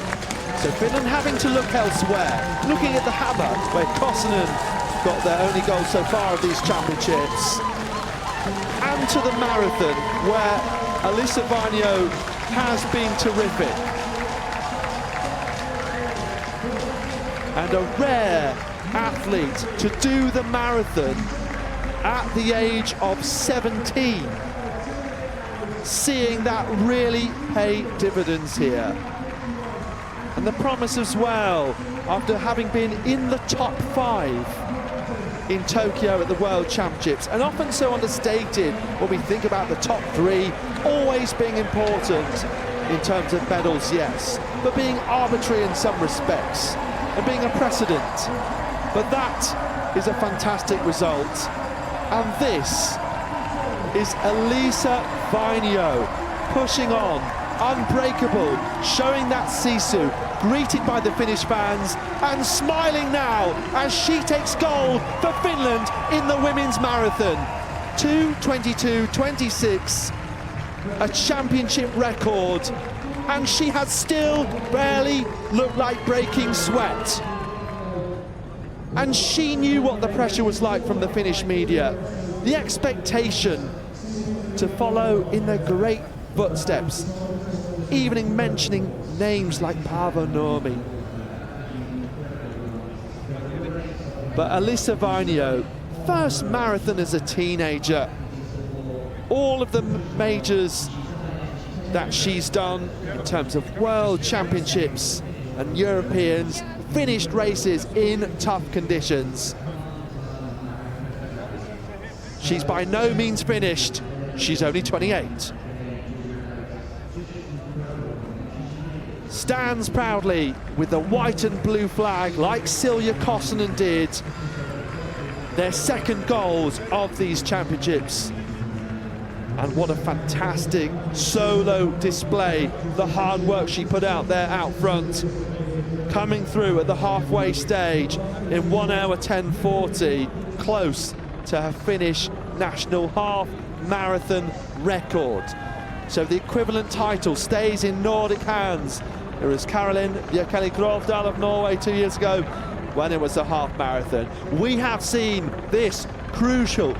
So Finland having to look elsewhere, looking at the hammer, where Kosonen got their only goal so far of these championships, and to the marathon, where Alyssa Varnio has been terrific. And a rare athlete to do the marathon at the age of 17. Seeing that really pay dividends here. And the promise as well, after having been in the top 5 in Tokyo at the World Championships, and often so understated when we think about the top 3 always being important in terms of medals, yes, but being arbitrary in some respects and being a precedent. But that is a fantastic result. And this is Alyssa Varnio pushing on, unbreakable, showing that sisu, greeted by the Finnish fans, and smiling now as she takes gold for Finland in the women's marathon. 2:22.26, a championship record, and she has still barely looked like breaking sweat. And she knew what the pressure was like from the Finnish media. The expectation to follow in their great footsteps, even mentioning names like Paavo Nurmi. But Alyssa Varnio, first marathon as a teenager. All of the majors that she's done in terms of world championships and Europeans, finished races in tough conditions. She's by no means finished. She's only 28. Stands proudly with the white and blue flag like Silja Kosonen did. Their second goals of these championships. And what a fantastic solo display. The hard work she put out there out front. Coming through at the halfway stage in 1 hour 10:40, close to her Finnish national half marathon record. So the equivalent title stays in Nordic hands. There was Caroline Bjerkeli Grovdal of Norway 2 years ago when it was a half marathon. We have seen this crucial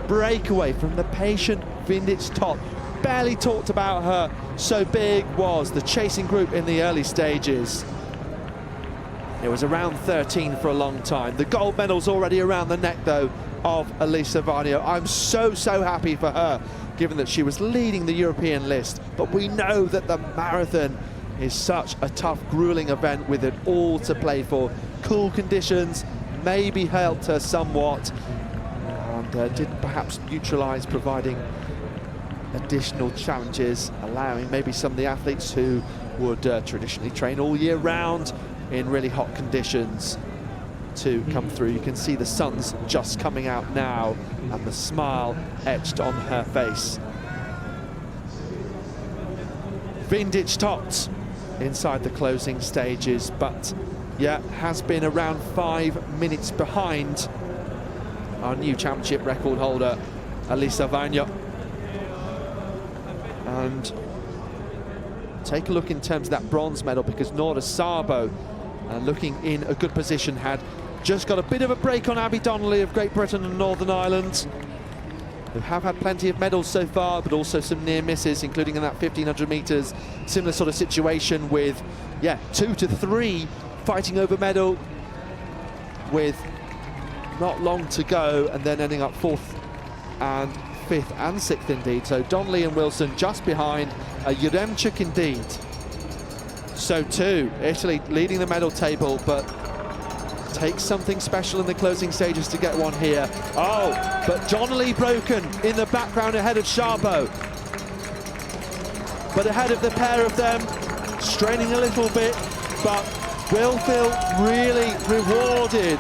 breakaway from the patient Vindits top. Barely talked about her, so big was the chasing group in the early stages. It was around 13 for a long time. The gold medal's already around the neck, though, of Alyssa Varnio. I'm so happy for her, given that she was leading the European list. But we know that the marathon is such a tough, grueling event with it all to play for. Cool conditions maybe helped her somewhat, and did perhaps neutralise, providing additional challenges, allowing maybe some of the athletes who would traditionally train all year round in really hot conditions to come through. You can see the sun's just coming out now and the smile etched on her face. Vintage topped inside the closing stages, but yeah, has been around 5 minutes behind our new championship record holder, Elisa Vagna. And take a look in terms of that bronze medal, because Nora Sabo, looking in a good position, had just got a bit of a break on Abby Donnelly of Great Britain and Northern Ireland, who have had plenty of medals so far, but also some near misses, including in that 1500 meters. Similar sort of situation with, yeah, 2 to 3 fighting over medal with not long to go, and then ending up 4th and 5th and 6th indeed. So Donnelly and Wilson just behind Yaremchuk indeed. So too, Italy leading the medal table, but takes something special in the closing stages to get one here. Oh, but Donnelly broken in the background ahead of Szabo. But ahead of the pair of them, straining a little bit, but will feel really rewarded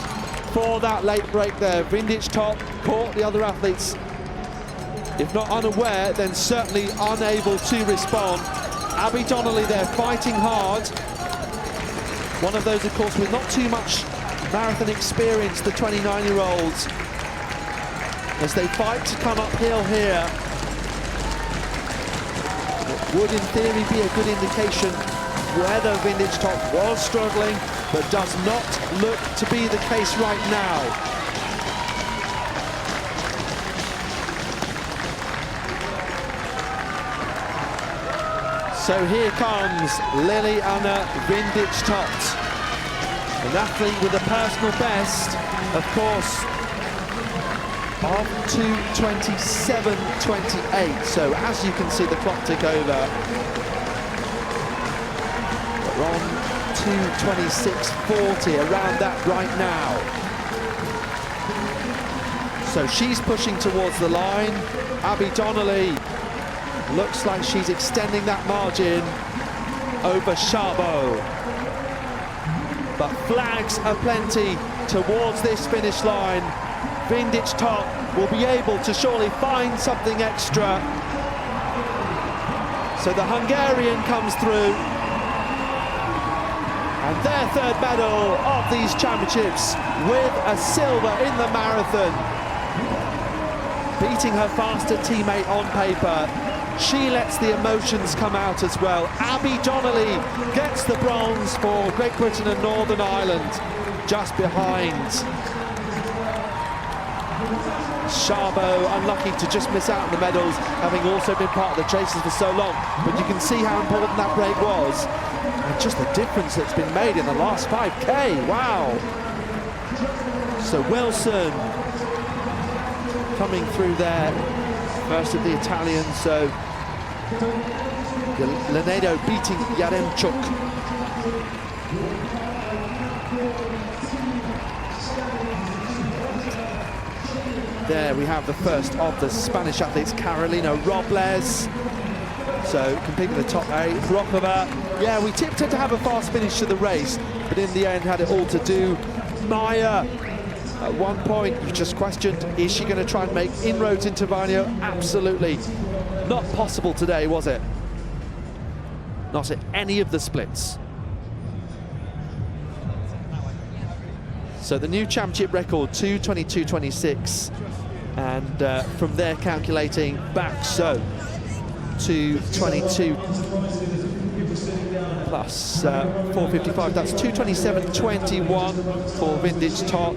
for that late break there. Vintage top caught the other athletes, if not unaware, then certainly unable to respond. Abby Donnelly there fighting hard. One of those, of course, with not too much marathon experience, the 29-year-olds, as they fight to come uphill here. It would in theory be a good indication whether Vintage top was struggling, but does not look to be the case right now. So here comes Liliana Vintage Topt, an athlete with a personal best, of course, of 2:27.28. So as you can see the clock tick over, we're on 2:26.40, around that right now. So she's pushing towards the line. Abby Donnelly looks like she's extending that margin over Szabo. But flags are plenty towards this finish line. Vintage top will be able to surely find something extra. So the Hungarian comes through, and their 3rd medal of these championships, with a silver in the marathon, beating her faster teammate on paper. She lets the emotions come out as well. Abby Donnelly gets the bronze for Great Britain and Northern Ireland, just behind. Szabo unlucky to just miss out on the medals, having also been part of the chases for so long. But you can see how important that break was, and just the difference that's been made in the last 5K. Wow. So Wilson coming through there, first of the Italians. So Lanedo beating Yaremchuk. There we have the first of the Spanish athletes, Carolina Robles. So completing the top 8. Rokova, yeah, we tipped her to have a fast finish to the race, but in the end had it all to do. Maya, at one point you just questioned, is she going to try and make inroads into Vagna? Absolutely not possible today, was it? Not at any of the splits. So the new championship record, 2:22.26, and from there calculating back, so 2:22 plus 4:55, that's 2:27.21 for Vintage top.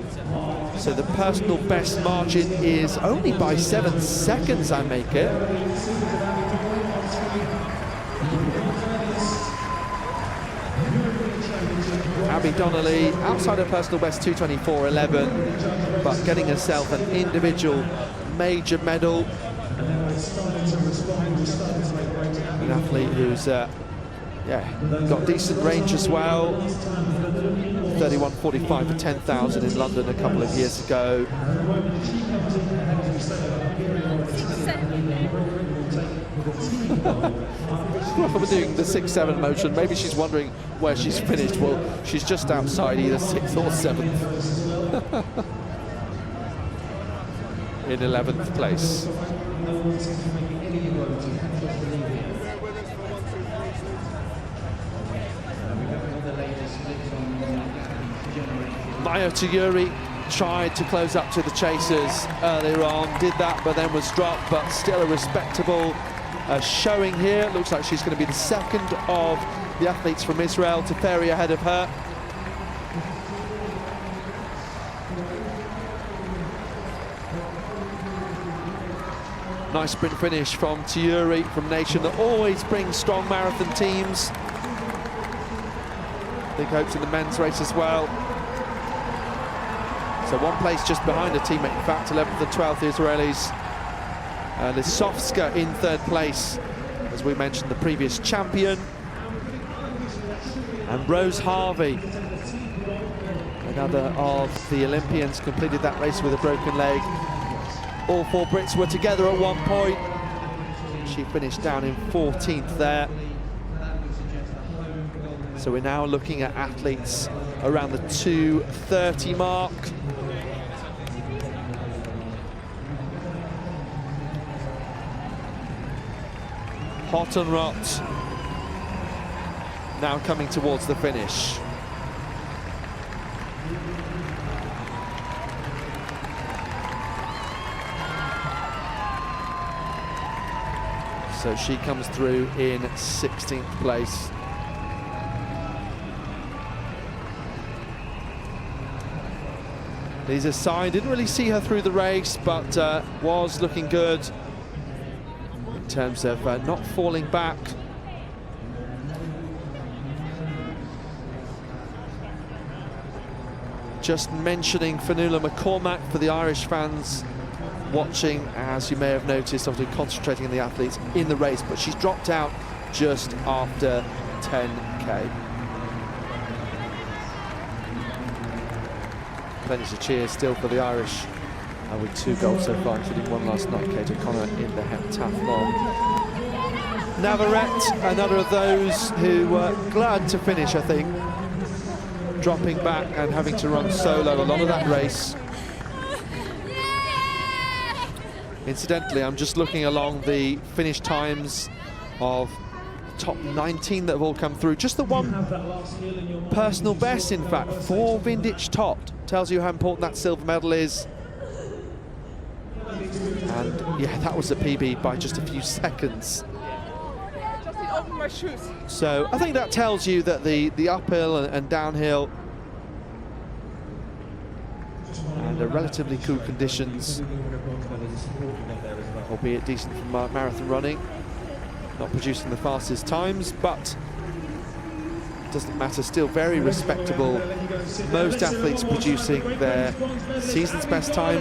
So the personal best margin is only by 7 seconds, I make it. Abby Donnelly, outside her personal best, 2:24.11, but getting herself an individual major medal. An athlete who's got decent range as well. 31.45 for 10,000 in London a couple of years ago. We're doing the 6-7 motion. Maybe she's wondering where she's finished. Well, she's just outside either 6th or 7th. in 11th place. Maya Tuyuri tried to close up to the chasers earlier on, did that, but then was dropped, but still a respectable showing here. Looks like she's going to be the second of the athletes from Israel. Teferi ahead of her. Nice sprint finish from Tuyuri, from nation that always brings strong marathon teams. Big hopes in the men's race as well. So one place just behind her teammate, in fact, 11th and 12th Israelis. Lisovska in third place, as we mentioned, the previous champion. And Rose Harvey, another of the Olympians, completed that race with a broken leg. All four Brits were together at one point. She finished down in 14th there. So we're now looking at athletes around the 2:30 mark. Hot and rot, now coming towards the finish. So she comes through in 16th place. Lisa Sai, didn't really see her through the race, but was looking good in terms of not falling back. Just mentioning Fionnuala McCormack for the Irish fans watching, as you may have noticed, obviously concentrating on the athletes in the race, but she's dropped out just after 10k. Plenty of cheers still for the Irish, with 2 goals so far, including one last night, Kate O'Connor in the heptathlon. Navarrete, another of those who were glad to finish, I think, dropping back and having to run solo a lot of that race. Incidentally, I'm just looking along the finish times of top 19 that have all come through. Just the one personal best, in fact, 4 Vindic topped. Tells you how important that silver medal is. And yeah, that was a PB by just a few seconds. So I think that tells you that the uphill and downhill and relatively cool conditions, albeit decent from marathon running, not producing the fastest times, but doesn't matter, still very respectable. Most athletes producing their season's best time.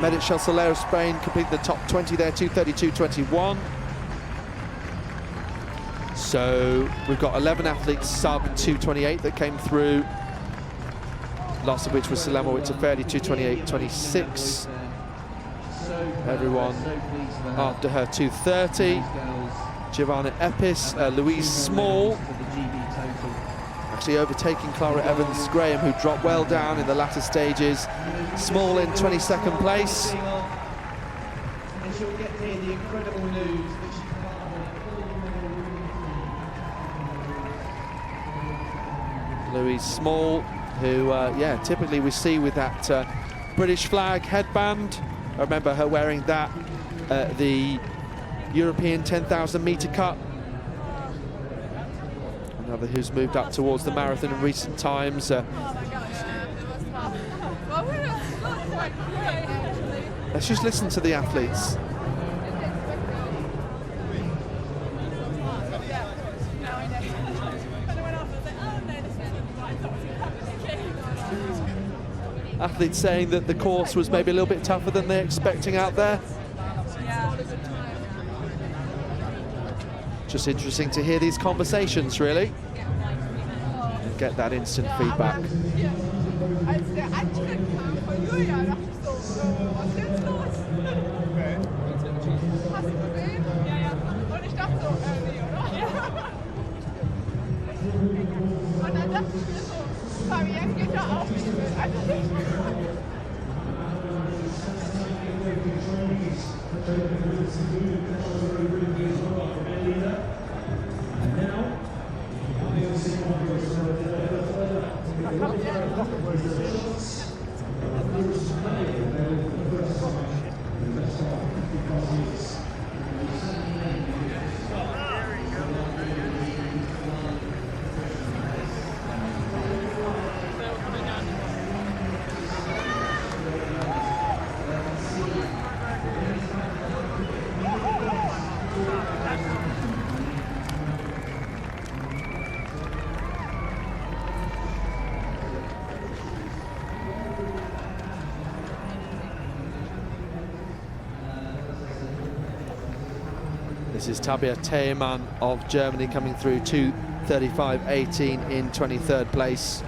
Medic Solero, Spain, completed the top 20 there, 2:32.21. So we've got 11 athletes sub 2:28 that came through, last of which was Selamowicz Teferi, 2:28.26. Everyone after her 2:30. Giovanna Epis, Louise Small, actually overtaking Clara Evans-Graham, who dropped well down in the latter stages. Small in 22nd place. And she'll get to hear the incredible news that she Louise Small, who, yeah, typically we see with that British flag headband. I remember her wearing that at the European 10,000 metre cut. Another who's moved up towards the marathon in recent times. Let's just listen to the athletes. Athletes saying that the course was maybe a little bit tougher than they're expecting out there. Just interesting to hear these conversations, really, and get that instant feedback. Und dann dachte ich mir so, Fabienne geht da auch nicht mit. Also This is Tabea Teeman of Germany coming through 2:35.18 in 23rd place.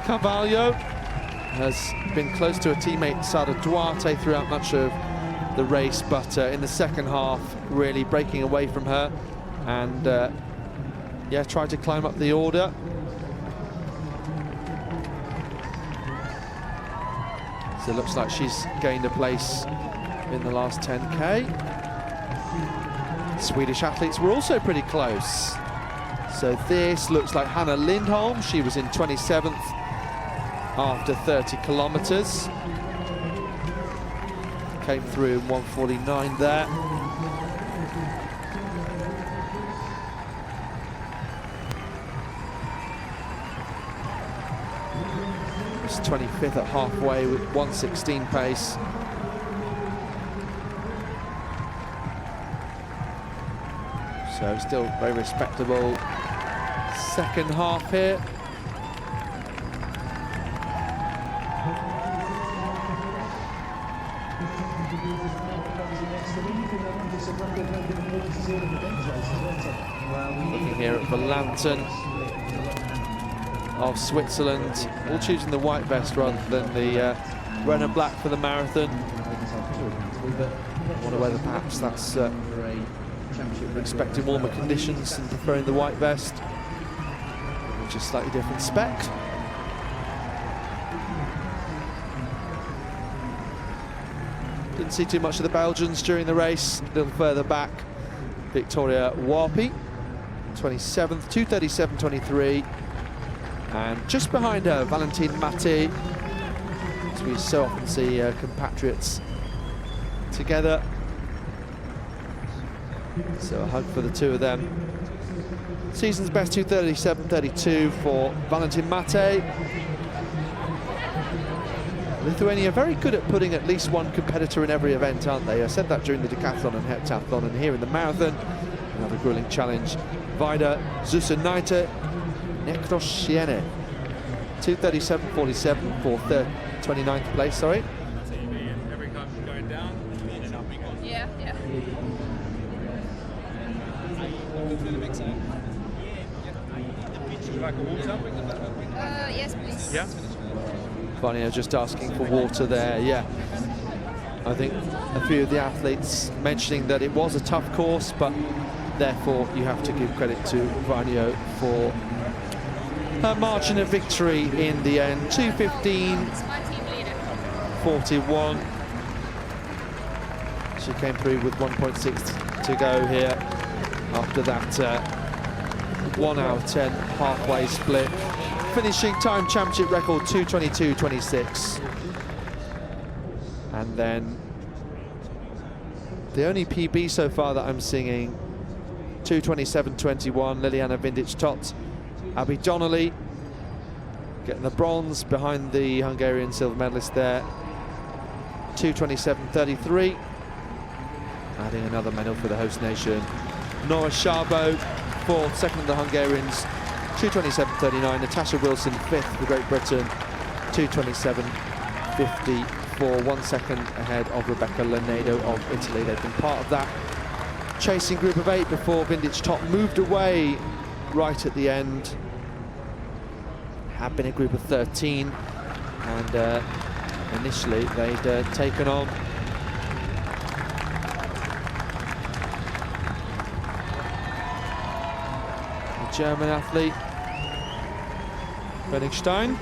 Carvalho has been close to a teammate, Sada Duarte, throughout much of the race, but in the second half really breaking away from her and yeah, tried to climb up the order. So it looks like she's gained a place in the last 10K. Swedish athletes were also pretty close. So this looks like Hannah Lindholm. She was in 27th after 30 kilometers. Came through in 1:49 there. It's 25th at halfway with 1:16 pace. So still very respectable second half here. Looking here at Valanton of Switzerland, all choosing the white vest rather than the red and black for the marathon. I wonder whether perhaps that's expecting warmer conditions and preferring the white vest, which is slightly different spec. Didn't see too much of the Belgians during the race. A little further back, Victoria Warpy, 27th, 2:37.23. And just behind her, Valentine Maté, as we so often see compatriots together. So a hug for the two of them. Season's best 2:37.32 for Valentine Maté. Lithuania very good at putting at least one competitor in every event, aren't they? I said that during the decathlon and heptathlon, and here in the marathon, another grueling challenge. Vaida Zusanaite Nekroshiene, 2:37.47 for 29th place, sorry. Every time she's going down, and up we go. Yeah. Yes, please. Yeah. Vanya just asking for water there, yeah. I think a few of the athletes mentioning that it was a tough course, but therefore you have to give credit to Vanya for her margin of victory in the end. 2:15.41. She came through with 1.6 to go here after that 1 hour 10 halfway split. Finishing time championship record 2:22.26. And then the only PB so far that I'm seeing, 2:27.21, Liliana Vindic-Tot. Abby Donnelly getting the bronze behind the Hungarian silver medalist there. 2:27.33. Adding another medal for the host nation. Nora Szabo, fourth, second of the Hungarians, 2:27.39. Natasha Wilson, fifth for Great Britain, 2:27.54, 1 second ahead of Rebecca Lanedo of Italy. They've been part of that chasing group of 8 before Vindic-Tot moved away right at the end. Had been a group of 13, and initially they'd taken on the German athlete, Bennigstein.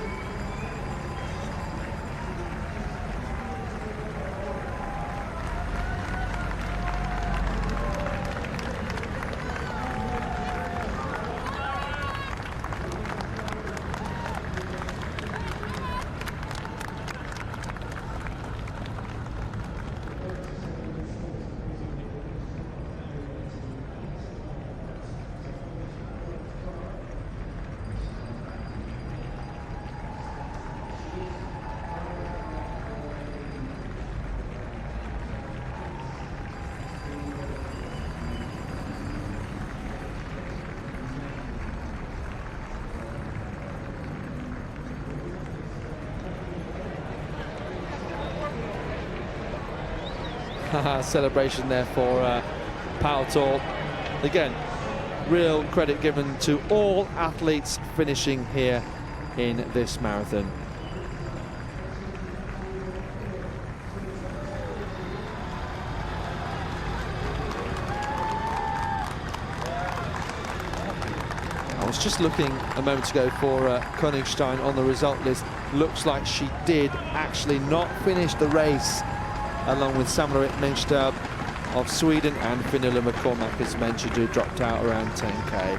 Celebration there for Pal Tor. Again, real credit given to all athletes finishing here in this marathon. I was just looking a moment ago for Königstein on the result list. Looks like she did actually not finish the race along with Samla Menstad of Sweden and Finula McCormack, as mentioned, who dropped out around 10k.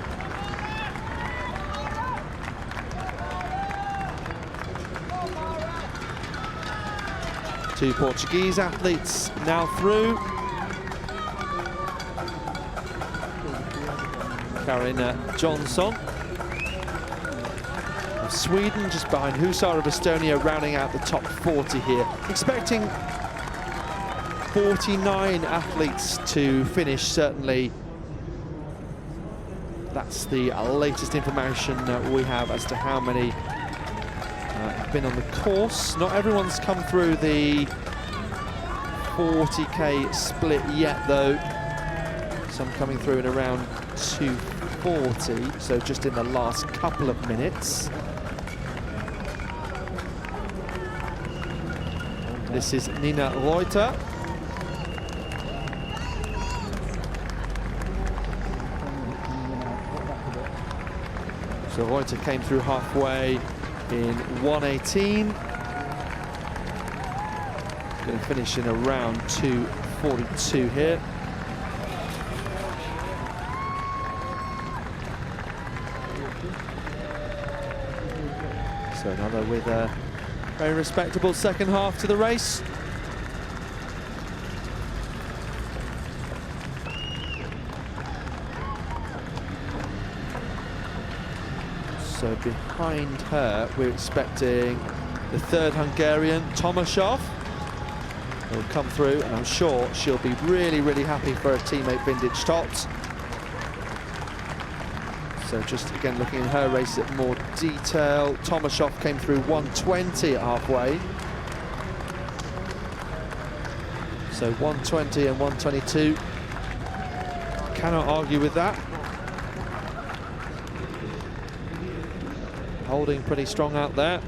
Two Portuguese athletes now through. Karina Jonsson of Sweden, just behind Husar of Estonia, rounding out the top 40 here. Expecting 49 athletes to finish, certainly. That's the latest information we have as to how many have been on the course. Not everyone's come through the 40k split yet, though. Some coming through in around 2:40, so just in the last couple of minutes. This is Nina Reuter. So Reuter came through halfway in 1:18. Going to finish in around 2:42 here. So another with a very respectable second half to the race. So behind her, we're expecting the third Hungarian, Tomaszov, will come through, and I'm sure she'll be really, really happy for her teammate Vintage Tots. So just again looking at her race at more detail, Tomaszov came through 1:20 at halfway. So 1:20 and 1:22, cannot argue with that. Holding pretty strong out there.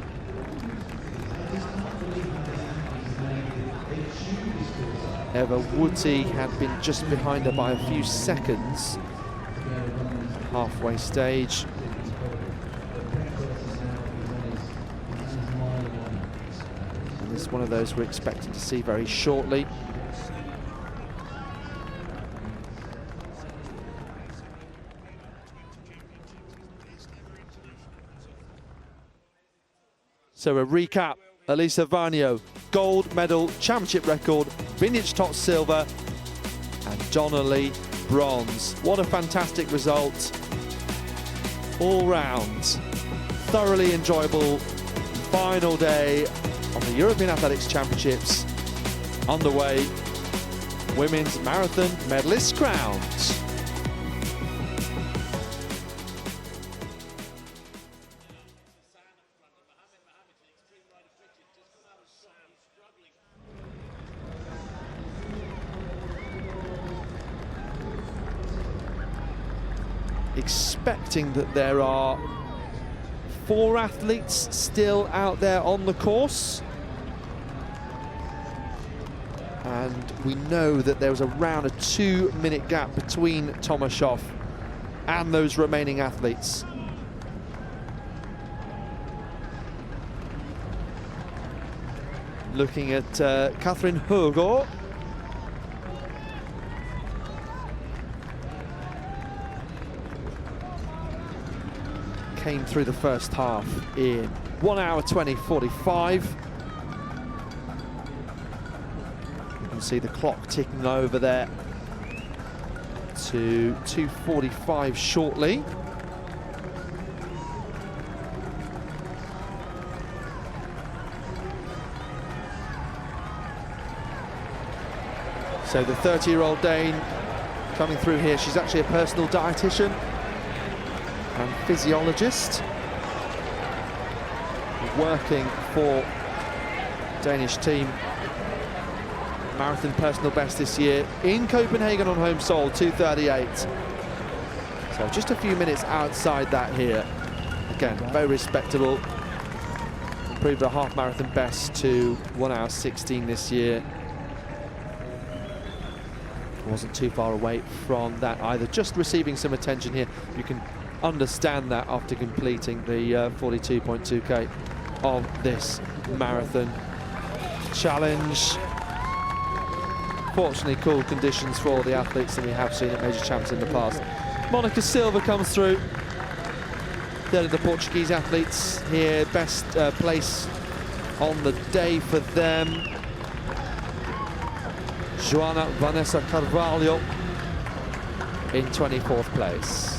Eva Wuti had been just behind her by a few seconds. Halfway stage. And this is one of those we're expecting to see very shortly. So a recap: Elisa Varnio, gold medal, championship record, Vintage Tot silver, and Donnelly bronze. What a fantastic result. All round, thoroughly enjoyable final day on the European Athletics Championships underway. Women's marathon medalist crowned. Expecting that there are 4 athletes still out there on the course, and we know that there was around a 2-minute gap between Tomaszov and those remaining athletes. Looking at Catherine Høgaard. Came through the first half in 1 hour 20:45. You can see the clock ticking over there to 2:45 shortly. So the 30-year-old Dane coming through here. She's actually a personal dietitian and physiologist, working for Danish team. Marathon personal best this year in Copenhagen on home soil, 2:38. So just a few minutes outside that here. Again, very respectable. Improved a half marathon best to 1 hour 16 this year. Wasn't too far away from that either. Just receiving some attention here. You can understand that after completing the 42.2k of this marathon challenge. Fortunately, cool conditions for all the athletes that we have seen at major champs in the past. Monica Silva comes through. Third of the Portuguese athletes here. Best place on the day for them. Joana Vanessa Carvalho in 24th place.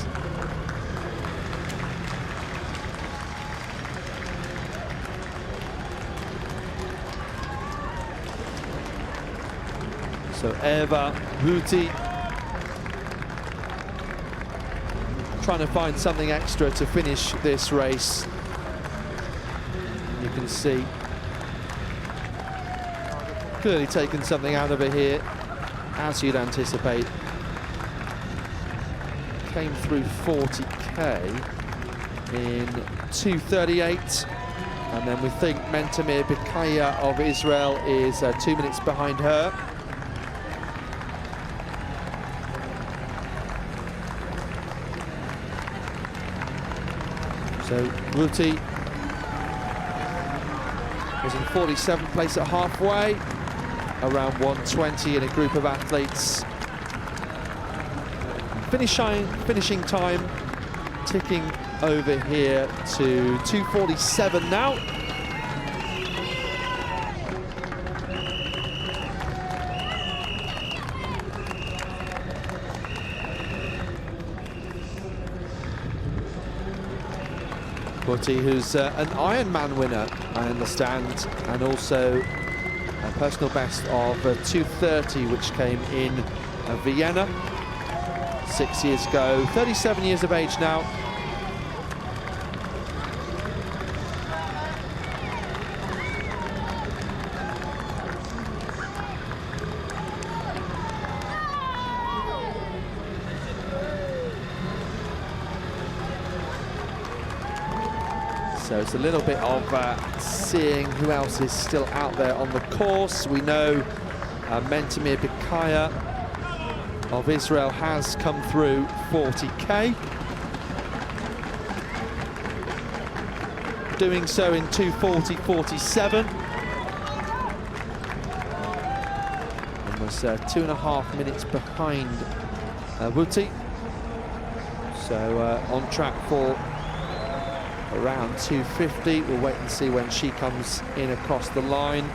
So Eva Buti trying to find something extra to finish this race. You can see clearly taken something out of it here, as you'd anticipate. Came through 40k in 2:38, and then we think Mentemir Bikaya of Israel is 2 minutes behind her. So Ruti was in 47th place at halfway, around 1:20 in a group of athletes. Finishing time ticking over here to 2:47 now. Buti, who's an Ironman winner, I understand, and also a personal best of 2:30, which came in Vienna 6 years ago. 37 years of age now. So it's a little bit of seeing who else is still out there on the course. We know Mentemir Bikaya of Israel has come through 40k. Doing so in 2:40.47. Almost 2.5 minutes behind Buti. So on track for around 2:50. We'll wait and see when she comes in across the line.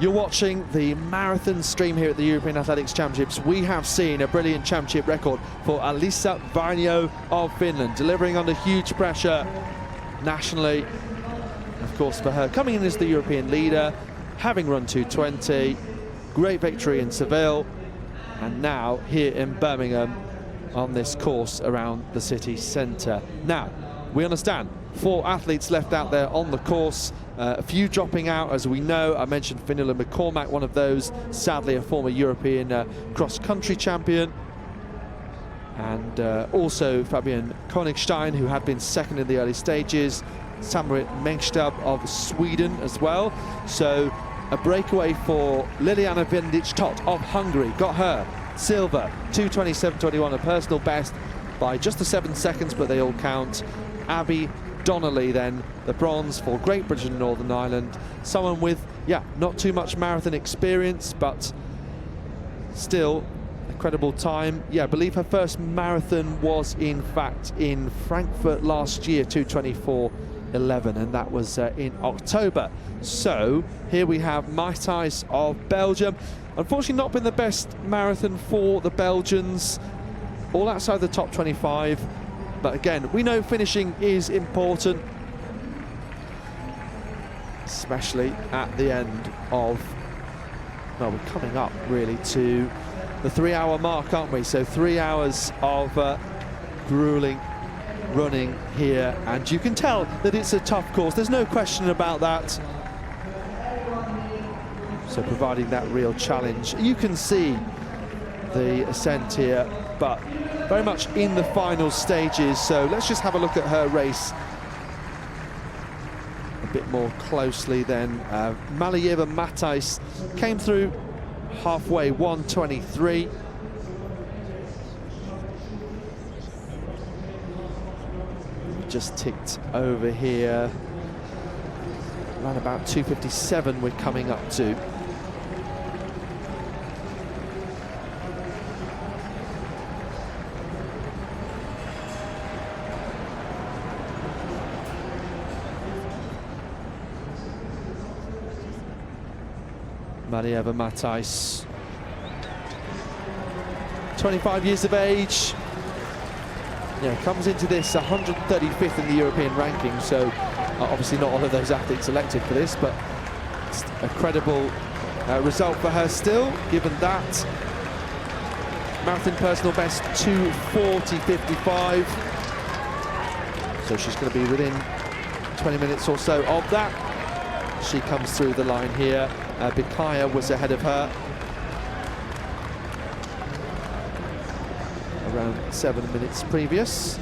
You're watching the marathon stream here at the European Athletics Championships. We have seen a brilliant championship record for Alisa Vainio of Finland, delivering under huge pressure nationally. Of course, for her, coming in as the European leader, having run 2:20, great victory in Seville, and now here in Birmingham on this course around the city centre. Now, we understand 4 athletes left out there on the course. A few dropping out, as we know. I mentioned Fionnuala McCormack, one of those, sadly a former European cross-country champion. And also Fabian Konigstein, who had been second in the early stages. Samarit Mengstab of Sweden as well. So a breakaway for Liliana Bendic-Tot of Hungary. Got her silver, 2:27.21, a personal best by just the 7 seconds, but they all count. Abby Donnelly then, the bronze for Great Britain and Northern Ireland. Someone with, yeah, not too much marathon experience, but still a credible time. Yeah, I believe her first marathon was in fact in Frankfurt last year, 2:24.11, and that was in October. So here we have Matthijs of Belgium. Unfortunately not been the best marathon for the Belgians, all outside the top 25. But again, we know finishing is important, especially at the end of, well, we're coming up really to the 3-hour mark, aren't we? So 3 hours of grueling running here, and you can tell that it's a tough course. There's no question about that. So providing that real challenge. You can see the ascent here, but very much in the final stages. So let's just have a look at her race a bit more closely then. Malieva Matthijs came through halfway, 1:23. Just ticked over here. Around about 2:57 we're coming up to. Malieva Matthijs, 25 years of age. Yeah, comes into this 135th in the European ranking, so obviously not all of those athletes selected for this, but it's a credible result for her still, given that. Marathon personal best 2:40.55, so she's going to be within 20 minutes or so of that. She comes through the line here. Bikaya was ahead of her, around 7 minutes previous.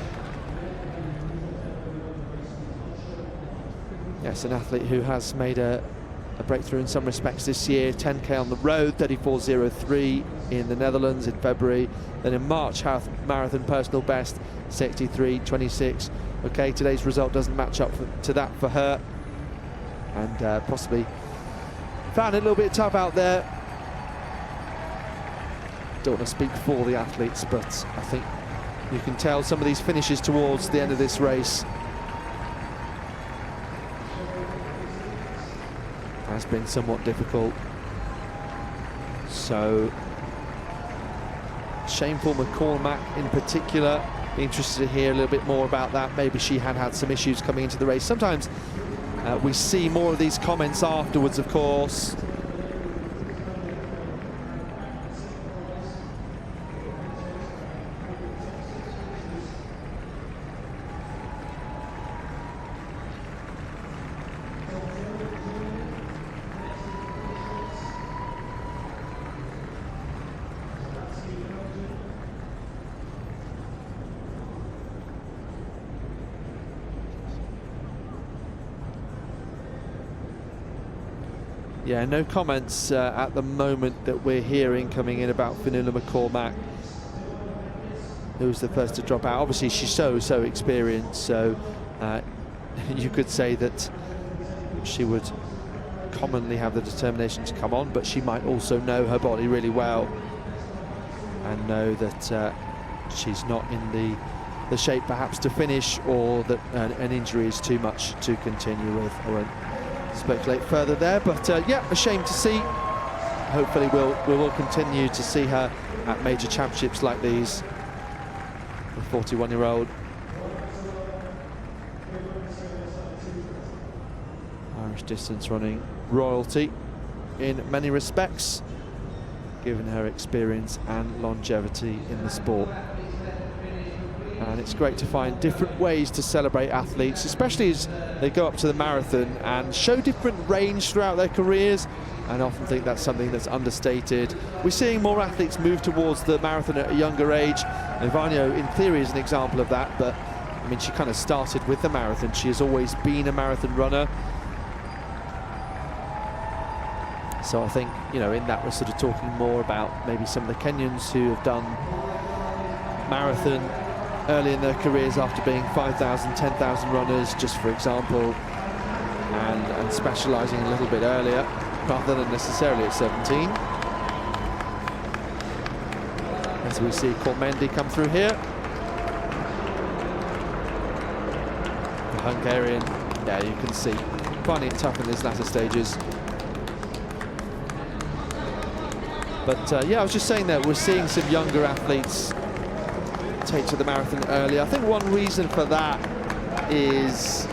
Yes, an athlete who has made a breakthrough in some respects this year. 10k on the road, 34.03 in the Netherlands in February. Then in March, half marathon personal best, 63.26. Okay, today's result doesn't match up to that for her, and possibly found it a little bit tough out there. Don't want to speak for the athletes, but I think you can tell some of these finishes towards the end of this race has been somewhat difficult. So shameful McCormack in particular. Be interested to hear a little bit more about that. Maybe she had some issues coming into the race. Sometimes we see more of these comments afterwards, of course. Yeah, no comments at the moment that we're hearing coming in about Fionnuala McCormack, who was the first to drop out. Obviously, she's so experienced, so you could say that she would commonly have the determination to come on, but she might also know her body really well and know that she's not in the shape perhaps to finish, or that an injury is too much to continue with. I won't speculate further there, but yeah, a shame to see. Hopefully we will continue to see her at major championships like these. The 41-year-old Irish distance running royalty in many respects, given her experience and longevity in the sport. And it's great to find different ways to celebrate athletes, especially as they go up to the marathon and show different range throughout their careers. And I often think that's something that's understated. We're seeing more athletes move towards the marathon at a younger age. And Vanyo, in theory, is an example of that. But, I mean, she kind of started with the marathon. She has always been a marathon runner. So I think, you know, in that we're sort of talking more about maybe some of the Kenyans who have done marathon early in their careers after being 5,000, 10,000 runners, just for example, and specialising a little bit earlier, rather than necessarily at 17. As we see Kormendi come through here. The Hungarian, yeah, you can see, finding it tough in these latter stages. But yeah, I was just saying that we're seeing some younger athletes take to the marathon early. I think one reason for that is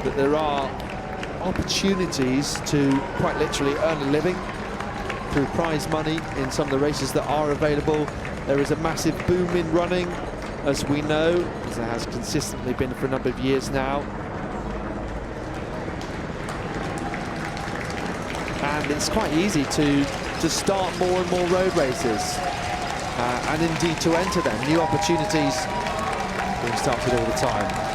that there are opportunities to quite literally earn a living through prize money in some of the races that are available. There is a massive boom in running, as we know, as there has consistently been for a number of years now. And it's quite easy to start more and more road races. And indeed to enter them. New opportunities being started all the time.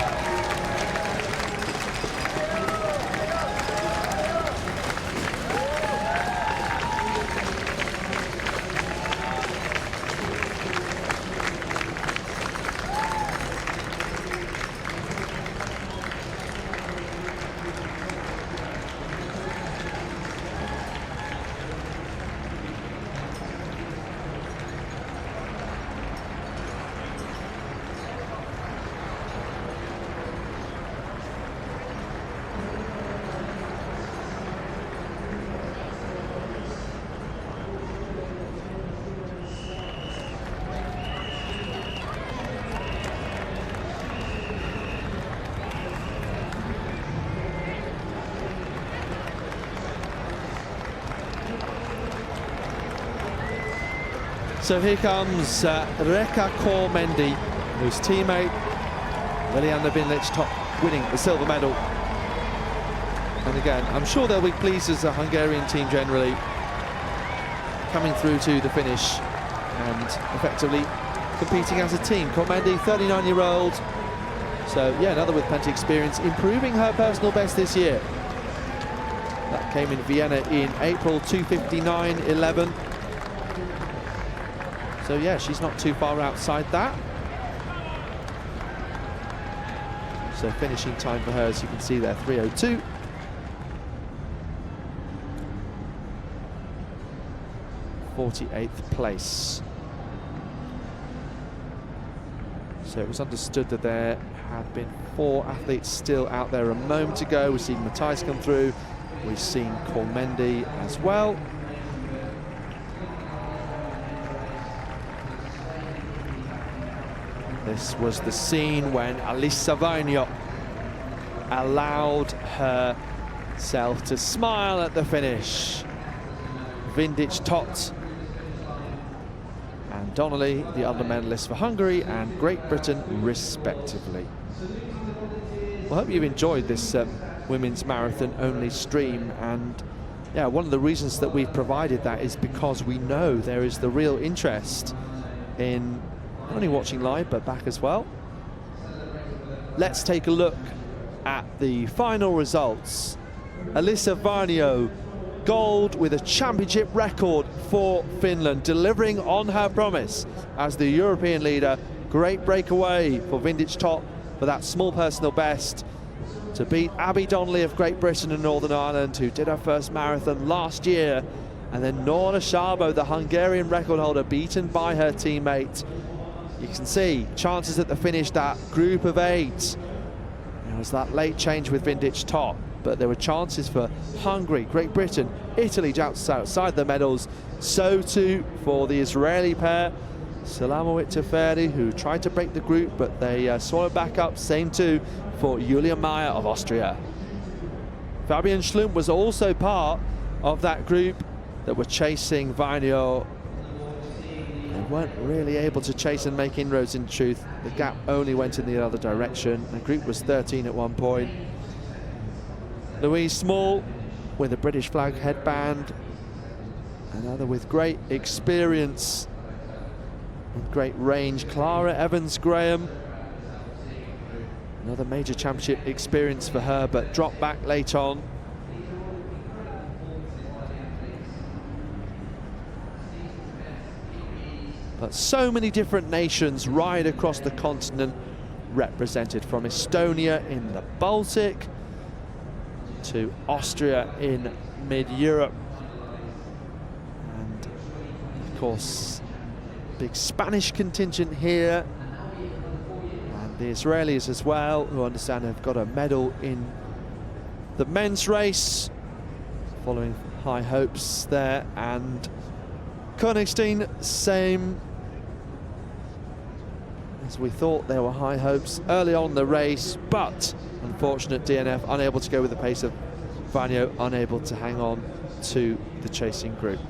So here comes Reka Kormendi, whose teammate Liliana Vinlic winning the silver medal. And again, I'm sure they'll be pleased as a Hungarian team generally, coming through to the finish and effectively competing as a team. Kormendi, 39-year-old, so yeah, another with plenty of experience, improving her personal best this year. That came in Vienna in April, 2:59.11. So yeah, she's not too far outside that. So finishing time for her, as you can see there, 3:02. '48th place. So it was understood that there had been 4 athletes still out there a moment ago. We've seen Matthijs come through. We've seen Kormendi as well. This was the scene when Alissa Vainio allowed herself to smile at the finish. Vindic Tot and Donnelly, the other medalists for Hungary and Great Britain, respectively. Well, I hope you've enjoyed this women's marathon only stream. And yeah, one of the reasons that we've provided that is because we know there is the real interest in not only watching live, but back as well. Let's take a look at the final results. Alissa Vainio, gold with a championship record for Finland, delivering on her promise as the European leader. Great breakaway for Vindic Tot for that small personal best to beat Abby Donnelly of Great Britain and Northern Ireland, who did her first marathon last year. And then Nora Szabo, the Hungarian record holder, beaten by her teammate. You can see chances at the finish, that group of 8. There was that late change with Vindic Tot, but there were chances for Hungary, Great Britain, Italy outside the medals. So too for the Israeli pair, Salamowit Teferi, who tried to break the group, but they swallowed back up. Same too for Julia Meyer of Austria. Fabian Schlum was also part of that group that were chasing Vainio. weren't really able to chase and make inroads in truth. The gap only went in the other direction. The group was 13 at one point. Louise Small with a British flag headband. Another with great experience and great range. Clara Evans-Graham. Another major championship experience for her, but dropped back late on. But so many different nations right across the continent represented, from Estonia in the Baltic to Austria in mid-Europe. And of course, big Spanish contingent here. And the Israelis as well, who I understand have got a medal in the men's race, following high hopes there. And Koenigstein, same as we thought. There were high hopes early on in the race, but unfortunate DNF, unable to go with the pace of Vanyo, unable to hang on to the chasing group.